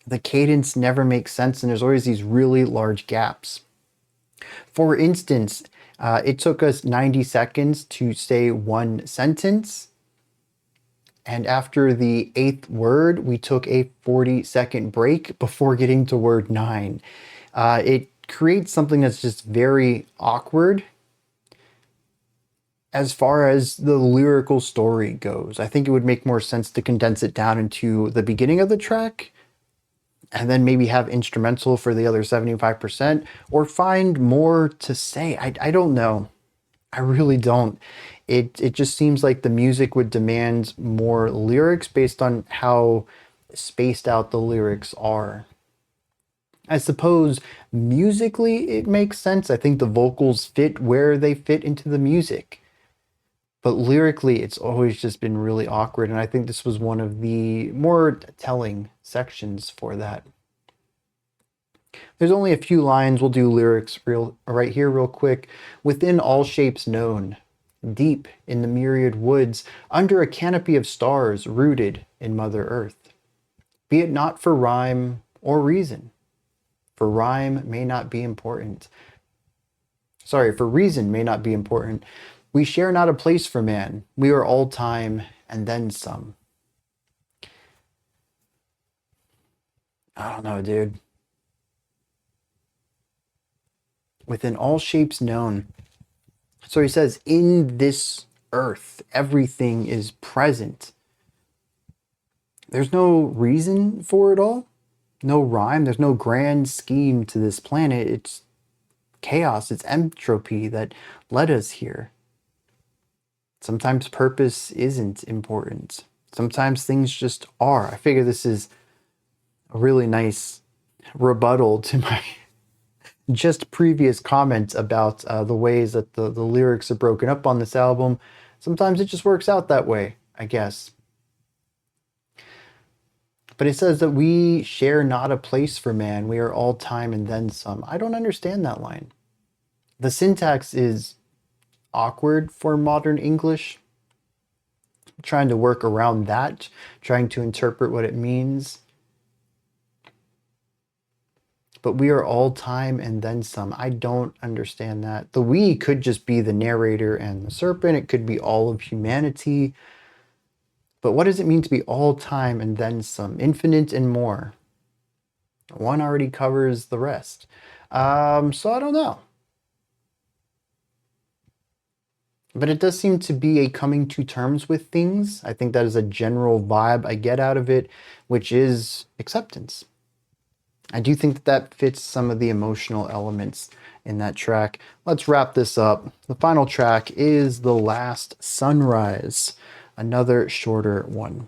S1: The cadence never makes sense, and there's always these really large gaps. For instance, it took us 90 seconds to say one sentence. And after the 8th word, we took a 40-second break before getting to word 9. It creates something that's just very awkward as far as the lyrical story goes. I think it would make more sense to condense it down into the beginning of the track and then maybe have instrumental for the other 75%, or find more to say. I don't know. I really don't. It just seems like the music would demand more lyrics based on how spaced out the lyrics are. I suppose musically it makes sense. I think the vocals fit where they fit into the music. But lyrically, it's always just been really awkward. And I think this was one of the more telling sections for that. There's only a few lines. We'll do lyrics right here real quick. Within all shapes known, deep in the myriad woods, under a canopy of stars, rooted in Mother Earth. Be it not for rhyme or reason, for rhyme may not be important. Sorry, for reason may not be important. We share not a place for man. We are all time and then some. I don't know, dude. Within all shapes known. So he says, in this earth, everything is present. There's no reason for it all. No rhyme. There's no grand scheme to this planet. It's chaos. It's entropy that led us here. Sometimes purpose isn't important. Sometimes things just are. I figure this is a really nice rebuttal to my just previous comments about the ways that the lyrics are broken up on this album. Sometimes it just works out that way, I guess. But it says that we share not a place for man. We are all time and then some. I don't understand that line. The syntax is awkward for modern English. I'm trying to work around that, trying to interpret what it means. But we are all time and then some. I don't understand that. The we could just be the narrator and the serpent. It could be all of humanity. But what does it mean to be all time and then some? Infinite and more. One already covers the rest. So I don't know. But it does seem to be a coming to terms with things. I think that is a general vibe I get out of it, which is acceptance. I do think that that fits some of the emotional elements in that track. Let's wrap this up. The final track is The Last Sunrise, another shorter one.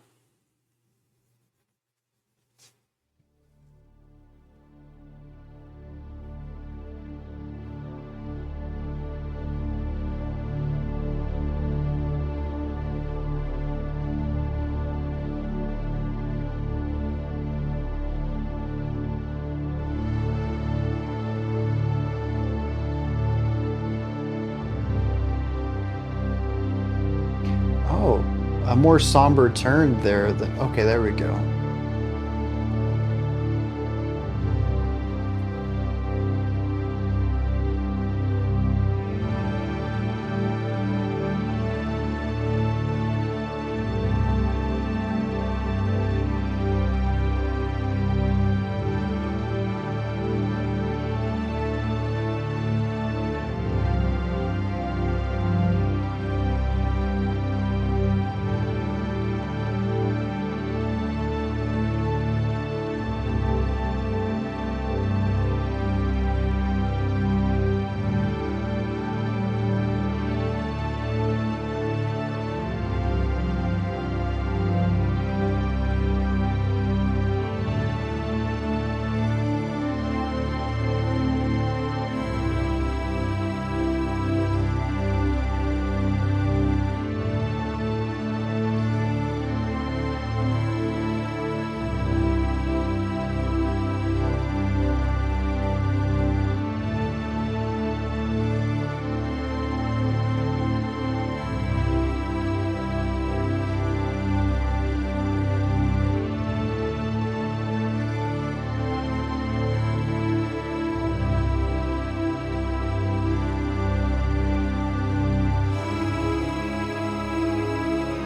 S1: Oh, a more somber turn there. Okay, there we go.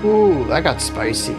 S1: Ooh, that got spicy.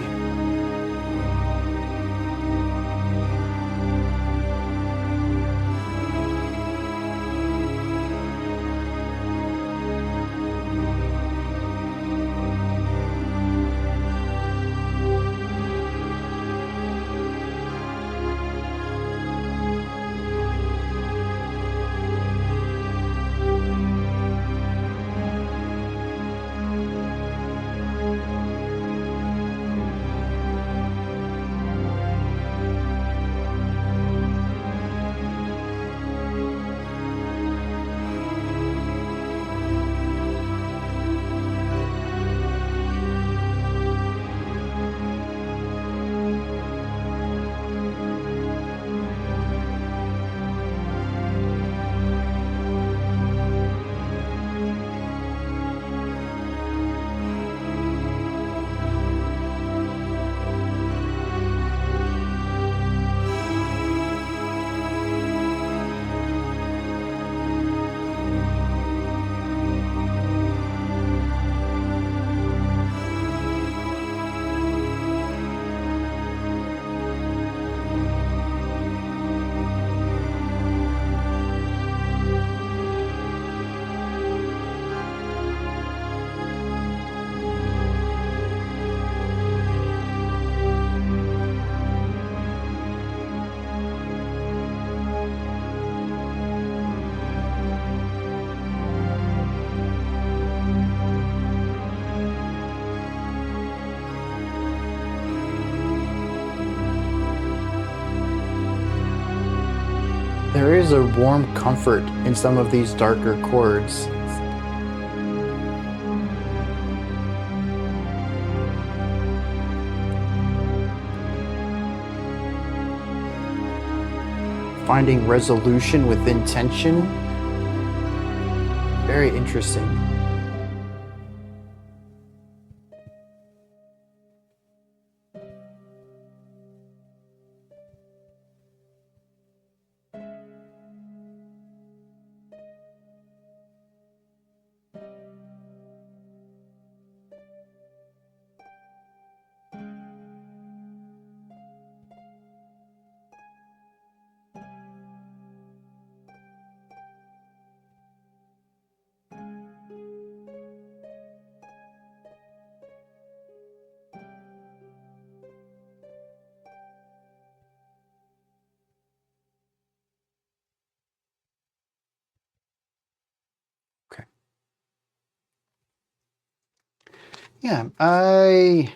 S1: There is a warm comfort in some of these darker chords. Finding resolution within tension. Very interesting. Okay. Yeah, I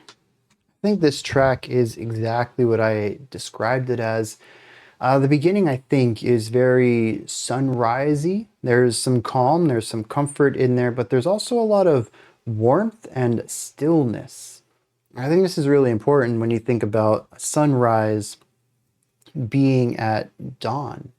S1: think this track is exactly what I described it as. The beginning, I think, is very sunrisey. There's some calm, there's some comfort in there, but there's also a lot of warmth and stillness. I think this is really important when you think about sunrise being at dawn.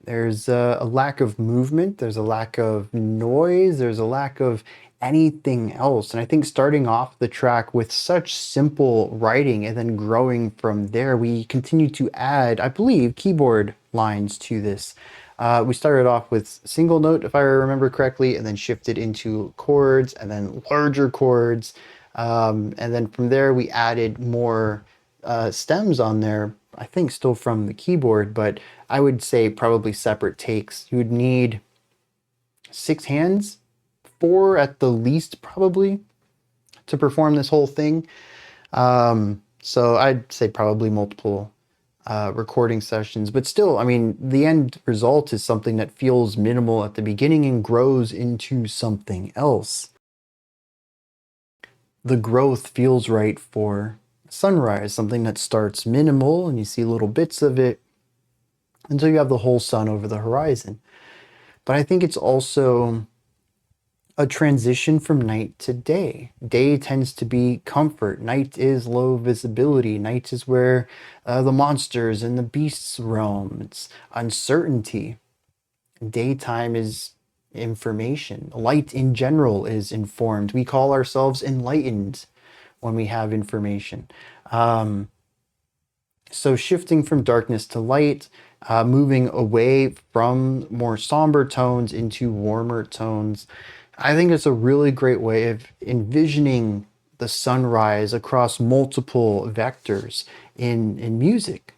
S1: There's a lack of movement, there's a lack of noise, there's a lack of anything else. And I think starting off the track with such simple writing and then growing from there, we continue to add, I believe, keyboard lines to this. We started off with single note, if I remember correctly, and then shifted into chords and then larger chords. And then from there, we added more stems on there, I think still from the keyboard, but I would say probably separate takes. You would need 6 hands, 4 at the least probably, to perform this whole thing. So I'd say probably multiple recording sessions, but still, I mean, the end result is something that feels minimal at the beginning and grows into something else. The growth feels right for sunrise, something that starts minimal and you see little bits of it until you have the whole sun over the horizon. But I think it's also a transition from night to day. Day tends to be comfort. Night is low visibility. Night is where the monsters and the beasts roam. It's uncertainty. Daytime is information. Light in general is informed. We call ourselves enlightened when we have information. So shifting from darkness to light, moving away from more somber tones into warmer tones, I think it's a really great way of envisioning the sunrise across multiple vectors in music.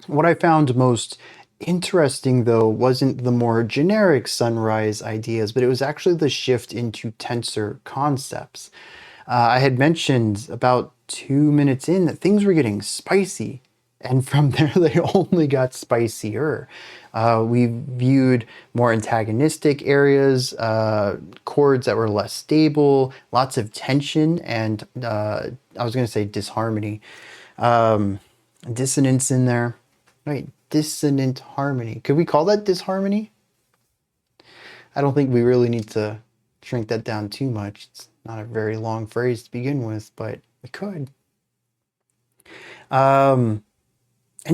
S1: What I found most interesting, though, wasn't the more generic sunrise ideas, but it was actually the shift into tenser concepts. I had mentioned about 2 minutes in that things were getting spicy, and from there they only got spicier. We viewed more antagonistic areas, chords that were less stable, lots of tension, and I was going to say disharmony, dissonance in there. Right, dissonant harmony. Could we call that disharmony? I don't think we really need to shrink that down too much. It's not a very long phrase to begin with, but we could. And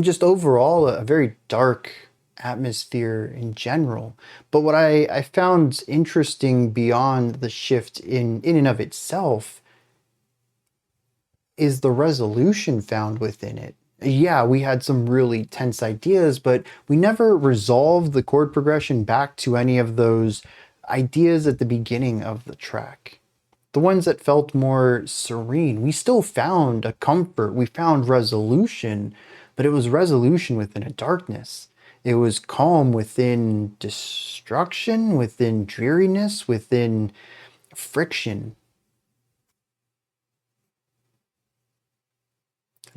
S1: just overall, a very dark atmosphere in general. But what I found interesting beyond the shift in and of itself is the resolution found within it. Yeah, we had some really tense ideas, but we never resolved the chord progression back to any of those ideas at the beginning of the track. The ones that felt more serene, we still found a comfort, we found resolution, but it was resolution within a darkness. It was calm within destruction, within dreariness, within friction.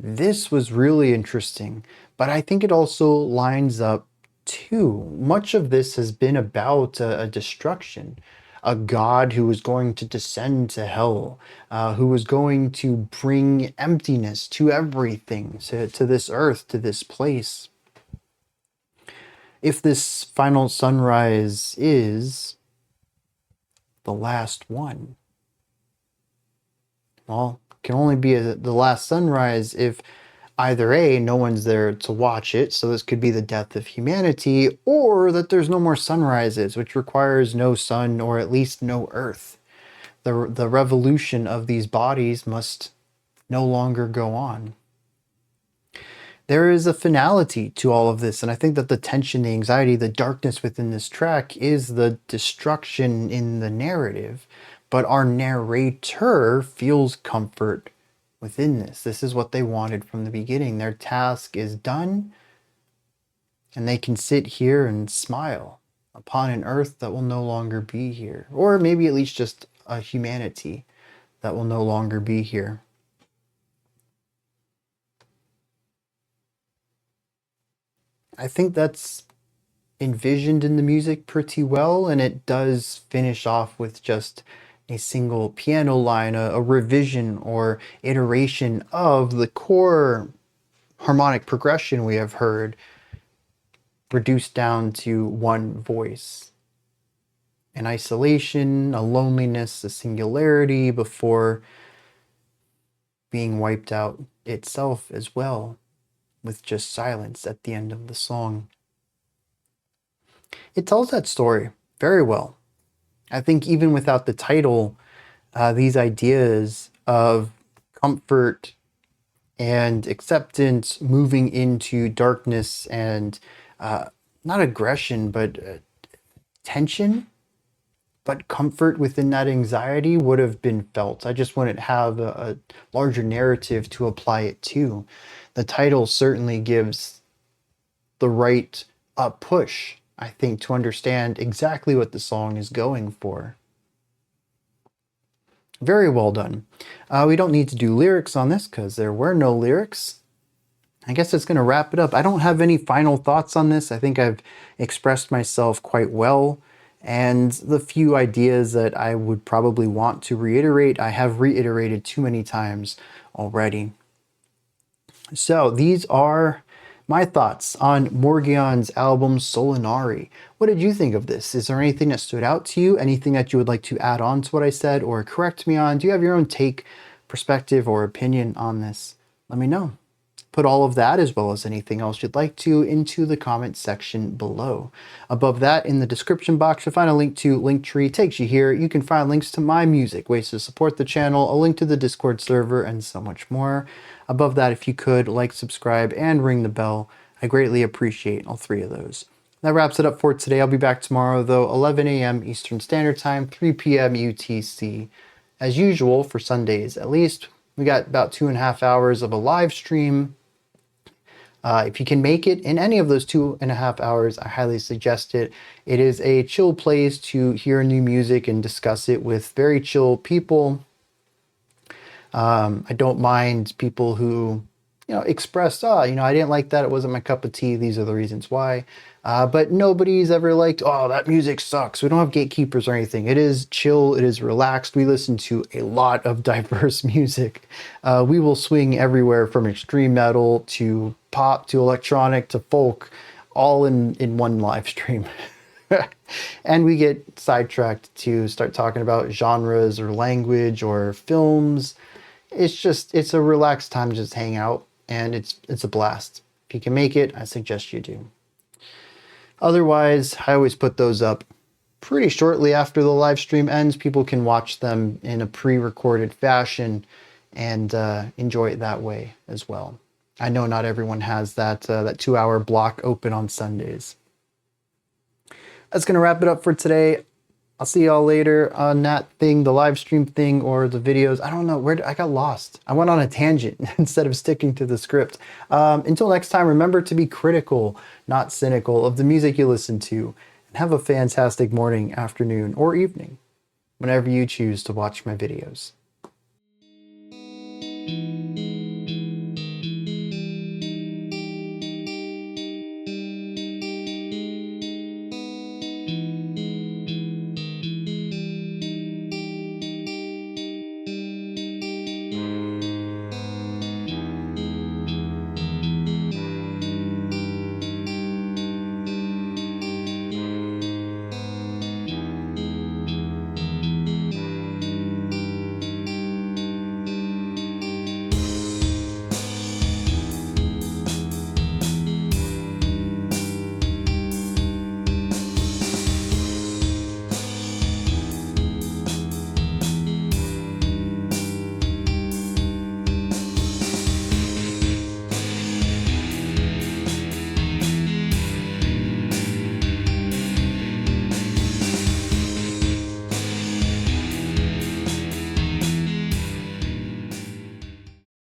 S1: This was really interesting, but I think it also lines up too. Much of this has been about a destruction. a god who was going to descend to hell, who was going to bring emptiness to everything, to this earth, to this place. If this final sunrise is the last one, well, it can only be the last sunrise if either A, no one's there to watch it, so this could be the death of humanity, or that there's no more sunrises, which requires no sun or at least no earth. The revolution of these bodies must no longer go on. There is a finality to all of this, and I think that the tension, the anxiety, the darkness within this track is the destruction in the narrative, but our narrator feels comfort within this. This is what they wanted from the beginning. Their task is done, and they can sit here and smile upon an earth that will no longer be here, or maybe at least just a humanity that will no longer be here. I think that's envisioned in the music pretty well, and it does finish off with just a single piano line, a revision or iteration of the core harmonic progression we have heard, reduced down to one voice. An isolation, a loneliness, a singularity before being wiped out itself as well, with just silence at the end of the song. It tells that story very well. I think even without the title, these ideas of comfort and acceptance moving into darkness and not aggression, but tension, but comfort within that anxiety would have been felt. I just wouldn't have a larger narrative to apply it to. The title certainly gives the right push, I think, to understand exactly what the song is going for. Very well done. We don't need to do lyrics on this because there were no lyrics. I guess it's going to wrap it up. I don't have any final thoughts on this. I think I've expressed myself quite well. And the few ideas that I would probably want to reiterate, I have reiterated too many times already. So these are my thoughts on Morgion's album Solinari. What did you think of this? Is there anything that stood out to you? Anything that you would like to add on to what I said or correct me on? Do you have your own take, perspective, or opinion on this? Let me know. Put all of that, as well as anything else you'd like to, into the comment section below. Above that, in the description box, you'll find a link to Linktree. Takes you here. You can find links to my music, ways to support the channel, a link to the Discord server, and so much more. Above that, if you could, like, subscribe, and ring the bell. I greatly appreciate all three of those. That wraps it up for today. I'll be back tomorrow, though, 11 a.m. Eastern Standard Time, 3 p.m. UTC. As usual, for Sundays at least, we got about 2.5 hours of a live stream. If you can make it in any of those 2.5 hours, I highly suggest it. It is a chill place to hear new music and discuss it with very chill people. I don't mind people who, express, I didn't like that. It wasn't my cup of tea. These are the reasons why. But nobody's ever liked, oh, that music sucks. We don't have gatekeepers or anything. It is chill. It is relaxed. We listen to a lot of diverse music. We will swing everywhere from extreme metal to pop to electronic to folk, all in one live stream. And we get sidetracked to start talking about genres or language or films. It's a relaxed time to just hang out, and it's a blast. If you can make it, I suggest you do. Otherwise, I always put those up pretty shortly after the live stream ends. People can watch them in a pre-recorded fashion and enjoy it that way as well. I know not everyone has that 2-hour block open on Sundays. That's going to wrap it up for today. I'll see y'all later on that thing, the live stream thing, or the videos. I don't know, I got lost. I went on a tangent instead of sticking to the script. Until next time, remember to be critical, not cynical, of the music you listen to. And have a fantastic morning, afternoon, or evening, whenever you choose to watch my videos.